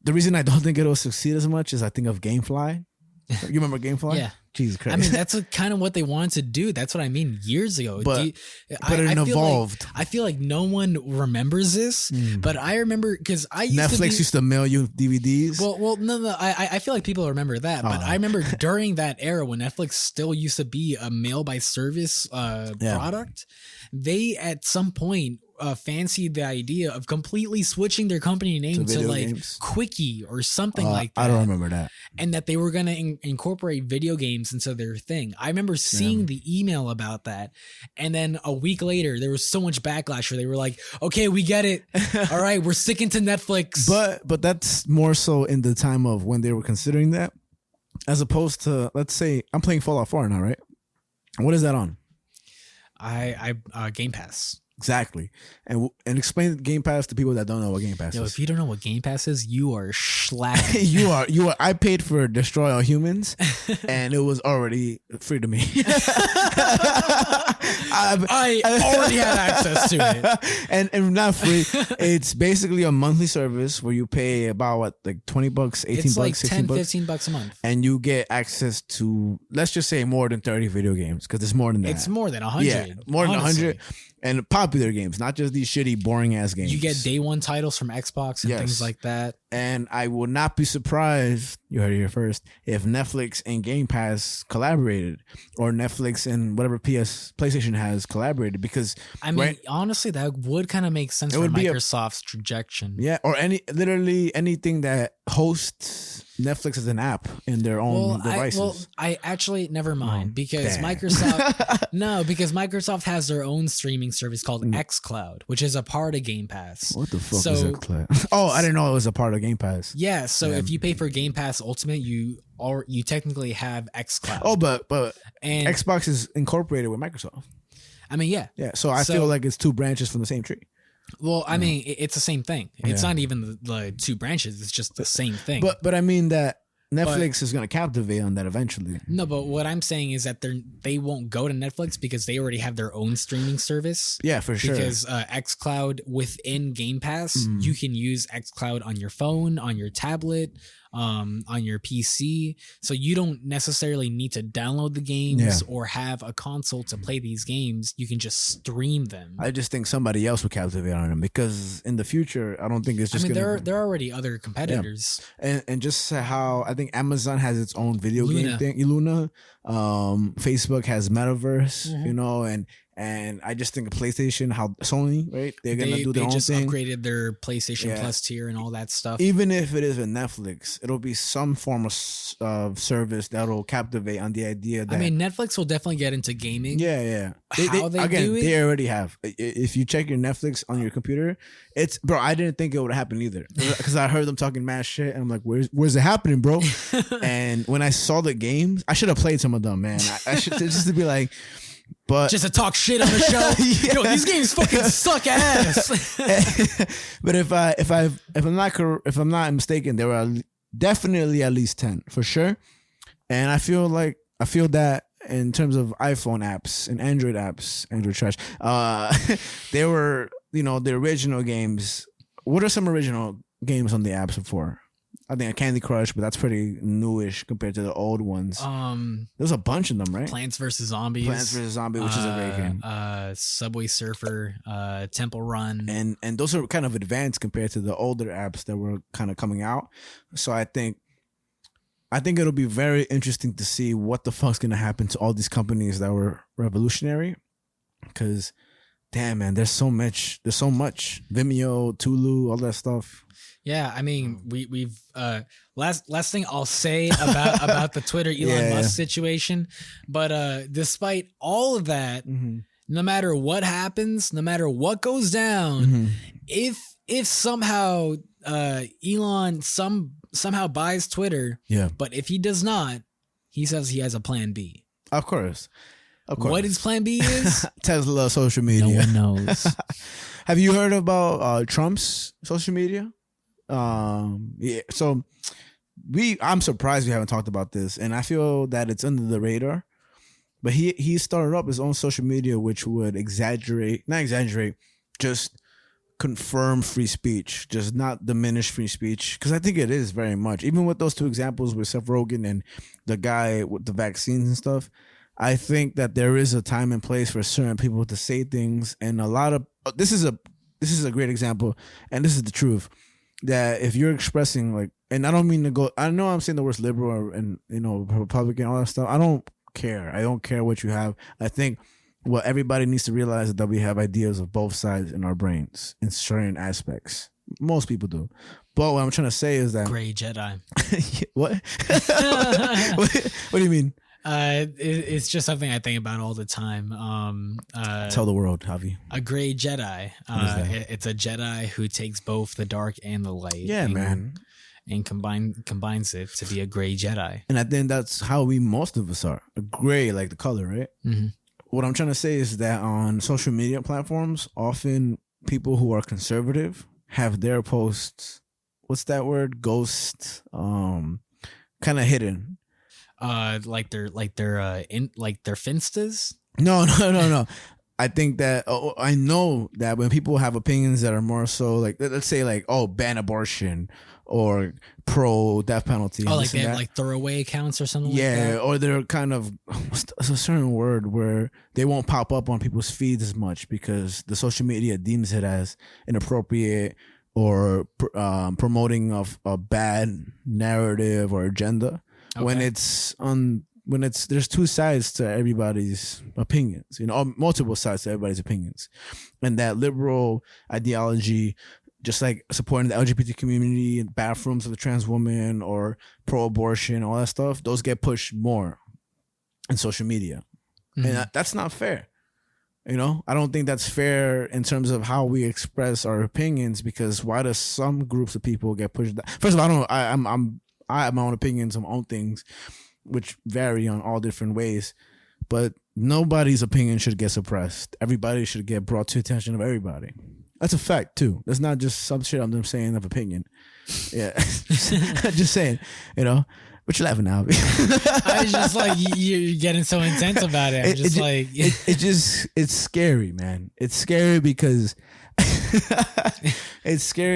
the reason I don't think it'll succeed as much is I think of GameFly. You remember GameFly? Yeah. Jesus Christ. I mean, that's kind of what they wanted to do. That's what I mean years ago. But it evolved. I feel like no one remembers this, but I remember because Netflix used to mail you DVDs. Well, no. I feel like people remember that, but I remember during that era when Netflix still used to be a mail by service product, they at some point fancied the idea of completely switching their company name to like games. Quickie or something like that. I don't remember that. And that they were going to incorporate video games into their thing. I remember seeing the email about that. And then a week later, there was so much backlash where they were like, okay, we get it. All right, we're sticking to Netflix. But that's more so in the time of when they were considering that, as opposed to, let's say, I'm playing Fallout 4 now, right? What is that on? I Game Pass. Exactly. And explain Game Pass to people that don't know what Game Pass is. If you don't know what Game Pass is, you are slacking. you are. I paid for Destroy All Humans and it was already free to me. I already had access to it. And not free. It's basically a monthly service where you pay about what, like $20, $18, it's like $16 $10-15 a month. And you get access to, let's just say, more than 30 video games, because it's more than that. It's more than 100. Yeah, more than 100. And popular games, not just these shitty, boring ass games. You get day one titles from Xbox and things like that. And I would not be surprised, you heard it here first, if Netflix and Game Pass collaborated, or Netflix and whatever PlayStation has collaborated, because I mean, honestly, that would kind of make sense for Microsoft's trajectory. Yeah, or literally anything that hosts Netflix as an app in their own devices. I actually never mind because Microsoft has their own streaming service called xCloud, which is a part of Game Pass. What the fuck is xCloud? Oh, I didn't know it was a part of Game Pass. Yeah, so if you pay for Game Pass Ultimate, you technically have xCloud. Oh, but Xbox is incorporated with Microsoft. I mean, yeah. Yeah, so I feel like it's two branches from the same tree. Well, I mean, it's the same thing. It's not even the two branches. It's just the same thing. But I mean that Netflix is going to captivate on that eventually. No, but what I'm saying is that they won't go to Netflix because they already have their own streaming service. Yeah, for sure. Because xCloud within Game Pass, you can use xCloud on your phone, on your tablet, on your PC. So you don't necessarily need to download the games or have a console to play these games. You can just stream them. I just think somebody else would captivate on them, because in the future, I don't think it's just. I mean, there are already other competitors. Yeah. And just how I think Amazon has its own video game thing, Luna. Facebook has Metaverse, and I just think PlayStation, how Sony, right? They're gonna do their own thing. They just upgraded their PlayStation Plus tier and all that stuff. Even if it is with Netflix, it'll be some form of service that'll captivate on the idea that. I mean, Netflix will definitely get into gaming. Yeah. They do it? They already have. If you check your Netflix on your computer, it's bro. I didn't think it would happen either, because I heard them talking mad shit, and I'm like, where's it happening, bro? And when I saw the games, I should have played some of them, man. I should just to be like. But just to talk shit on the show. Yeah. Yo, these games fucking suck ass. But if I'm not mistaken, there were definitely at least 10 for sure. And I feel that in terms of iPhone apps and Android apps, Android trash, they were, the original games. What are some original games on the apps before? I think a Candy Crush, but that's pretty newish compared to the old ones. There's a bunch of them, right? Plants vs. Zombies. Plants vs. Zombies, which is a great game. Subway Surfer, Temple Run. And those are kind of advanced compared to the older apps that were kind of coming out. So I think it'll be very interesting to see what the fuck's going to happen to all these companies that were revolutionary. Because, damn, man, there's so much. Vimeo, Tulu, all that stuff. Yeah, I mean, we've last thing I'll say about the Twitter Elon Musk situation, but despite all of that, no matter what happens, no matter what goes down, if somehow Elon somehow buys Twitter, but if he does not, he says he has a plan B. Of course. What his plan B is? Tesla social media. No one knows. Have you heard about Trump's social media? So I'm surprised we haven't talked about this, and I feel that it's under the radar. But he started up his own social media, which would just confirm free speech, just not diminish free speech, because I think it is very much. Even with those two examples with Seth Rogen and the guy with the vaccines and stuff, I think that there is a time and place for certain people to say things, and a lot of this is a great example, and this is the truth. That if you're expressing and I don't mean to go, I know I'm saying the words liberal and Republican, all that stuff. I don't care. I don't care what you have. I think what everybody needs to realize is that we have ideas of both sides in our brains in certain aspects. Most people do. But what I'm trying to say is that Gray Jedi. What? What do you mean? It's just something I think about all the time. Tell the world, Javi. A gray Jedi. It's a Jedi who takes both the dark and the light. Yeah, man. And combines it to be a gray Jedi. And I think that's how most of us are. A gray, like the color, right? Mm-hmm. What I'm trying to say is that on social media platforms, often people who are conservative have their posts. What's that word? Ghost. Kind of hidden. Like their finstas? No. I think that I know that when people have opinions that are more so let's say ban abortion or pro death penalty. Oh, like they have throwaway accounts or something. Yeah, or they're kind of it's a certain word where they won't pop up on people's feeds as much because the social media deems it as inappropriate or promoting of a bad narrative or agenda. Okay. When there's two sides to everybody's opinions, multiple sides to everybody's opinions, and that liberal ideology, just like supporting the LGBT community in bathrooms of a trans woman or pro-abortion, all that stuff, those get pushed more in social media, and that's not fair. I don't think that's fair in terms of how we express our opinions, because why does some groups of people get pushed? First of all, I have my own opinions on my own things, which vary on all different ways, but nobody's opinion should get suppressed. Everybody should get brought to attention of everybody. That's a fact too. That's not just some shit I'm saying of opinion. Yeah, just saying. But you're laughing now. I was just you're getting so intense about it. It's scary, man. It's scary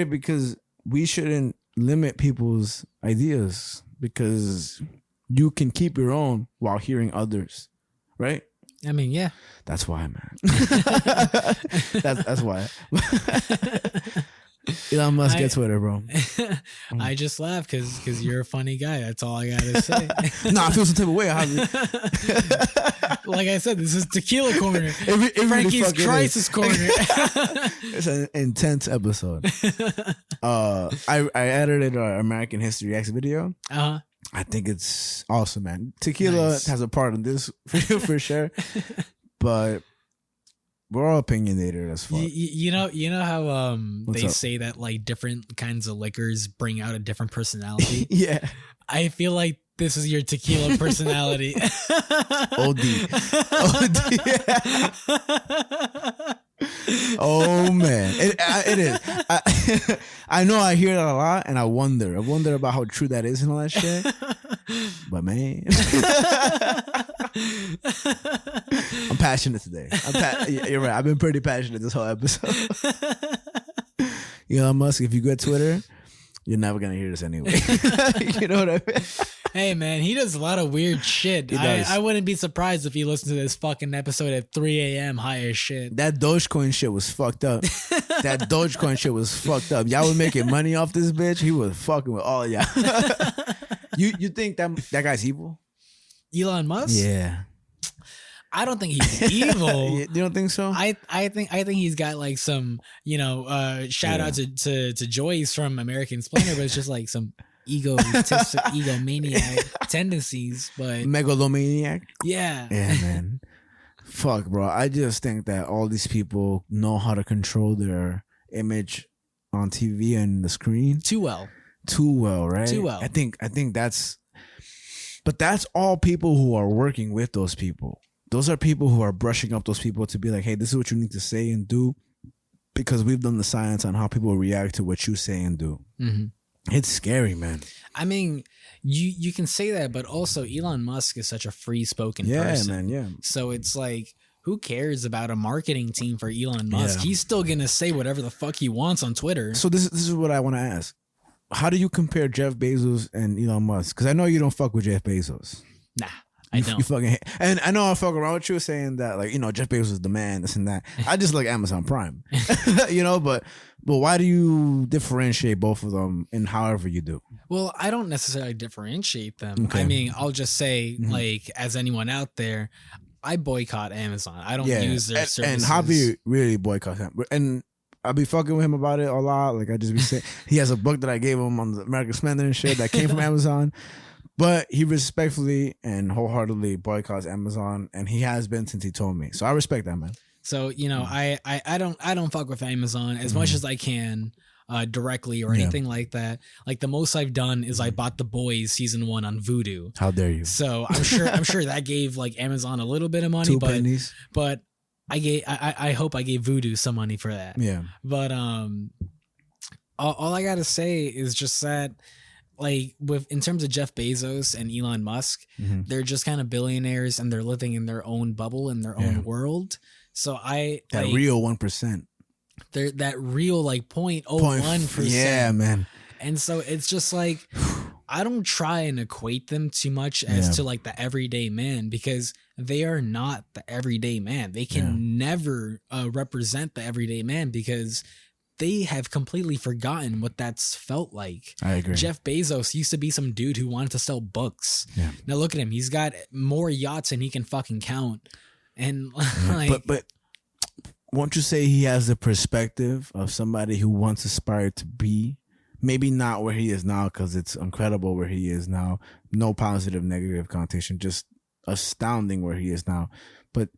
because we shouldn't limit people's ideas, because you can keep your own while hearing others, right? I mean, yeah. That's why, man. that's why. Elon Musk gets Twitter, bro. I just laugh because you're a funny guy. That's all I gotta say. I feel some type of way. Like I said, this is Tequila Corner. Frankie's really Crisis Corner. It's an intense episode. I edited our American History X video. Uh-huh. I think it's awesome, man. Tequila has a part in this for sure, but we're all opinionated as fuck. You know how they up? say that different kinds of liquors bring out a different personality. Yeah, I feel like This is your tequila personality. OD. Oh man, it is. I know I hear that a lot, and I wonder about how true that is and all that shit. But man, I'm passionate today. You're right. I've been pretty passionate this whole episode. Elon Musk, if you get Twitter, you're never gonna hear this anyway. You know what I mean? Hey man, he does a lot of weird shit. I wouldn't be surprised if he listened to this fucking episode at 3 a.m. high as shit. That Dogecoin shit was fucked up. Y'all was making money off this bitch. He was fucking with all y'all. You think that guy's evil? Elon Musk? Yeah. I don't think he's evil. You don't think so? I think he's got like some, shout out to Joyce from American Splendor, but it's just like some egomaniac tendencies, but megalomaniac. Yeah, man. Fuck, bro. I just think that all these people know how to control their image on TV and the screen too well, right? Too well. I think that's all people who are working with those people. Those are people who are brushing up those people to be like, hey, this is what you need to say and do, because we've done the science on how people react to what you say and do. Mm-hmm. It's scary, man. I mean, you can say that, but also Elon Musk is such a free-spoken person. Man, yeah. So it's like, who cares about a marketing team for Elon Musk? Yeah. He's still going to say whatever the fuck he wants on Twitter. So this is what I want to ask. How do you compare Jeff Bezos and Elon Musk? Because I know you don't fuck with Jeff Bezos. Nah. I don't. You fucking hate. And I know I fuck around with you saying that, like, Jeff Bezos is the man, this and that. I just like Amazon Prime, but why do you differentiate both of them in however you do? Well, I don't necessarily differentiate them. Okay. I mean, I'll just say, like, as anyone out there, I boycott Amazon. I don't use their services. And Javi really boycotts him. And I'll be fucking with him about it a lot. Like, I just be saying, he has a book that I gave him on the American Splendor and shit that came from Amazon. But he respectfully and wholeheartedly boycotts Amazon, and he has been since he told me. So I respect that, man. So I don't fuck with Amazon as much as I can directly or anything like that. Like the most I've done is I bought The Boys season 1 on Vudu. How dare you? So I'm sure that gave like Amazon a little bit of money, 2 pennies. But I hope I gave Vudu some money for that. Yeah. But all I gotta say is just that, like, in terms of Jeff Bezos and Elon Musk, they're just kind of billionaires and they're living in their own bubble, in their own world. So that real 1%. They're that real like 0.01%. Yeah, man. And so it's just like, I don't try and equate them too much as to like the everyday man, because they are not the everyday man. They can never represent the everyday man, because they have completely forgotten what that's felt like. I agree. Jeff Bezos used to be some dude who wanted to sell books. Yeah. Now look at him. He's got more yachts than he can fucking count. And like, but won't you say he has the perspective of somebody who once aspired to be? Maybe not where he is now, because it's incredible where he is now. No positive, negative connotation, just astounding where he is now. But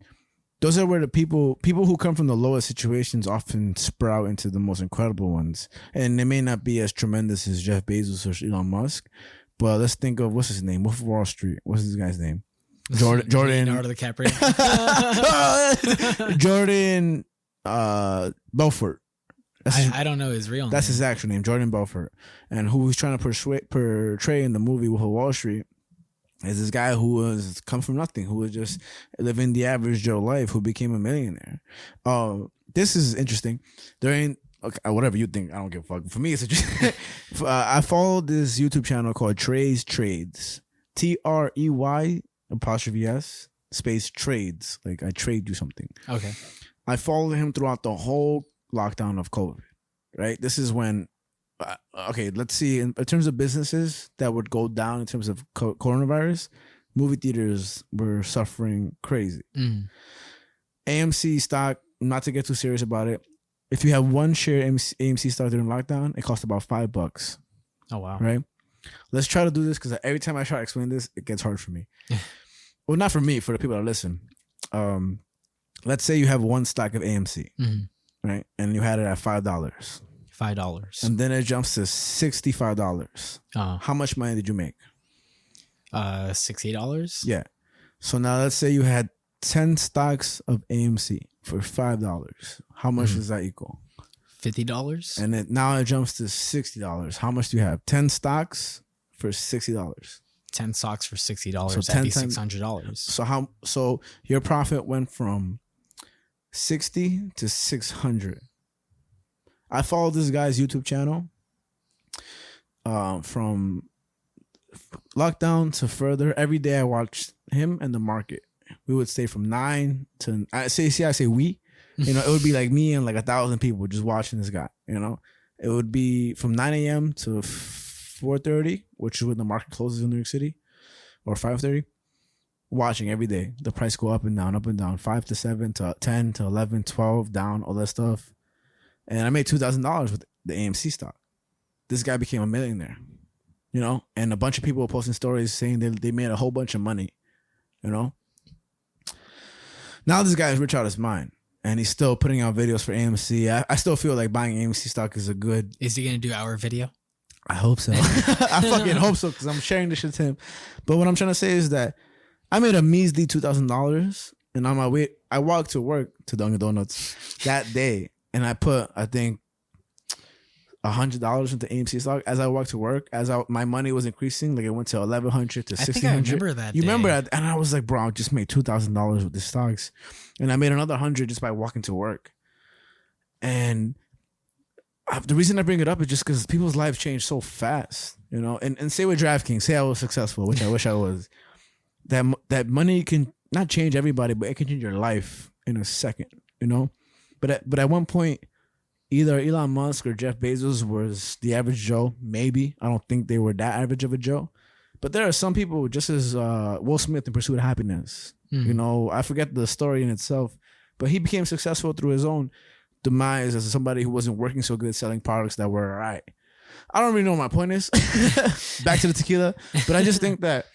those are where the people who come from the lowest situations often sprout into the most incredible ones. And they may not be as tremendous as Jeff Bezos or Elon Musk, but let's think of, what's his name? Wolf of Wall Street. What's this guy's name? Jordan. Leonardo DiCaprio. Jordan Belfort. I don't know his real name. That's his actual name, Jordan Belfort. And who he's trying to portray in the movie Wolf of Wall Street is this guy who was come from nothing, who was just living the average Joe life, who became a millionaire. This is interesting. Whatever you think, I don't give a fuck. For me, it's interesting. I followed this YouTube channel called Trey's Trades. TREY''S space trades. Like, I trade you something. Okay. I followed him throughout the whole lockdown of COVID, right? This is when, let's see, in terms of businesses that would go down in terms of coronavirus, movie theaters were suffering crazy. AMC stock, not to get too serious about it, if you have one share AMC stock during lockdown, it costs about $5. Oh, wow. Right? Let's try to do this, because every time I try to explain this, it gets hard for me. Well, not for me, for the people that listen. Let's say you have one stock of AMC, right? And you had it at $5. $5. And then it jumps to $65. How much money did you make? $60. Yeah. So now let's say you had 10 stocks of AMC for $5. How much does that equal? $50. And now it jumps to $60. How much do you have? 10 stocks for $60. 10 stocks for $60. So That'd be 10 $600. So your profit went from 60 to 600. I followed this guy's YouTube channel from lockdown to further. Every day I watched him and the market. We would stay from 9 to I say we. You know, it would be like me and like 1,000 people just watching this guy. You know, it would be from 9 a.m. to 4:30, which is when the market closes in New York City, or 5:30. Watching every day the price go up and down, 5 to 7 to 10 to 11, 12 down, all that stuff. And I made $2,000 with the AMC stock. This guy became a millionaire, you know, and a bunch of people were posting stories saying they made a whole bunch of money, you know. Now this guy is rich out of his mind, and he's still putting out videos for AMC. I still feel like buying AMC stock is a good. Is he going to do our video? I hope so. I fucking hope so, because I'm sharing this shit to him. But what I'm trying to say is that I made a measly $2,000, and on my way, I walked to work to Dunkin' Donuts that day, and I put, I think, $100 into AMC stock. As I walked to work, my money was increasing, like it went to $1,100 to $1,600. I think I remember that. You remember that? And I was like, bro, I just made $2,000 with the stocks, and I made another $100 just by walking to work. And the reason I bring it up is just because people's lives change so fast, you know. And say with DraftKings, say I was successful, which I wish I was. That money can not change everybody, but it can change your life in a second, you know. But at one point, either Elon Musk or Jeff Bezos was the average Joe. Maybe. I don't think they were that average of a Joe. But there are some people just as Will Smith in Pursuit of Happiness. You know, I forget the story in itself, but he became successful through his own demise as somebody who wasn't working so good selling products that were all right. I don't really know what my point is. Back to the tequila. But I just think that,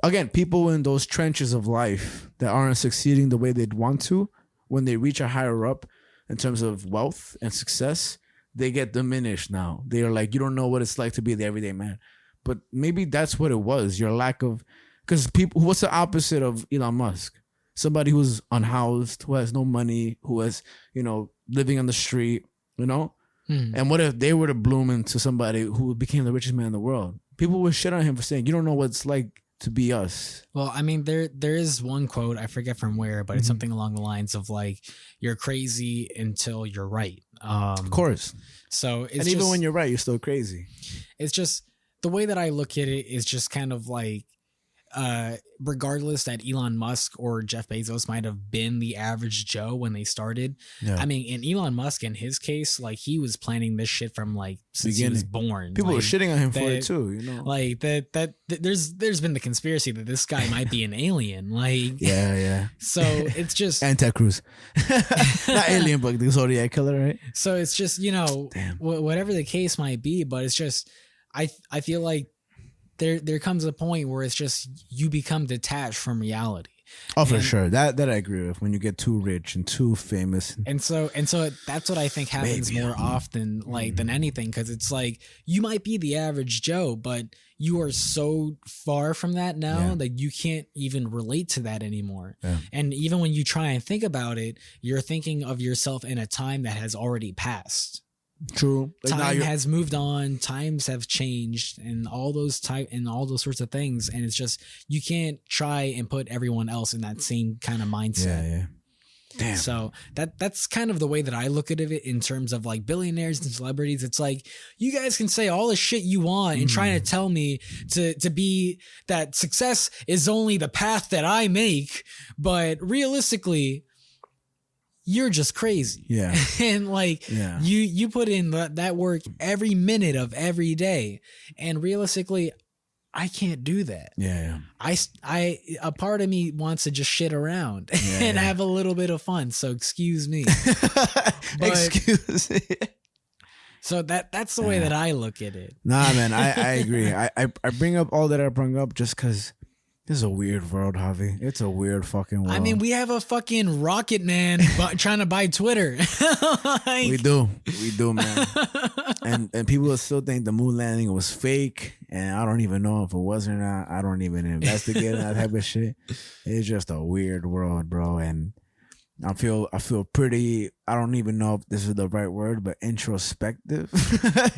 again, people in those trenches of life that aren't succeeding the way they'd want to, when they reach a higher up in terms of wealth and success, they get diminished now. They are like, you don't know what it's like to be the everyday man. But maybe that's what it was. Your lack of, because people, what's the opposite of Elon Musk? Somebody who's unhoused, who has no money, who has, you know, living on the street, you know? And what if they were to bloom into somebody who became the richest man in the world? People would shit on him for saying, you don't know what it's like to be us. Well, I mean, there is one quote, I forget from where, but it's something along the lines of like, you're crazy until you're right. Of course. So it's, and even when you're right, you're still crazy. It's just the way that I look at it is just kind of like, regardless that Elon Musk or Jeff Bezos might have been the average Joe when they started. Yeah. I mean, in Elon Musk, in his case, like he was planning this shit from like since he was born. People like, were shitting on him for it too, you know. Like that there's been the conspiracy that this guy might be an alien. Like yeah. So it's just Ted Cruz, not alien, but the Zodiac killer, right? So it's just, you know, whatever the case might be, but it's just I feel like there comes a point where it's just you become detached from reality. Oh, for sure. That I agree with. When you get too rich and too famous, and so that's what I think happens more often, like than anything, because it's like you might be the average Joe, but you are so far from that now that you can't even relate to that anymore. Yeah. And even when you try and think about it, you're thinking of yourself in a time that has already passed. True. Like time has moved on, times have changed, and all those sorts of things, and it's just you can't try and put everyone else in that same kind of mindset. Yeah. Damn. So that's kind of the way that I look at it in terms of like billionaires and celebrities. It's like you guys can say all the shit you want and trying to tell me to be that success is only the path that I make, but realistically, you're just crazy. Yeah. And like you put in that work every minute of every day. And realistically, I can't do that. Yeah. A part of me wants to just shit around and have a little bit of fun. So excuse me. Excuse me. So that's the way that I look at it. Nah, man, I agree. I bring up all that I bring up just because This is a weird world, Javi. It's a weird fucking world. I mean, we have a fucking rocket man trying to buy Twitter. Like, we do, man. and people still think the moon landing was fake, and I don't even know if it was or not. I don't even investigate that type of shit. It's just a weird world, bro. And I feel pretty. I don't even know if this is the right word, but introspective,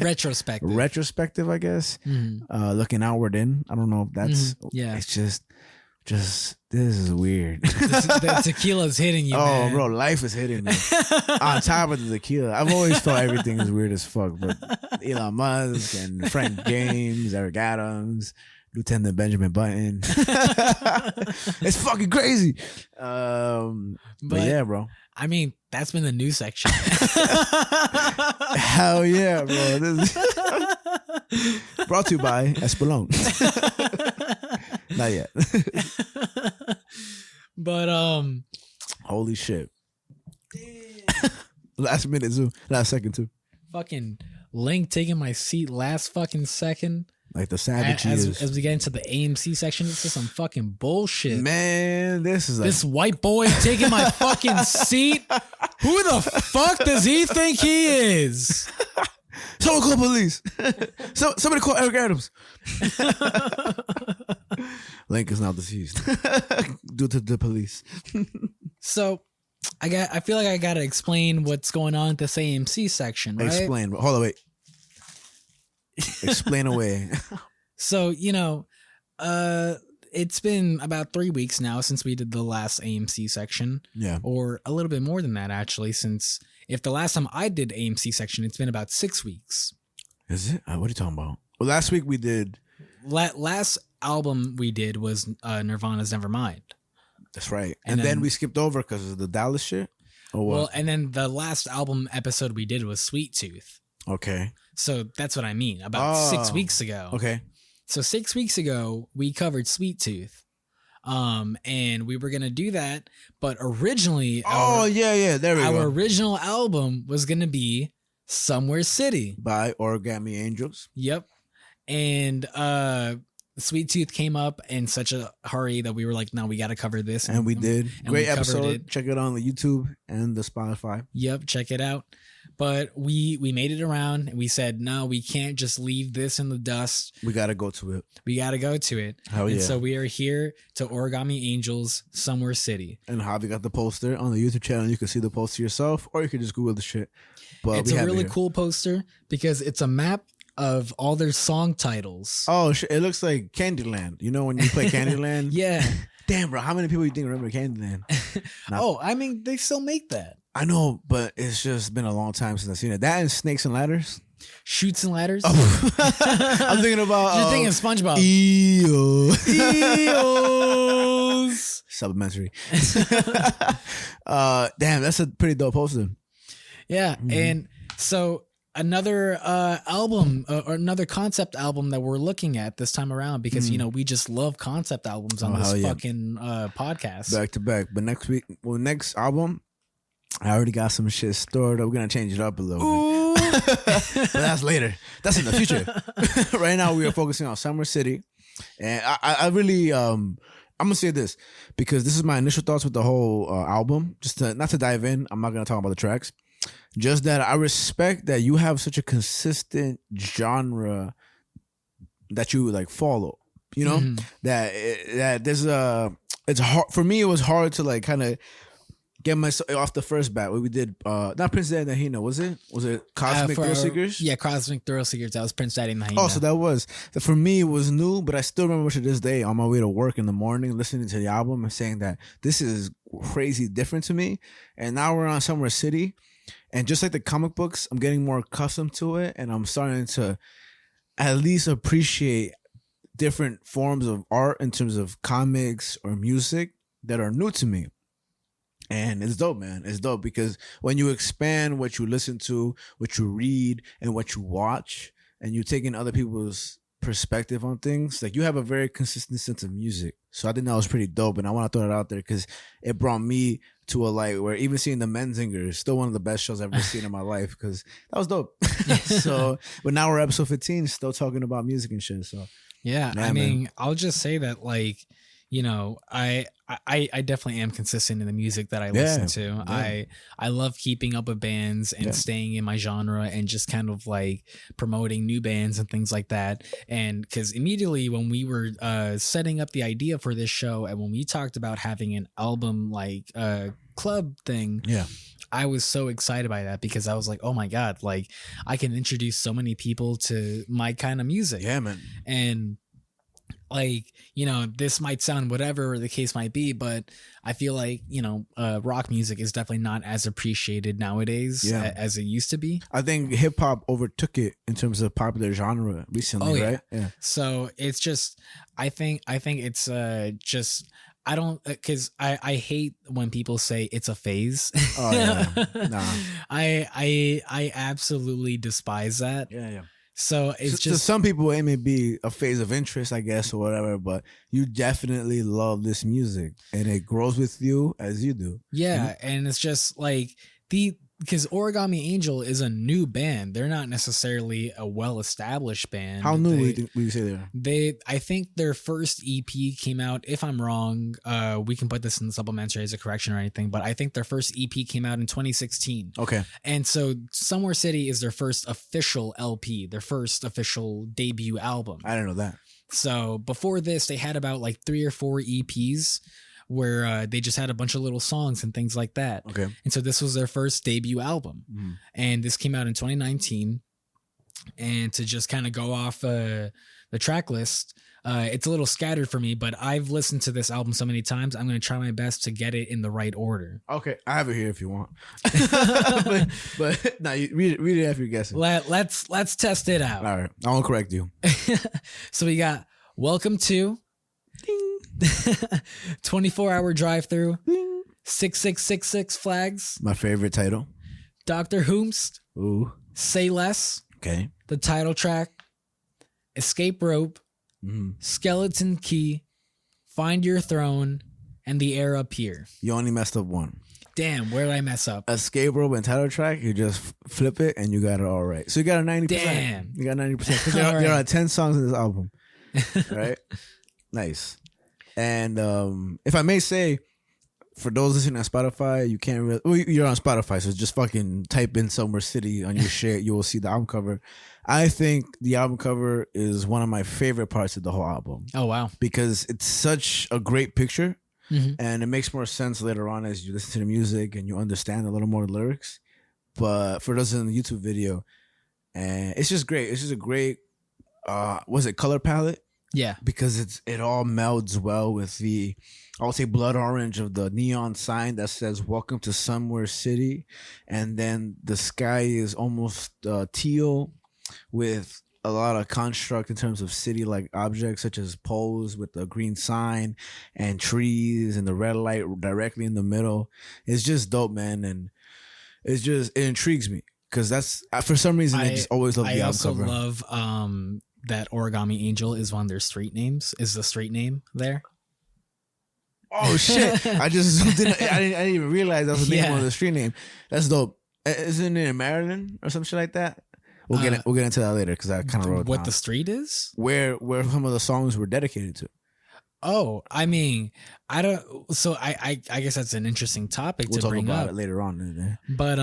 retrospective, I guess. Mm-hmm. Looking outward in. I don't know if that's. Yeah. It's just this is weird. The tequila's hitting you. Oh, man. bro, life is hitting me. On top of the tequila, I've always thought everything is weird as fuck. But Elon Musk and Frank James, Eric Adams, Lieutenant Benjamin Button. It's fucking crazy. But yeah, bro. I mean, that's been the news section. Hell yeah, bro. This is brought to you by Espelon. Not yet. But holy shit. Last minute too. Last second too. Fucking Link taking my seat last fucking second. Like the savage as we get into the AMC section, this is some fucking bullshit. Man, this is this white boy taking my fucking seat. Who the fuck does he think he is? Someone call police. Somebody call Eric Adams. Link is now deceased due to the police. So I feel like I gotta explain what's going on at this AMC section, right? Explain. Hold on, wait. Explain away. So, it's been about 3 weeks now since we did the last AMC section. Yeah. Or a little bit more than that, actually, since if the last time I did AMC section, it's been about 6 weeks. Is it? What are you talking about? Well, last week we did. Last album we did was Nirvana's Nevermind. That's right. And then we skipped over because of the Dallas shit? Or what? Well, and then the last album episode we did was Sweet Tooth. Okay. So that's what I mean. About 6 weeks ago. Okay. So 6 weeks ago, we covered Sweet Tooth. And we were going to do that. But originally... There we go. Our original album was going to be Somewhere City. By Origami Angels. Yep. And Sweet Tooth came up in such a hurry that we were like, no, we got to cover this. And we did. Great episode. It. Check it on the YouTube and the Spotify. Yep. Check it out. But we made it around and we said, no, we can't just leave this in the dust. We got to go to it. We got to go to it. Hell and yeah. so we are here to Origami Angels Somewhere City. And Javi got the poster on the YouTube channel. You can see the poster yourself or you can just Google the shit. But it's a really cool poster because it's a map of all their song titles. Oh, shit. It looks like Candyland. You know when you play Candyland? Yeah. Damn, bro. How many people you think remember Candyland? I mean, they still make that. I know, but it's just been a long time since I've seen it. That and Snakes and Ladders. Shoots and Ladders? Oh. I'm thinking about... You're thinking of SpongeBob. Eels. Supplementary. Damn, that's a pretty dope poster. Yeah, and so another album or another concept album that we're looking at this time around because, we just love concept albums on this fucking podcast. Back to back. But next album... I already got some shit stored up. We're going to change it up a little bit. But that's later. That's in the future. Right now, we are focusing on Summer City. And I really, I'm going to say this because this is my initial thoughts with the whole album. Just not to dive in. I'm not going to talk about the tracks. Just that I respect that you have such a consistent genre that you like follow. You know? That there's it's hard. For me, it was hard to like kind of get myself off the first bat. What we did, not Prince Daddy and Hina, was it? Was it Cosmic Thrill Seekers? Yeah, Cosmic Thrill Seekers. That was Prince Daddy and Hina. Oh, so that was, for me, it was new, but I still remember to this day on my way to work in the morning, listening to the album and saying that this is crazy different to me. And now we're on Summer City. And just like the comic books, I'm getting more accustomed to it. And I'm starting to at least appreciate different forms of art in terms of comics or music that are new to me. And it's dope, man. It's dope because when you expand what you listen to, what you read, and what you watch, and you take in other people's perspective on things, like you have a very consistent sense of music. So I think that was pretty dope, and I want to throw it out there because it brought me to a light where even seeing the Menzinger is still one of the best shows I've ever seen in my life because that was dope. So, but now we're episode 15, still talking about music and shit. So yeah, I mean, I'll just say that like, you know, I definitely am consistent in the music that I listen to. Yeah. I love keeping up with bands and staying in my genre and just kind of like promoting new bands and things like that. And because immediately when we were setting up the idea for this show and when we talked about having an album like club thing, I was so excited by that because I was like, oh my God, like I can introduce so many people to my kind of music. Yeah, man. And like, you know, this might sound whatever the case might be, but I feel like, you know, rock music is definitely not as appreciated nowadays as it used to be. I think hip hop overtook it in terms of popular genre recently, right? Yeah. So it's just, I think it's just, I don't, because I hate when people say it's a phase. Oh yeah, nah. I absolutely despise that. Yeah. So it's to some people it may be a phase of interest, I guess, or whatever, but you definitely love this music and it grows with you as you do. Yeah, and it's just like because Origami Angel is a new band. They're not necessarily a well-established band. How new would you say they are? I think their first EP came out, if I'm wrong, we can put this in the supplementary as a correction or anything, but I think their first EP came out in 2016. Okay. And so Somewhere City is their first official LP, their first official debut album. I didn't know that. So before this, they had about like 3 or 4 EPs where they just had a bunch of little songs and things like that. Okay. And so this was their first debut album. And this came out in 2019. And to just kind of go off the track list, it's a little scattered for me, but I've listened to this album so many times, I'm going to try my best to get it in the right order. Okay. I have it here if you want. but no, you read it after you're guessing. Let's test it out. All right. I won't correct you. So we got Welcome to 24-hour drive-through, 6666 flags, My favorite title. Dr. Hoomst, Ooh. Say Less, Okay. the title track, Escape Rope, Skeleton Key, Find Your Throne, and The Air Up Here. You only messed up one. Damn, where did I mess up? Escape Rope and title track, you just flip it and you got it all right. So you got a 90%. Damn. You got 90%. Because there are 10 songs in this album. Right? Nice. And if I may say, for those listening on Spotify, you can't really... Well, you're on Spotify, so just fucking type in Somewhere City on your shit. You will see the album cover. I think the album cover is one of my favorite parts of the whole album. Oh, wow. Because it's such a great picture. And it makes more sense later on as you listen to the music and you understand a little more lyrics. But for those in the YouTube video, and it's just great. It's just a great, was it color palette? Yeah. Because it all melds well with the, I would say, blood orange of the neon sign that says "Welcome to Somewhere City," and then the sky is almost teal with a lot of construct in terms of city-like objects such as poles with the green sign and trees and the red light directly in the middle. It's just dope, man, and it intrigues me because that's for some reason I just always love the album cover. I also love that Origami Angel is one of their street names. Is the street name there? Oh shit! I didn't even realize that was the name of the street name. That's dope. Isn't it in Maryland or some shit like that? We'll get into that later because I kind of wrote what down. The street is. Where some of the songs were dedicated to. Oh, I mean, I don't. So I guess that's an interesting topic to bring up. We'll talk about it later on. But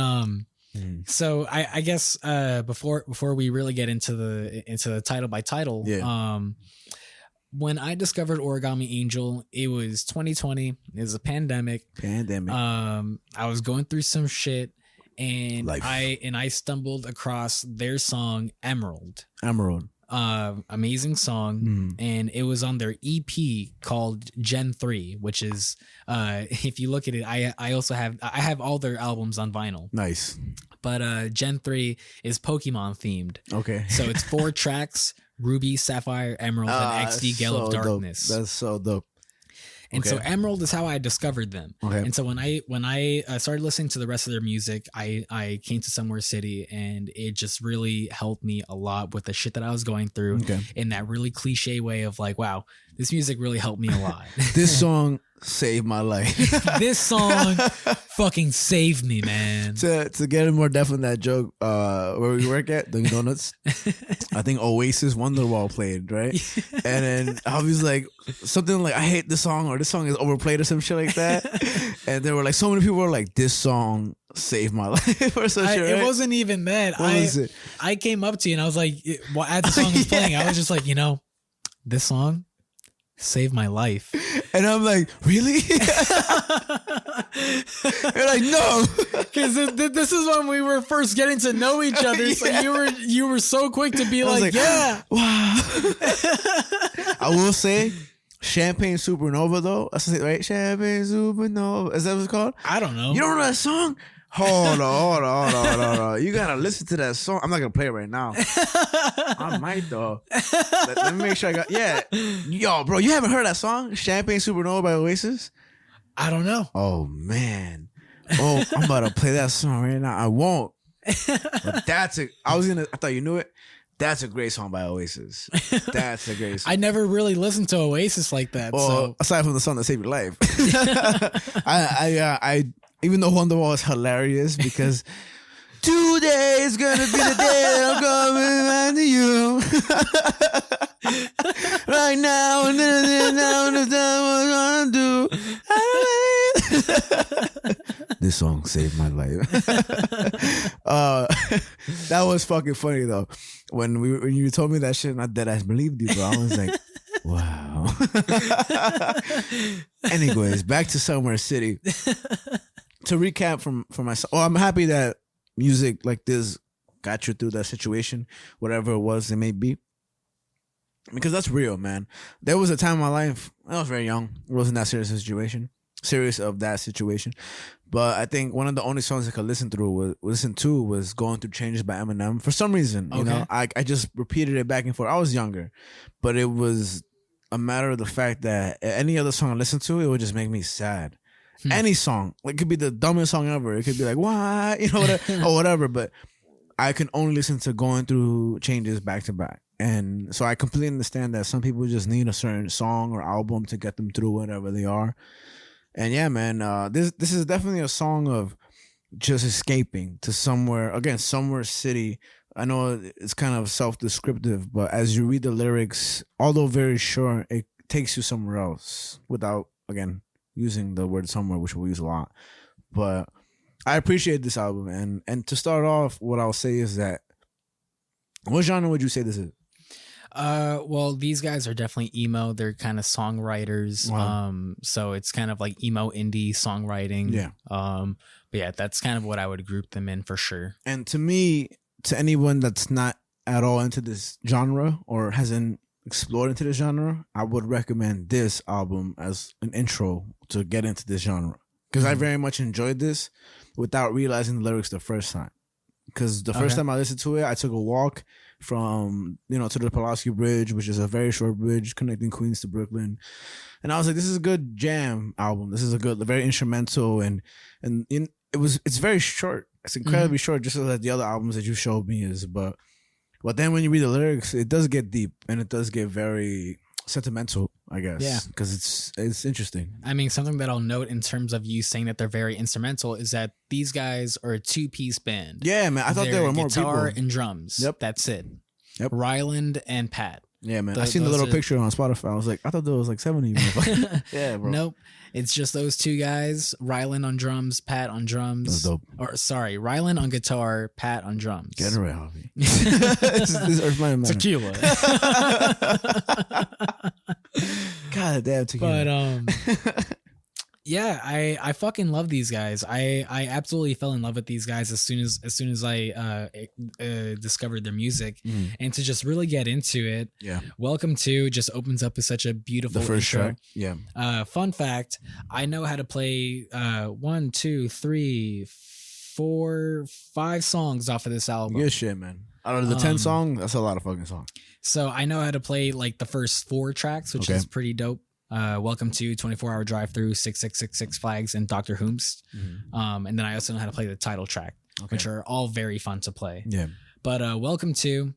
so I guess before we really get into the title by title, when I discovered Origami Angel, it was 2020. It was a pandemic. I was going through some shit, and I stumbled across their song Emerald. Amazing song, and it was on their EP called Gen 3, which is if you look at it, I also have all their albums on vinyl. Nice. But Gen 3 is Pokemon themed. Okay. So it's 4 tracks: Ruby, Sapphire, Emerald, and XD Gale of Darkness. Dope. That's so dope. And so Emerald is how I discovered them. Okay. And so when I started listening to the rest of their music, I came to Somewhere City, and it just really helped me a lot with the shit that I was going through in that really cliche way of like, wow, this music really helped me a lot. This song saved my life. This song fucking saved me, man. To get more depth on that joke, where we work at Dunkin' Donuts, I think Oasis Wonderwall played, right? And then I was like, something like, I hate this song, or this song is overplayed, or some shit like that. And there were like, so many people were like, this song saved my life, or some shit, right? It wasn't even that. What was it? I came up to you and I was like, as the song was playing, I was just like, this song saved my life. And I'm like, really? You're like, no. Because this is when we were first getting to know each other. So you were so quick to be like, yeah. Wow. I will say, Champagne Supernova, though. That's right? Champagne Supernova. Is that what it's called? I don't know. You don't know that song? Hold on. You gotta listen to that song. I'm not gonna play it right now. I might though. Let me make sure I got. Yeah, yo, bro, you haven't heard that song, Champagne Supernova by Oasis? I don't know. Oh man. Oh, I'm about to play that song right now. I won't. But I thought you knew it. That's a great song by Oasis. That's a great song. I never really listened to Oasis like that. Well, so aside from the song that saved your life, I even though Wonderwall is hilarious because today is gonna be the day that I'm coming back to you. Right now and then now and then what I'm gonna do. This song saved my life. That was fucking funny though. When you told me that shit, and I deadass believed you, bro. I was like, wow. Anyways, back to Somewhere City. To recap for myself, I'm happy that music like this got you through that situation, whatever it was it may be. Because that's real, man. There was a time in my life, I was very young. It wasn't that serious of that situation. But I think one of the only songs I could listen to was Going Through Changes by Eminem. For some reason, you know, I just repeated it back and forth. I was younger, but it was a matter of the fact that any other song I listened to, it would just make me sad. Any song, like, it could be the dumbest song ever. It could be like, why, you know, whatever, or whatever. But I can only listen to Going Through Changes back to back. And so I completely understand that some people just need a certain song or album to get them through whatever they are. And yeah, man, this is definitely a song of just escaping to somewhere city. I know it's kind of self-descriptive, but as you read the lyrics, although very short, it takes you somewhere else without, again, using the word somewhere, which we'll use a lot. But I appreciate this album. And to start off, what I'll say is that, what genre would you say this is? Well, these guys are definitely emo. They're kind of songwriters. Wow. So it's kind of like emo indie songwriting. Yeah. But yeah, that's kind of what I would group them in for sure. And to me, to anyone that's not at all into this genre or hasn't explored into this genre, I would recommend this album as an intro to get into this genre. Because I very much enjoyed this without realizing the lyrics the first time. Because the first time I listened to it, I took a walk from, to the Pulaski Bridge, which is a very short bridge connecting Queens to Brooklyn. And I was like, this is a good jam album. This is very instrumental. And it's very short. It's incredibly short, just as the other albums that you showed me is. But then when you read the lyrics, it does get deep and it does get very sentimental, I guess. Yeah. Because it's interesting. I mean, something that I'll note in terms of you saying that they're very instrumental is that these guys are a 2-piece band. Yeah, man. I thought there were more people. Guitar and drums. Yep. That's it. Yep. Ryland and Pat. Yeah, man. I seen the little picture on Spotify. I was like, I thought there was like 7 of you. Yeah, bro. Nope. It's just those two guys. Ryland on drums, Pat on drums. That's dope. Or sorry, Ryland on guitar, Pat on drums. Get it right, Harvey. This tequila. God damn tequila. But yeah, I fucking love these guys. I absolutely fell in love with these guys as soon as I discovered their music, and to just really get into it. Yeah, Welcome To just opens up with such a beautiful the first intro. track. Yeah. Fun fact: I know how to play 1, 2, 3, 4, 5 songs off of this album. Good shit, man. Out of the 10 songs, that's a lot of fucking songs. So I know how to play like the first 4 tracks, which is pretty dope. Welcome To, 24-Hour Drive Through, 6666 Flags, and Dr. Hoomst. And then I also know how to play the title track, which are all very fun to play. Yeah. But Welcome To,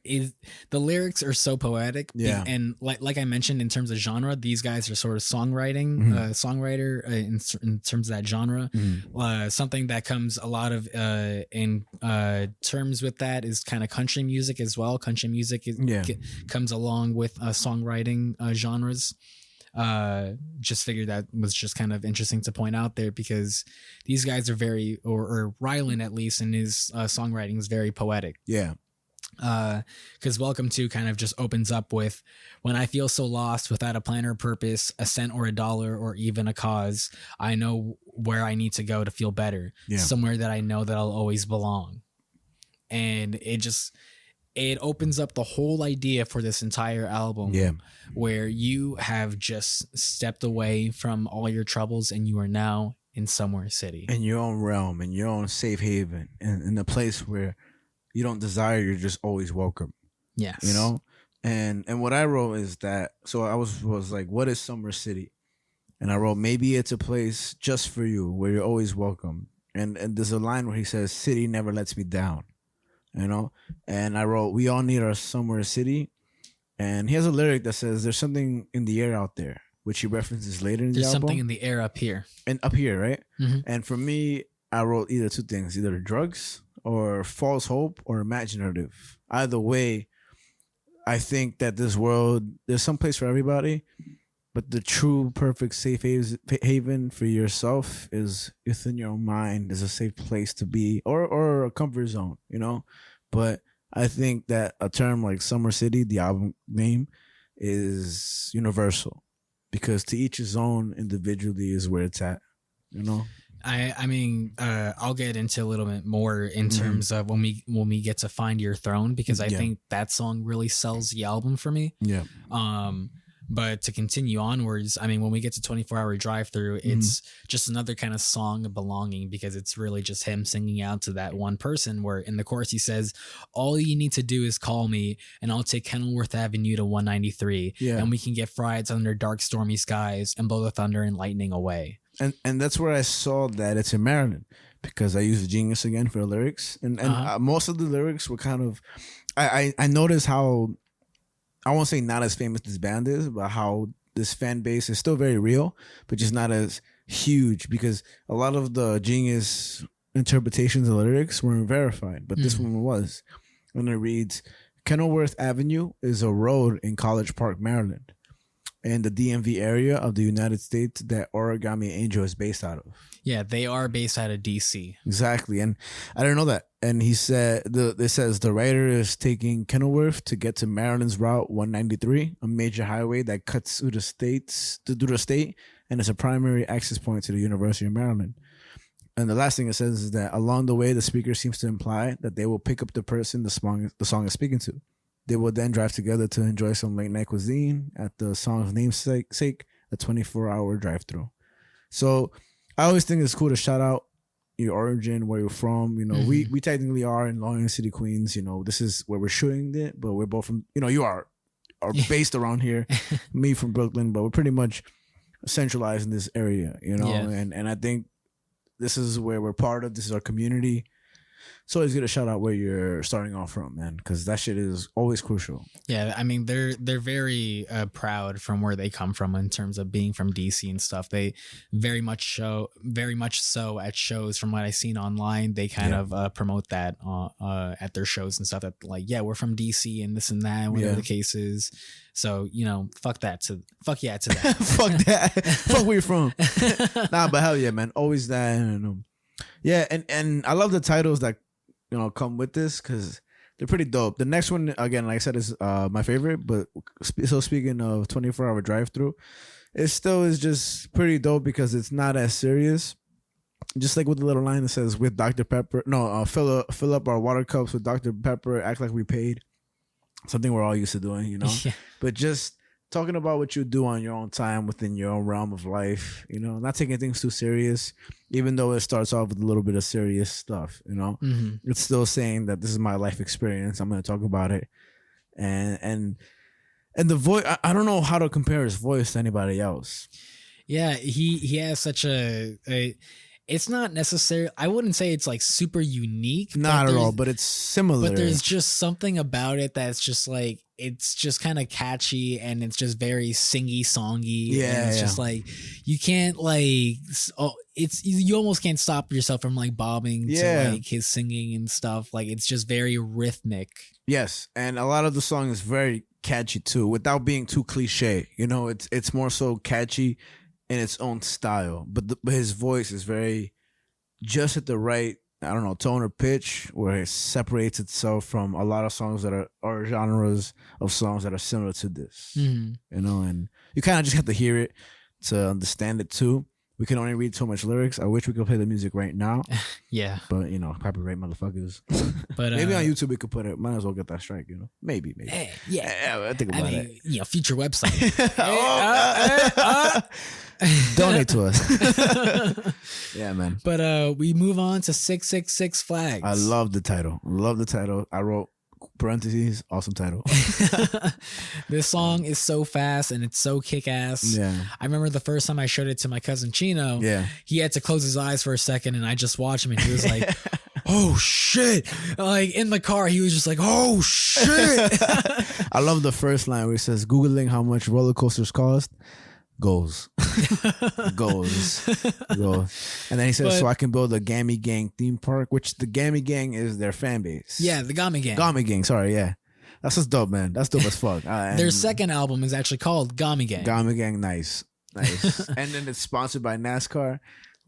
Is the lyrics are so poetic, and like I mentioned, in terms of genre, these guys are sort of songwriter in terms of that genre. Something that comes a lot of in terms with that is kind of country music as well. Country music comes along with songwriting genres. Just figured that was just kind of interesting to point out there, because these guys are very, or Rylan at least in his songwriting is very poetic. Because Welcome To kind of just opens up with, when I feel so lost without a plan or purpose, a cent or a dollar or even a cause, I know where I need to go to feel better, somewhere that I know that I'll always belong. And it opens up the whole idea for this entire album, where you have just stepped away from all your troubles and you are now in somewhere city, in your own realm, in your own safe haven, in a place where you don't desire, you're just always welcome. Yes. You know? And what I wrote is that, so I was like, what is Summer City? And I wrote, maybe it's a place just for you where you're always welcome. And there's a line where he says, city never lets me down. You know? And I wrote, we all need our Summer City. And he has a lyric that says, there's something in the air out there, which he references later in the album. There's something in the air up here. And up here, right? Mm-hmm. And for me, I wrote either two things, either drugs or false hope or imaginative. Either way, I think that this world, there's some place for everybody, but the true perfect safe haven for yourself is within your own mind. Is a safe place to be, or a comfort zone, you know? But I think that a term like Summer City, the album name, is universal, because to each his own individually is where it's at, you know? I mean, I'll get into a little bit more in terms of when we get to Find Your Throne, because I think that song really sells the album for me. Yeah. But to continue onwards, I mean, when we get to 24-hour drive through, it's just another kind of song of belonging, because it's really just him singing out to that one person, where in the chorus he says, all you need to do is call me and I'll take Kenilworth Avenue to 193 and we can get frieds under dark stormy skies and blow the thunder and lightning away. And that's where I saw that it's in Maryland, because I used Genius again for the lyrics. And most of the lyrics were kind of, I noticed how, I won't say not as famous this band is, but how this fan base is still very real, but just not as huge, because a lot of the Genius interpretations of lyrics weren't verified, but this one was. And it reads, Kenilworth Avenue is a road in College Park, Maryland, in the DMV area of the United States that Origami Angel is based out of. Yeah, they are based out of DC. Exactly. And I didn't know that. And he said, it says the writer is taking Kenilworth to get to Maryland's Route 193, a major highway that cuts through the state and is a primary access point to the University of Maryland. And the last thing it says is that along the way, the speaker seems to imply that they will pick up the person the song is speaking to. They will then drive together to enjoy some late night cuisine at the song's namesake, a 24-hour drive-through. So I always think it's cool to shout out your origin, where you're from. You know, we technically are in Long Island City, Queens. You know, this is where we're shooting it, but we're both from, you know, you are based around here, me from Brooklyn, but we're pretty much centralized in this area, you know, and I think this is where we're part of. This is our community. It's always good to shout out where you're starting off from, man, because that shit is always crucial. Yeah, I mean, they're very proud from where they come from in terms of being from DC and stuff. They very much so at shows, from what I've seen online, they kind of promote that at their shows and stuff. That like, yeah, we're from DC and this and that, whatever the case is. So, you know, fuck yeah to that. Fuck that. Fuck where you're from. Nah, but hell yeah, man. Always that. Yeah, and I love the titles that, you know, come with this, because they're pretty dope. The next one, again, like I said, is my favorite. But so speaking of 24-hour drive-through, it still is just pretty dope, because it's not as serious. Just like with the little line that says, with Dr. Pepper, fill up our water cups with Dr. Pepper, act like we paid. Something we're all used to doing, you know. But just talking about what you do on your own time within your own realm of life, you know, not taking things too serious, even though it starts off with a little bit of serious stuff, you know. It's still saying that this is my life experience. I'm going to talk about it. And the voice, I don't know how to compare his voice to anybody else. Yeah, he has such a it's not necessarily, I wouldn't say it's like super unique. Not at all, but it's similar. But there's just something about it that's just like, it's just kind of catchy and it's just very singy songy. Yeah, and it's just like, you can't like, you almost can't stop yourself from like bobbing to like his singing and stuff. Like it's just very rhythmic. Yes, and a lot of the song is very catchy too, without being too cliche. You know, it's more so catchy in its own style, but his voice is very just at the right, I don't know, tone or pitch where it separates itself from a lot of songs that are, or genres of songs that are similar to this. You know, and you kind of just have to hear it to understand it too. We can only read so much lyrics. I wish we could play the music right now. Yeah. But, you know, copyright motherfuckers. But maybe on YouTube we could put it. Might as well get that strike, you know? Maybe. Yeah. I think about it. You know, future website. Donate to us. Yeah, man. But we move on to 666 Flags. I love the title. I wrote parentheses, awesome title. This song is so fast and it's so kick-ass. Yeah. I remember the first time I showed it to my cousin Chino. Yeah. He had to close his eyes for a second and I just watched him and he was like, oh shit. Like in the car, he was just like, oh shit. I love the first line where he says, Googling how much roller coasters cost. Goes. And then he says, so I can build a Gammy Gang theme park, which the Gammy Gang is their fan base. Yeah, the Gami Gang. Gami Gang, sorry, yeah. That's just dope, man. That's dope as fuck. Their second album is actually called Gami Gang. Gami Gang, nice. And then it's sponsored by NASCAR.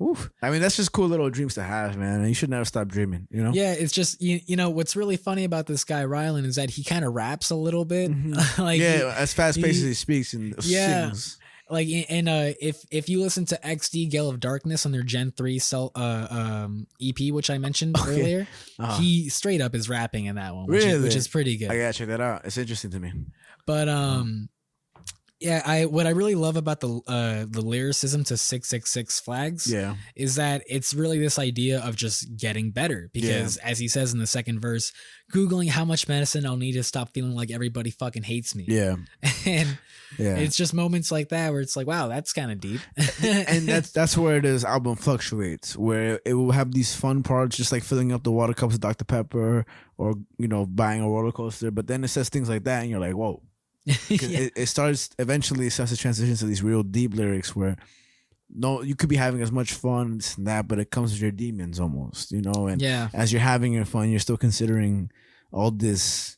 Oof. I mean, that's just cool little dreams to have, man. And you should never stop dreaming, you know? Yeah, it's just, you know, what's really funny about this guy, Rylan, is that he kind of raps a little bit. Like as fast-paced as he speaks and sings. Like, and if you listen to XD Gale of Darkness on their Gen 3 EP, which I mentioned earlier, he straight up is rapping in that one, which is pretty good. I gotta check that out. It's interesting to me. But yeah, what I really love about the lyricism to 666 Flags is that it's really this idea of just getting better, because as he says in the second verse, Googling how much medicine I'll need to stop feeling like everybody fucking hates me. Yeah. And it's just moments like that where it's like, wow, that's kind of deep. And that's where this album fluctuates, where it will have these fun parts, just like filling up the water cups with Dr. Pepper or, you know, buying a roller coaster. But then it says things like that and you're like, whoa. It starts to transition to these real deep lyrics where you could be having as much fun and that, but it comes with your demons almost, you know. And as you're having your fun, you're still considering all this,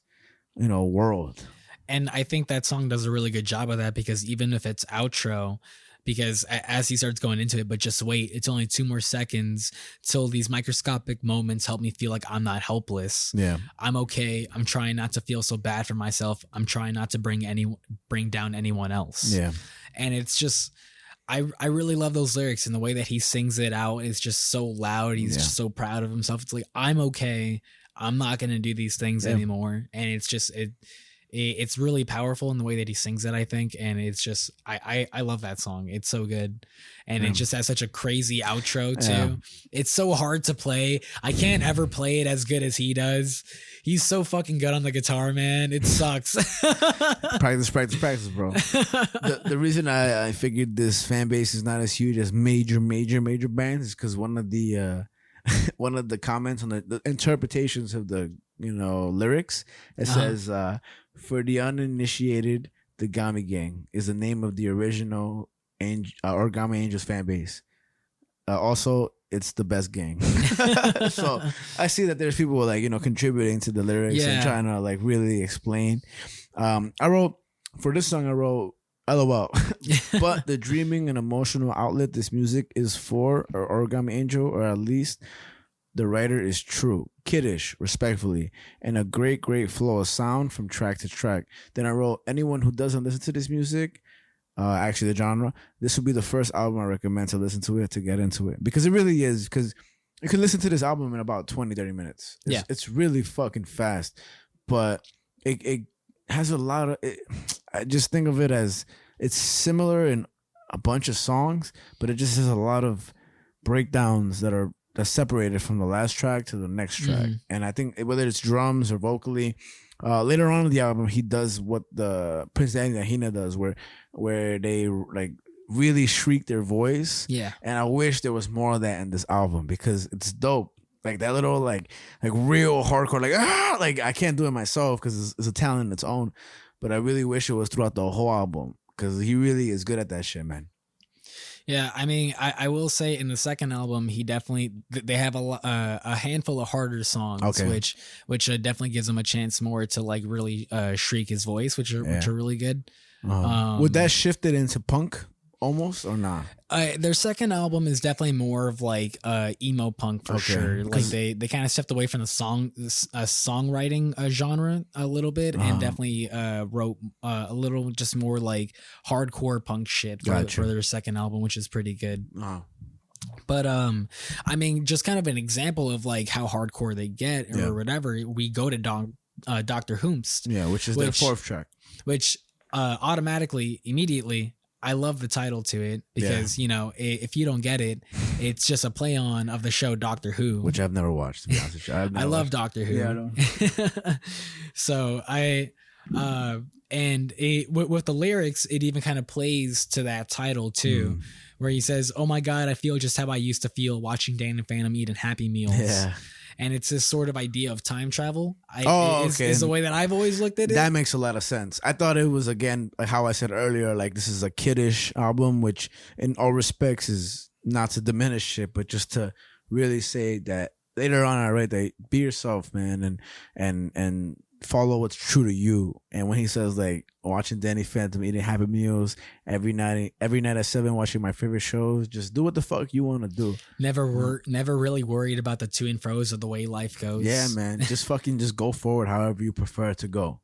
you know, world. And I think that song does a really good job of that, because even if it's outro, because as he starts going into it, but just wait, it's only 2 more seconds till these microscopic moments help me feel like I'm not helpless. Yeah. I'm okay. I'm trying not to feel so bad for myself. I'm trying not to bring down anyone else. Yeah. And it's just, I really love those lyrics, and the way that he sings it out is just so loud. He's just so proud of himself. It's like, I'm okay. I'm not going to do these things anymore. And it's just, it's really powerful in the way that he sings it, I think. And it's just, I love that song. It's so good. And it just has such a crazy outro too. It's so hard to play. I can't ever play it as good as he does. He's so fucking good on the guitar, man. It sucks. Practice, bro. The reason I figured this fan base is not as huge as major bands is because one of the comments on the interpretations of the, you know, lyrics, it says, for the uninitiated, the Gami Gang is the name of the original Origami Angels fan base. Also, it's the best gang. So I see that there's people like, you know, contributing to the lyrics and trying to like really explain. For this song, I wrote LOL. But the dreaming and emotional outlet this music is for, or Origami Angel, or at least the writer is true, kiddish, respectfully, and a great flow of sound from track to track. Then I wrote, anyone who doesn't listen to this music, actually the genre, this would be the first album I recommend to listen to it, to get into it. Because it really is, because you can listen to this album in about 20-30 minutes. It's really fucking fast, but it has a lot of, I just think of it as, it's similar in a bunch of songs, but it just has a lot of breakdowns that's separated from the last track to the next track. And I think whether it's drums or vocally, later on in the album, he does what the Prince Danny Hina does, where they like really shriek their voice. Yeah. And I wish there was more of that in this album because it's dope. Like that little like real hardcore like I can't do it myself because it's a talent in its own. But I really wish it was throughout the whole album because he really is good at that shit, man. Yeah, I mean, I will say in the second album, he definitely they have a handful of harder songs, which definitely gives him a chance more to like really shriek his voice, which are really good. Would that shift it into punk almost or not? Their second album is definitely more of like emo punk for sure. Like they kind of stepped away from the songwriting genre a little bit and definitely wrote a little just more like hardcore punk shit for their second album, which is pretty good. But I mean, just kind of an example of like how hardcore they get or whatever. We go to Dr. Whomst, which is their fourth track, which automatically, immediately, I love the title to it because, you know, if you don't get it, it's just a play on of the show Doctor Who. Which I've never watched, to be honest with you. I love Doctor Who. Yeah, I know. So with the lyrics, it even kind of plays to that title too, where he says, "Oh my God, I feel just how I used to feel watching Dan and Phantom eating Happy Meals." Yeah. And it's this sort of idea of time travel. Is the way that I've always looked at it. That makes a lot of sense. I thought it was, again, like how I said earlier, like this is a kiddish album, which in all respects is not to diminish it, but just to really say that later on I write that be yourself, man, and follow what's true to you. And when he says like watching Danny Phantom eating Happy Meals every night at 7, watching my favorite shows, just do what the fuck you want to do. Never really worried about the to and fro's of the way life goes. Yeah, man. Just go forward however you prefer to go,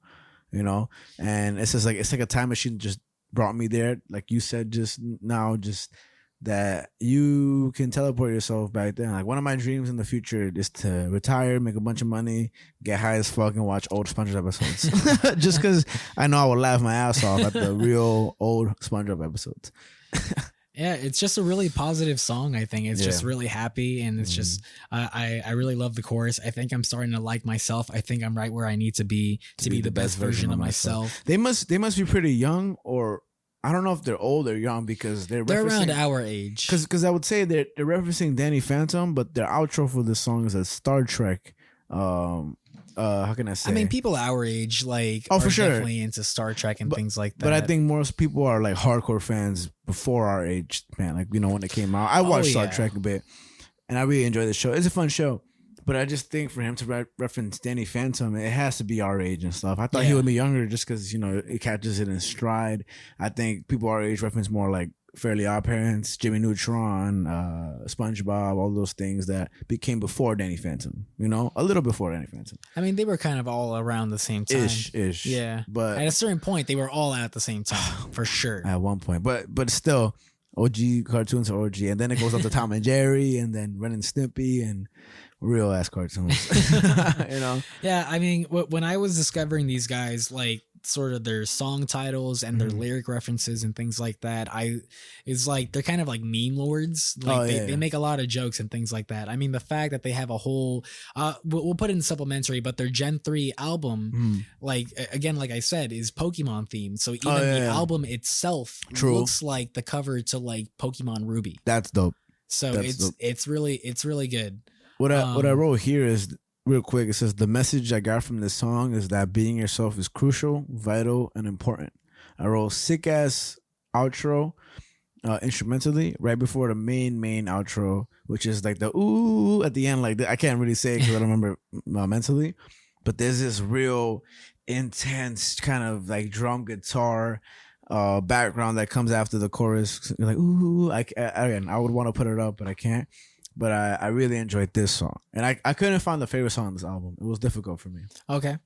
you know? And it's just like, it's like a time machine just brought me there. Like you said just now, just that you can teleport yourself back then. Like one of my dreams in the future is to retire, make a bunch of money, get high as fuck, and watch old SpongeBob episodes. Just because I know I would laugh my ass off at the real old SpongeBob episodes. Yeah, it's just a really positive song. I think it's just really happy, and it's just I really love the chorus. I think I'm starting to like myself. I think I'm right where I need to be the best version of myself. They must be pretty young, or I don't know if they're old or young because they're around our age. Because I would say they're referencing Danny Phantom, but their outro for this song is a Star Trek. How can I say? I mean, people our age are for sure definitely into Star Trek and things like that. But I think most people are like hardcore fans before our age, man. Like, you know, when it came out, I watched Star Trek a bit, and I really enjoyed the show. It's a fun show. But I just think for him to reference Danny Phantom, it has to be our age and stuff. I thought he would be younger just because, you know, it catches it in stride. I think people our age reference more like Fairly Odd Parents, Jimmy Neutron, SpongeBob, all those things that became before Danny Phantom, you know, a little before Danny Phantom. I mean, they were kind of all around the same time. Ish. Yeah. But at a certain point, they were all at the same time, for sure. At one point. But still, OG cartoons are OG. And then it goes up to Tom and Jerry, and then Ren and Stimpy, and real ass cartoons. You know? Yeah, I mean, when I was discovering these guys, like sort of their song titles and their lyric references and things like that, it's like they're kind of like meme lords. Like they make a lot of jokes and things like that. I mean, the fact that they have a whole we'll put it in supplementary, but their Gen 3 album, like again, like I said, is Pokemon themed. So even the album itself looks like the cover to like Pokemon Ruby. That's dope. So it's really good. What I wrote here is, real quick, it says, the message I got from this song is that being yourself is crucial, vital, and important. I wrote sick ass outro instrumentally right before the main outro, which is like the ooh at the end. Like I can't really say it because I don't remember mentally, but there's this real intense kind of like drum guitar background that comes after the chorus. You're like ooh, I would want to put it up, but I can't. But I really enjoyed this song. And I couldn't find the favorite song on this album. It was difficult for me. Okay.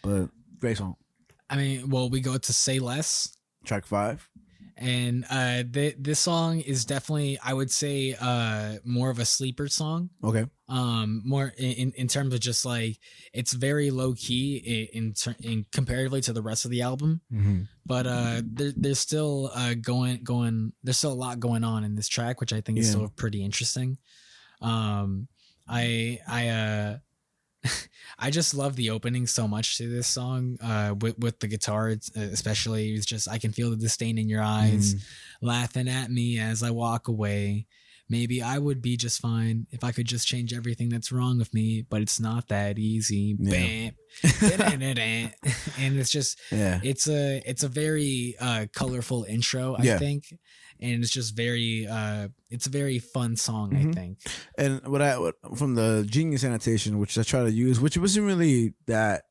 But great song. I mean, well, we go to Say Less. Track 5. And this song is definitely, I would say, more of a sleeper song. Okay. More in terms of just like, it's very low key in comparatively to the rest of the album. But there's still there's still a lot going on in this track, which I think is still pretty interesting. I just love the opening so much to this song. With the guitar, especially, it's just I can feel the disdain in your eyes, laughing at me as I walk away. Maybe I would be just fine if I could just change everything that's wrong with me, but it's not that easy. Yeah. And it's just, it's a very colorful intro, I think, and it's just it's a very fun song, I think. And from the Genius annotation, which I try to use, which wasn't really that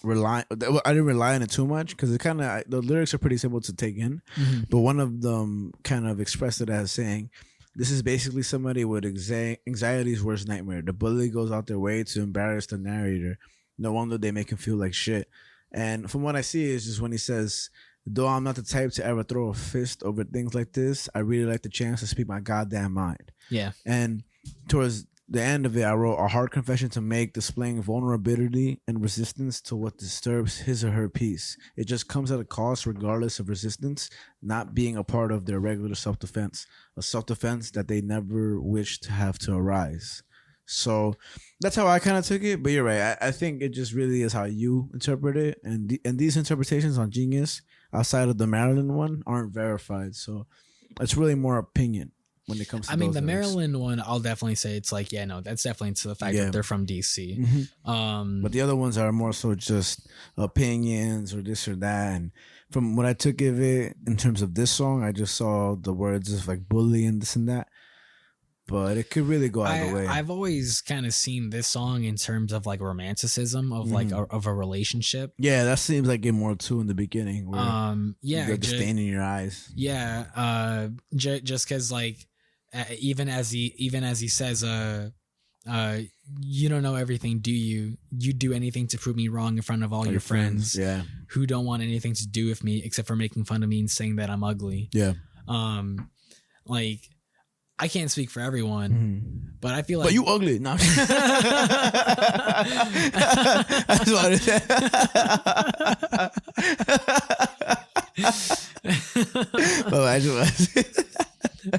I didn't rely on it too much because the lyrics are pretty simple to take in, but one of them kind of expressed it as saying, this is basically somebody with anxiety's worst nightmare. The bully goes out their way to embarrass the narrator. No wonder they make him feel like shit. And from what I see is just when he says, though I'm not the type to ever throw a fist over things like this, I really like the chance to speak my goddamn mind. Yeah. And towards the end of it, I wrote a hard confession to make, displaying vulnerability and resistance to what disturbs his or her peace. It just comes at a cost regardless of resistance, not being a part of their regular self-defense, a self-defense that they never wish to have to arise. So that's how I kind of took it. But you're right. I think it just really is how you interpret it. And these interpretations on Genius, outside of the Maryland one, aren't verified. So it's really more opinion. When it comes to the Maryland one, I'll definitely say it's like, that's definitely to the fact that they're from DC. But the other ones are more so just opinions or this or that. And from what I took of it in terms of this song, I just saw the words of like bully and this and that. But it could really go either way. I've always kind of seen this song in terms of like romanticism of like of a relationship. Yeah, that seems like it more too in the beginning. Where you got the stain in your eyes. Yeah, just because like even as he says, you don't know everything, do you? You do anything to prove me wrong in front of all your friends, who don't want anything to do with me except for making fun of me and saying that I'm ugly. Yeah. Like, I can't speak for everyone, but I feel like... But you ugly. No. That's what it is.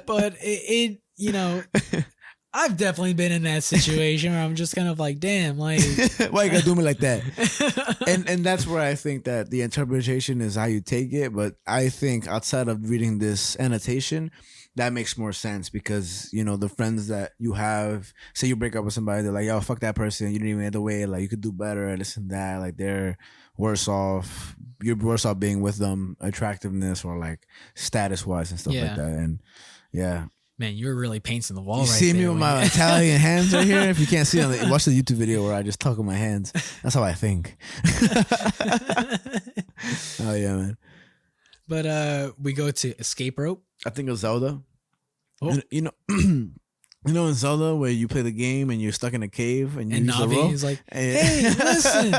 But it I've definitely been in that situation where I'm just kind of like, damn, like... Why you gotta do me like that? And that's where I think that the interpretation is how you take it, but I think outside of reading this annotation... That makes more sense because, the friends that you have, say you break up with somebody, they're like, yo, fuck that person. You didn't even have the way. Like, you could do better, this and that. Like, they're worse off. You're worse off being with them, attractiveness or, like, status-wise and stuff like that. And, yeah. Man, you're really painting the wall you right see there. Me with my Italian hands right here? If you can't see it, watch the YouTube video where I just talk with my hands. That's how I think. Oh, yeah, man. But we go to Escape Rope. I think of Zelda. Oh. You know in Zelda where you play the game and you're stuck in a cave and Navi is like, hey, listen.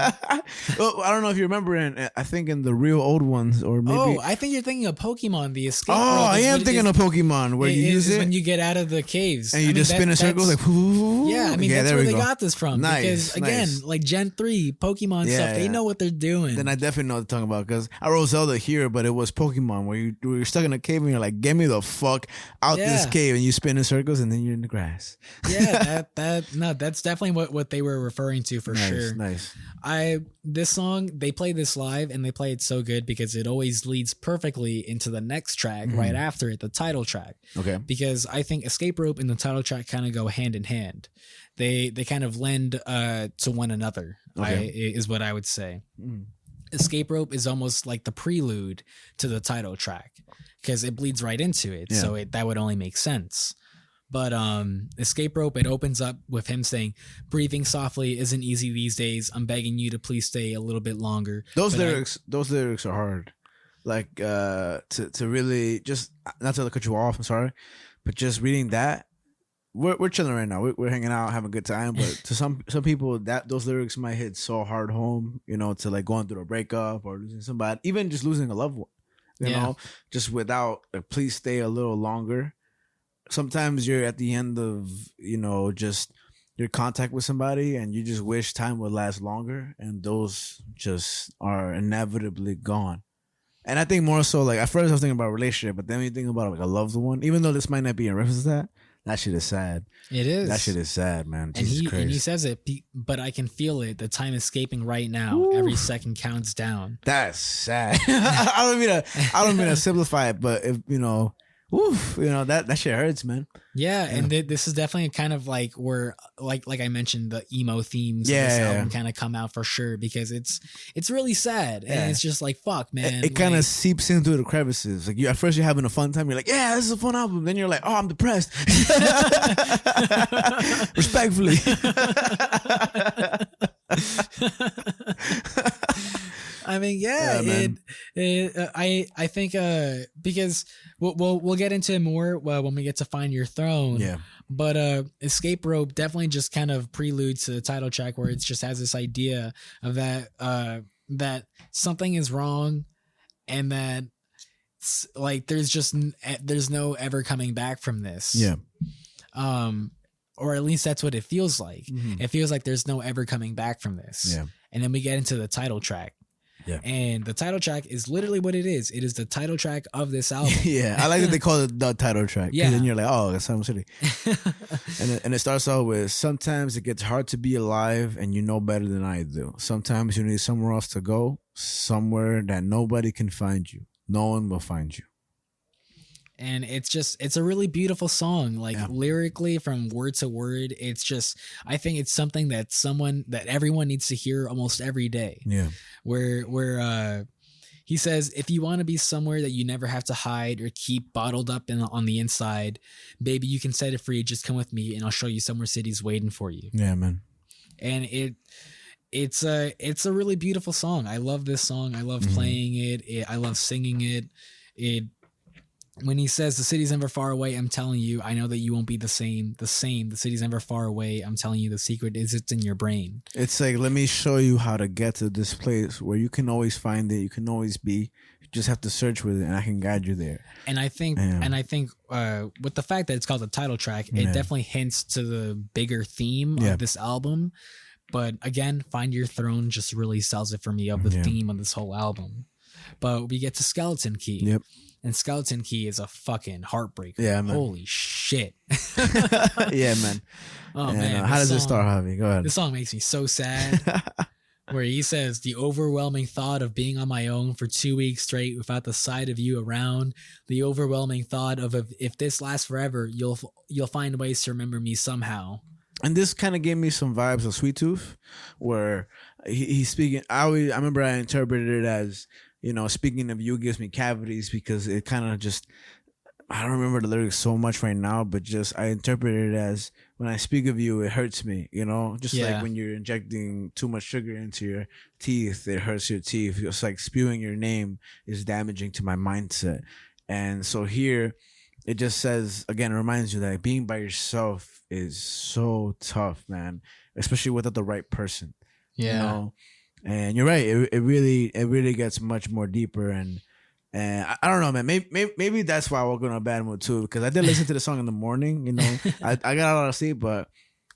Well, I don't know if you remember I think in the real old ones or maybe. Oh, I think you're thinking of Pokemon, the escape. Oh, I am thinking of Pokemon where you use it when you get out of the caves and you just spin in circles like. Whoo. Yeah, I mean that's where they got this from. Nice, because again, like Gen 3 Pokemon stuff, they know what they're doing. Then I definitely know what they're talking about because I wrote Zelda here, but it was Pokemon where you're stuck in a cave and you're like, get me the fuck out this cave, and you spin in circles and then you're in the grass. Yeah, that's definitely what they were referring to for sure. Nice. This song, they play this live and they play it so good because it always leads perfectly into the next track right after it, the title track. Okay. Because I think Escape Rope and the title track kind of go hand in hand. They kind of lend to one another. Is what I would say. Escape Rope is almost like the prelude to the title track because it bleeds right into it. Yeah. So that would only make sense. But Escape Rope, it opens up with him saying, breathing softly isn't easy these days. I'm begging you to please stay a little bit longer. Those lyrics are hard. Like to really just not to cut you off, I'm sorry, but just reading that, we're chilling right now. We're hanging out, having a good time. But to some people, those lyrics might hit so hard home, to like going through a breakup or losing somebody, even just losing a loved one, you know, just without please stay a little longer. Sometimes you're at the end of, just your contact with somebody and you just wish time would last longer, and those just are inevitably gone. And I think more so, like, at first I was thinking about a relationship, but then when you think about like a loved one, even though this might not be in reference to that, That shit is sad. It is. That shit is sad, man. And Jesus Christ. he says it, but I can feel it. The time escaping right now. Ooh. Every second counts down. That's sad. I don't mean to simplify it, but if oof, that shit hurts, man. Yeah, and this is definitely kind of like where, like I mentioned, the emo themes of this album kind of come out for sure, because it's really sad, and it's just like, fuck, man. It kind of seeps in through the crevices. Like at first you're having a fun time, you're like, yeah, this is a fun album. Then you're like, oh, I'm depressed. Respectfully. I mean, I think because we'll get into it more when we get to Find Your Throne. Yeah. But Escape Rope definitely just kind of preludes to the title track, where it just has this idea of that something is wrong, and that like there's no ever coming back from this. Yeah. Or at least that's what it feels like. Mm-hmm. It feels like there's no ever coming back from this. Yeah. And then we get into the title track. Yeah. And the title track is literally what it is. It is the title track of this album. Yeah. I like that they call it the title track. Yeah. Then you're like, oh, it's Summer City. and it starts out with, sometimes it gets hard to be alive and you know better than I do. Sometimes you need somewhere else to go, somewhere that nobody can find you. No one will find you. And it's a really beautiful song, like lyrically from word to word. It's just, I think it's something that everyone needs to hear almost every day. Yeah. Where he says, if you want to be somewhere that you never have to hide or keep bottled up on the inside, baby, you can set it free. Just come with me and I'll show you somewhere city's waiting for you. Yeah, man. And it's a really beautiful song. I love this song. I love playing it. I love singing it. When he says the city's never far away, I'm telling you, I know that you won't be the same. The city's never far away. I'm telling you, the secret is it's in your brain. It's like, let me show you how to get to this place where you can always find it. You can always be. You just have to search with it, and I can guide you there. And I think, with the fact that it's called the title track, it definitely hints to the bigger theme of this album. But again, Find Your Throne just really sells it for me of the theme of this whole album. But we get to Skeleton Key. Yep. And Skeleton Key is a fucking heartbreaker. Yeah, man. Holy shit. Yeah, man. Oh, man. How does it start, Javi? Go ahead. This song makes me so sad. Where he says, the overwhelming thought of being on my own for 2 weeks straight without the sight of you around. The overwhelming thought of if this lasts forever, you'll find ways to remember me somehow. And this kind of gave me some vibes of Sweet Tooth, where he's speaking. I remember I interpreted it as, speaking of you gives me cavities, because it kind of just, I don't remember the lyrics so much right now, but just I interpreted it as, when I speak of you, it hurts me, like when you're injecting too much sugar into your teeth, it hurts your teeth. It's like spewing your name is damaging to my mindset. And so here it just says, again, it reminds you that being by yourself is so tough, man, especially without the right person. Yeah. And you're right. It really gets much more deeper, and I don't know, man. Maybe that's why I woke up in a bad mood too, because I did listen to the song in the morning. I got a lot of sleep, but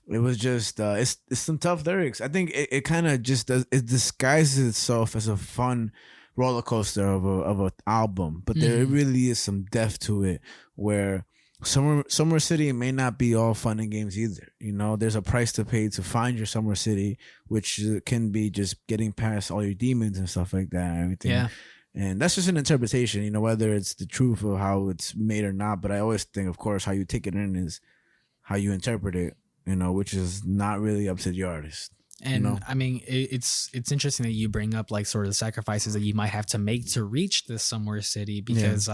it was just it's some tough lyrics. I think it kind of just it disguises itself as a fun roller coaster of an album, but there really is some depth to it, where Summer City may not be all fun and games either. There's a price to pay to find your Summer City, which can be just getting past all your demons and stuff like that and everything. Yeah. And that's just an interpretation, whether it's the truth of how it's made or not. But I always think, of course, how you take it in is how you interpret it, which is not really up to the artist. And I mean, it's interesting that you bring up like sort of the sacrifices that you might have to make to reach this Somewhere City, because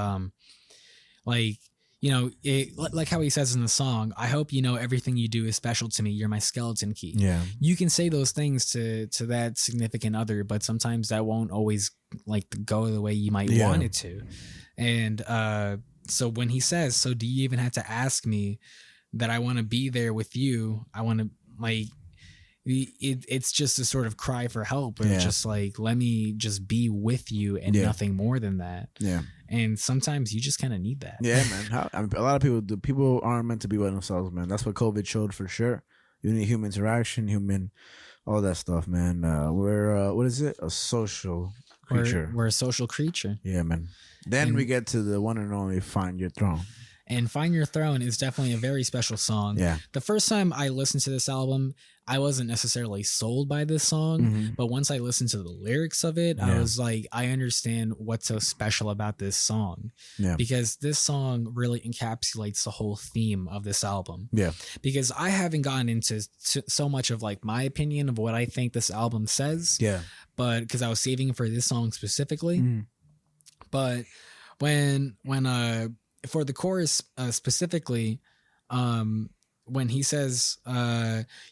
like how he says in the song, I hope you know everything you do is special to me. You're my skeleton key. Yeah. You can say those things to that significant other, but sometimes that won't always like go the way you might want it to. And so when he says, so do you even have to ask me that I want to be there with you? I want to it's just a sort of cry for help. It's just like, let me just be with you and nothing more than that. Yeah. And sometimes you just kind of need that. Yeah, man. A lot of people aren't meant to be by themselves, man. That's what COVID showed for sure. You need human interaction, all that stuff, man. We're what is it? A social creature. We're a social creature. Yeah, man. Then we get to the one and only Find Your Throne. And Find Your Throne is definitely a very special song. Yeah. The first time I listened to this album, I wasn't necessarily sold by this song, but once I listened to the lyrics of it, I was like, I understand what's so special about this song. Yeah. Because this song really encapsulates the whole theme of this album. Yeah. Because I haven't gotten into so much of like my opinion of what I think this album says. Yeah. But because I was saving for this song specifically. But when for the chorus specifically, when he says,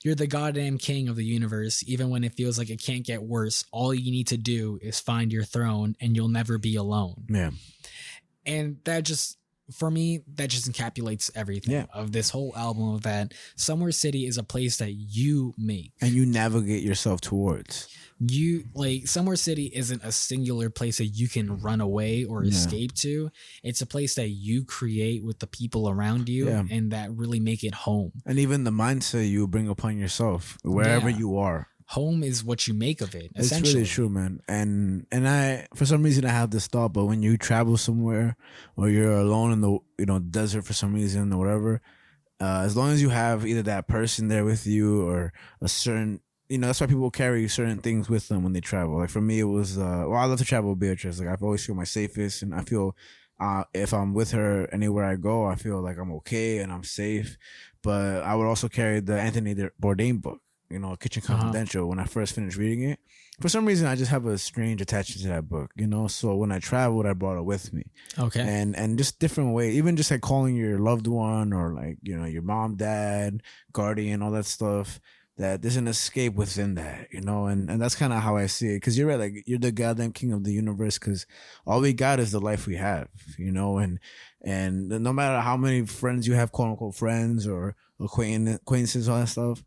you're the goddamn king of the universe, even when it feels like it can't get worse, all you need to do is find your throne and you'll never be alone. Yeah. And that just, for me, that just encapsulates everything of this whole album, of that Somewhere City is a place that you make. And you navigate yourself towards. You like Somewhere City isn't a singular place that you can run away or escape to. It's a place that you create with the people around you and that really make it home. And even the mindset you bring upon yourself wherever you are. Home is what you make of it. It's really true, man. And I, for some reason, I have this thought, but when you travel somewhere or you're alone in the desert for some reason or whatever, as long as you have either that person there with you or a certain, that's why people carry certain things with them when they travel. Like for me, it was, I love to travel with Beatrice. Like I've always feel my safest, and I feel if I'm with her anywhere I go, I feel like I'm okay and I'm safe. But I would also carry the Anthony Bourdain book, Kitchen Confidential. When I first finished reading it, for some reason, I just have a strange attachment to that book, So when I traveled, I brought it with me. Okay. And just different ways, even just like calling your loved one or like, your mom, dad, guardian, all that stuff, that there's an escape within that, and that's kind of how I see it. Cause you're right. Like you're the goddamn king of the universe. Cause all we got is the life we have, and no matter how many friends you have, quote unquote friends or acquaintances, all that stuff,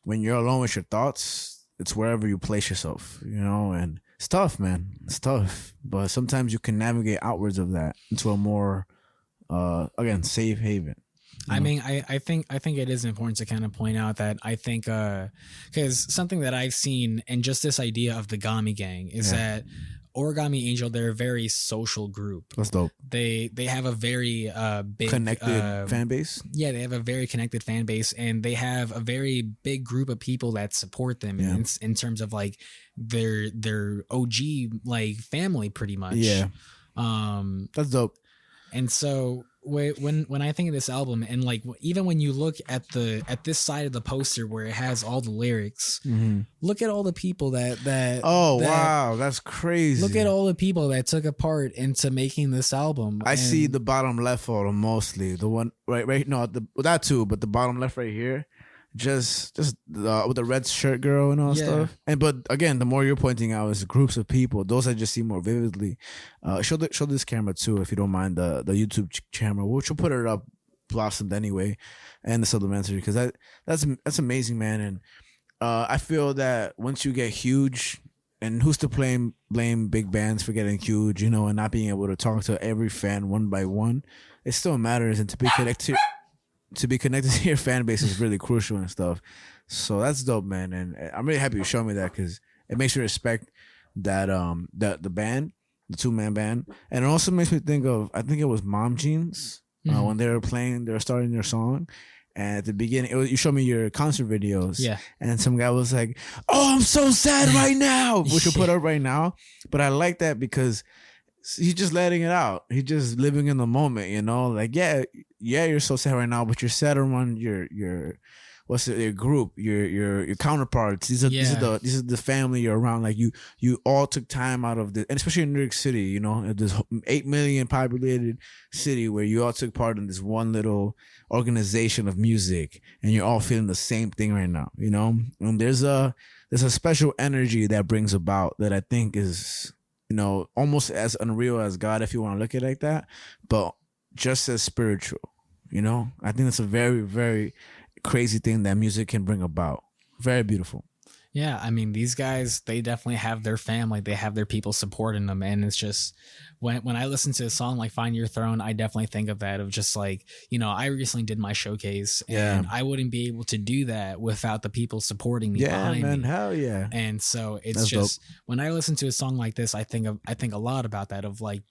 when you're alone with your thoughts, it's wherever you place yourself, and it's tough, man. It's tough, but sometimes you can navigate outwards of that into a more, again, safe haven. I mean, I think it is important to kind of point out that I think, because something that I've seen, and just this idea of the Gami gang is that Origami Angel, they're a very social group. That's dope. They have a very big connected fan base. Yeah, they have a very connected fan base, and they have a very big group of people that support them in terms of like their OG like family, pretty much. Yeah, that's dope. And so when I think of this album, and like even when you look at this side of the poster where it has all the lyrics, look at all the people that wow, that's crazy. Look at all the people that took a part into making this album. I see the bottom left photo mostly, the one right no, that too, but the bottom left right here, just with the red shirt girl and all that stuff. But again, the more you're pointing out is groups of people. Those I just see more vividly. Show this camera too, if you don't mind, the YouTube camera, which we'll put it up blossomed anyway, and the supplementary, because that's amazing, man. And I feel that once you get huge, and who's to blame big bands for getting huge, and not being able to talk to every fan one by one, it still matters, and to be connected. To be connected to your fan base is really crucial and stuff. So that's dope, man. And I'm really happy you showed me that, because it makes me respect that the band, the 2-man band. And it also makes me think of, I think it was Mom Jeans, when they were starting their song. And at the beginning, you showed me your concert videos. Yeah. And some guy was like, "Oh, I'm so sad right now," which we'll put up right now. But I like that because he's just letting it out. He's just living in the moment, Like, yeah, you're so sad right now, but you're sad around your group, your counterparts. These are the family you're around. Like you all took time out of and especially in New York City, this 8 million populated city where you all took part in this one little organization of music, and you're all feeling the same thing right now, And there's a special energy that brings about that I think is, almost as unreal as God, if you want to look at it like that, but just as spiritual, I think that's a very, very crazy thing that music can bring about. Very beautiful. Yeah, I mean, these guys, they definitely have their family. They have their people supporting them. And it's just, when I listen to a song like Find Your Throne, I definitely think of that, of just like, I recently did my showcase, and I wouldn't be able to do that without the people supporting me behind me. Hell yeah. And so it's That's just, dope. when I listen to a song like this, I think a lot about that, of like,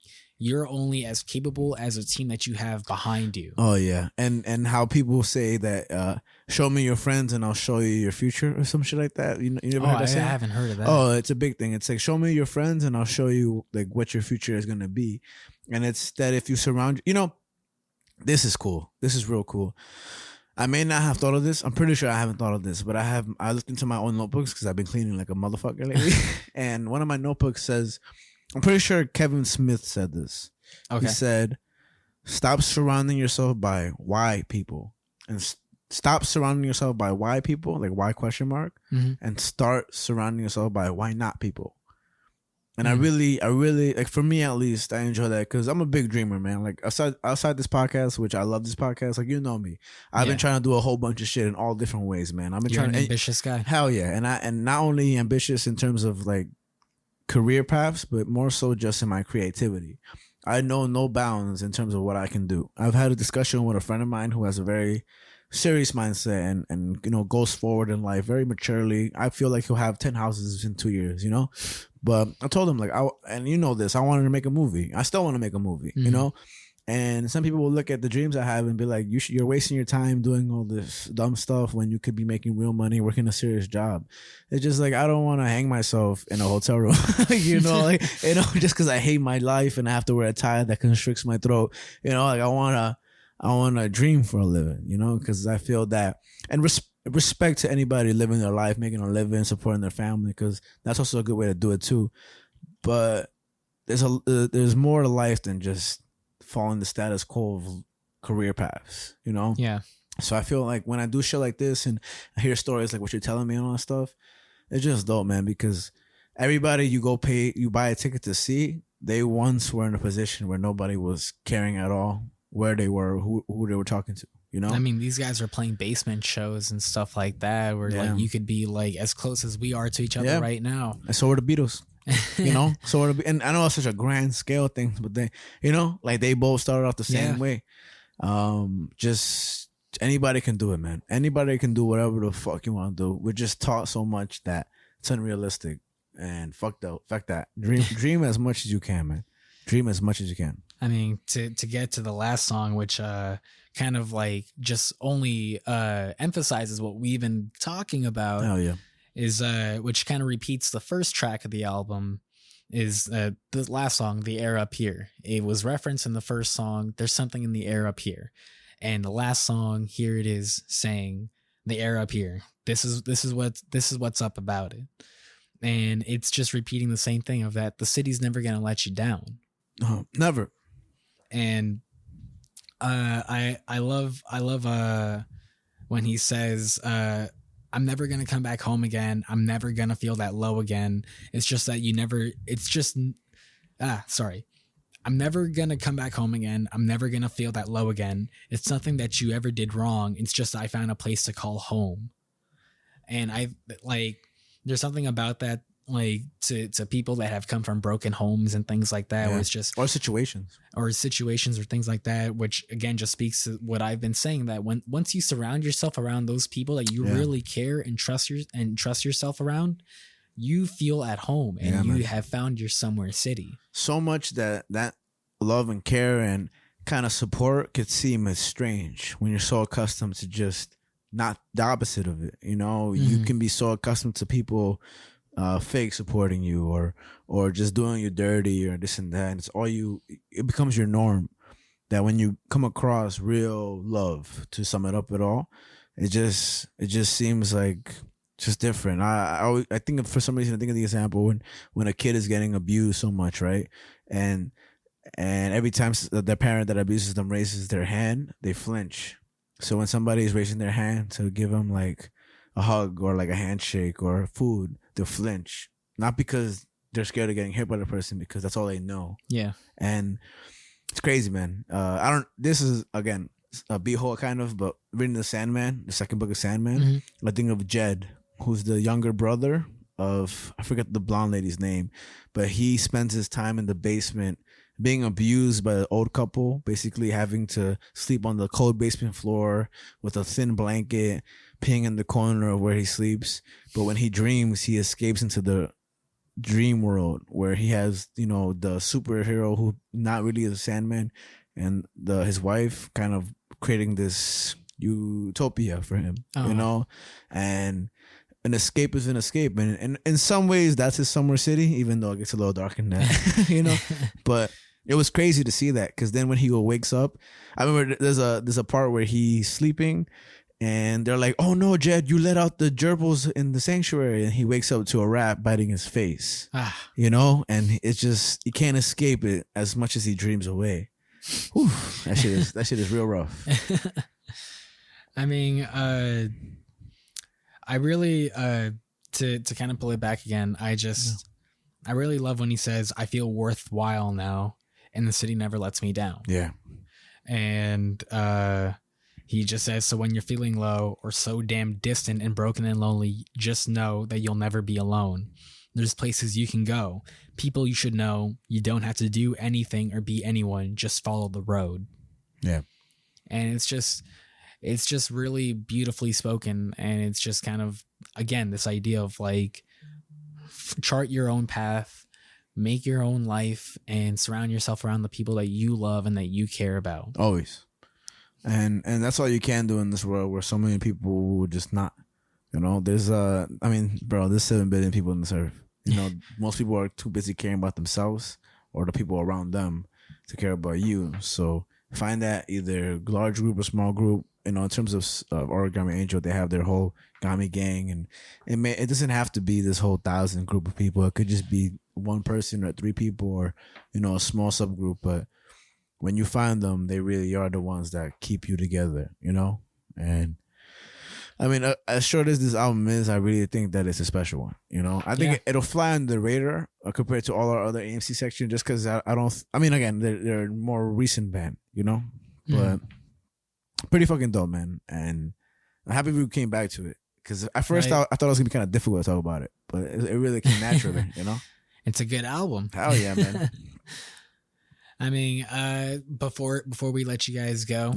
you're only as capable as a team that you have behind you. Oh yeah, and how people say that, show me your friends and I'll show you your future or some shit like that. You ever heard that I saying? haven't heard of that. Oh, it's a big thing. It's like, show me your friends and I'll show you like what your future is gonna be. And it's that if you surround, this is cool. This is real cool. I may not have thought of this. I'm pretty sure I haven't thought of this, but I looked into my own notebooks because I've been cleaning like a motherfucker lately. And one of my notebooks says, I'm pretty sure Kevin Smith said this. Okay. He said, stop surrounding yourself by why people, and stop surrounding yourself by why people, like why question mark, and start surrounding yourself by why not people. And I really, like, for me at least, I enjoy that because I'm a big dreamer, man. Like outside this podcast, which I love this podcast, like, you know me, I've been trying to do a whole bunch of shit in all different ways, man. I've been You're trying an ambitious guy. Hell yeah, and not only ambitious in terms of like career paths, but more so just in my creativity. I know no bounds in terms of what I can do. I've had a discussion with a friend of mine who has a very serious mindset and goes forward in life very maturely. I feel like he'll have 10 houses in 2 years, But I told him, like, and you know this, I wanted to make a movie. I still want to make a movie, And some people will look at the dreams I have and be like, you're wasting your time doing all this dumb stuff when you could be making real money, working a serious job. It's just like, I don't want to hang myself in a hotel room, just because I hate my life and I have to wear a tie that constricts my throat. Like I want to dream for a living, because I feel that, and respect to anybody living their life, making a living, supporting their family, because that's also a good way to do it too. But there's more to life than just following the status quo of career paths, Yeah. So I feel like when I do shit like this and I hear stories like what you're telling me and all that stuff, it's just dope, man, because everybody you buy a ticket to see, they once were in a position where nobody was caring at all where they were, who they were talking to. I mean, these guys are playing basement shows and stuff like that, where like you could be like as close as we are to each other right now. And so are the Beatles, and I know it's such a grand scale thing, but they, like they both started off the same way. Just anybody can do it, man. Anybody can do whatever the fuck you want to do. We're just taught so much that it's unrealistic, and fuck that. Dream as much as you can, man. Dream as much as you can. I mean, to get to the last song, which kind of like just only emphasizes what we've been talking about. Oh yeah, is which kind of repeats the first track of the album, is the last song, "The Air Up Here." It was referenced in the first song, "There's something in the air up here," and the last song, here it is saying, "The air up here. This is what's up about it," and it's just repeating the same thing of that the city's never gonna let you down. Never. And I love when he says, I'm never gonna come back home again. I'm never gonna feel that low again. It's just that I'm never gonna come back home again. I'm never gonna feel that low again. It's nothing that you ever did wrong. It's just I found a place to call home. And there's something about that, like to people that have come from broken homes and things like that, where it's just or situations or things like that, which again just speaks to what I've been saying, that once you surround yourself around those people that you really care and trust yourself around, you feel at home and you have found your somewhere city. So much that love and care and kind of support could seem as strange when you're so accustomed to just not the opposite of it. You can be so accustomed to people fake supporting you or just doing you dirty or this and that, and it becomes your norm, that when you come across real love, to sum it up at all, it just seems like just different. I think, for some reason, I think of the example when a kid is getting abused so much, right, and every time the parent that abuses them raises their hand, they flinch. So when somebody is raising their hand to give them like a hug or like a handshake or food, they'll flinch, not because they're scared of getting hit by the person, because that's all they know. Yeah. And it's crazy, man. This is again a beehole kind of, but reading the second book of Sandman, I think of Jed, who's the younger brother of, I forget the blonde lady's name, but he spends his time in the basement being abused by the old couple, basically having to sleep on the cold basement floor with a thin blanket, peeing in the corner of where he sleeps. But when he dreams, he escapes into the dream world where he has, you know, the superhero who not really is a Sandman, and his wife kind of creating this utopia for him, you know, and an escape is an escape, and in some ways that's his summer city, even though it gets a little dark in that, you know. But it was crazy to see that, because then when he wakes up, I remember there's a part where he's sleeping, and they're like, "Oh no, Jed, you let out the gerbils in the sanctuary," and he wakes up to a rat biting his face, you know, and it's just, he can't escape it as much as he dreams away. Whew, that shit is real rough. I mean, I really to kind of pull it back again, I really love when he says, "I feel worthwhile now, and the city never lets me down." Yeah. And he just says, "So when you're feeling low or so damn distant and broken and lonely, just know that you'll never be alone. There's places you can go, people you should know. You don't have to do anything or be anyone. Just follow the road." Yeah. And it's just really beautifully spoken. And it's just kind of, again, this idea of like, chart your own path, make your own life, and surround yourself around the people that you love and that you care about. Always. And that's all you can do in this world where so many people will just not, you know, there's there's 7 billion people on this earth. You know, most people are too busy caring about themselves or the people around them to care about you. So find that either large group or small group. You know, in terms of Origami Angel, they have their whole Gami gang, and it doesn't have to be this whole 1,000 group of people. It could just be one person or 3 people, or, you know, a small subgroup. But when you find them, they really are the ones that keep you together, you know? And I mean, as short as this album is, I really think that it's a special one, you know? I think it'll fly on the radar compared to all our other AMC section, just because again, they're a more recent band, you know? But pretty fucking dope, man. And I'm happy we came back to it, because at first I thought it was going to be kind of difficult to talk about it, but it really came naturally, you know? It's a good album. Hell yeah, man. I mean, before we let you guys go,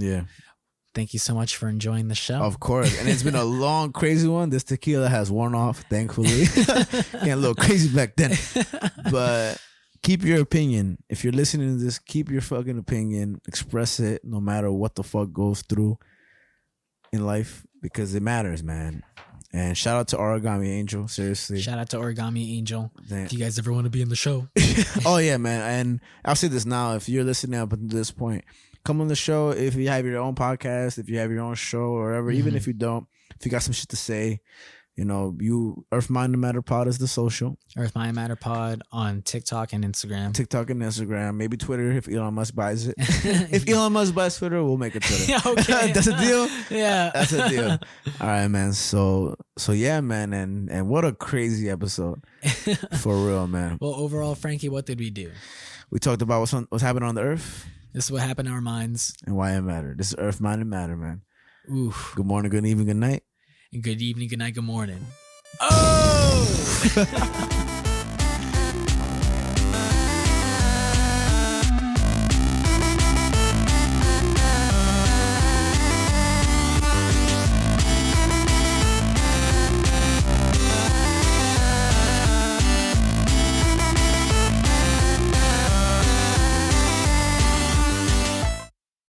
thank you so much for enjoying the show. Of course. And it's been a long, crazy one. This tequila has worn off, thankfully. Getting a little crazy back then. But keep your opinion. If you're listening to this, keep your fucking opinion. Express it no matter what the fuck goes through in life, because it matters, man. And shout out to Origami Angel. Seriously. Shout out to Origami Angel. If you guys ever want to be in the show. Oh, yeah, man. And I'll say this now. If you're listening up until this point, come on the show. If you have your own podcast, if you have your own show or whatever, even if you don't, if you got some shit to say, you know, Earth Mind and Matter Pod is the social. Earth Mind and Matter Pod on TikTok and Instagram. Maybe Twitter if Elon Musk buys it. If Elon Musk buys Twitter, we'll make a Twitter. Okay. That's a deal? Yeah. That's a deal. All right, man. So yeah, man. And what a crazy episode. For real, man. Well, overall, Frankie, what did we do? We talked about what's happening on the Earth. This is what happened in our minds. And why it mattered. This is Earth, Mind, and Matter, man. Oof. Good morning, good evening, good night. And good evening, good night, good morning. Oh!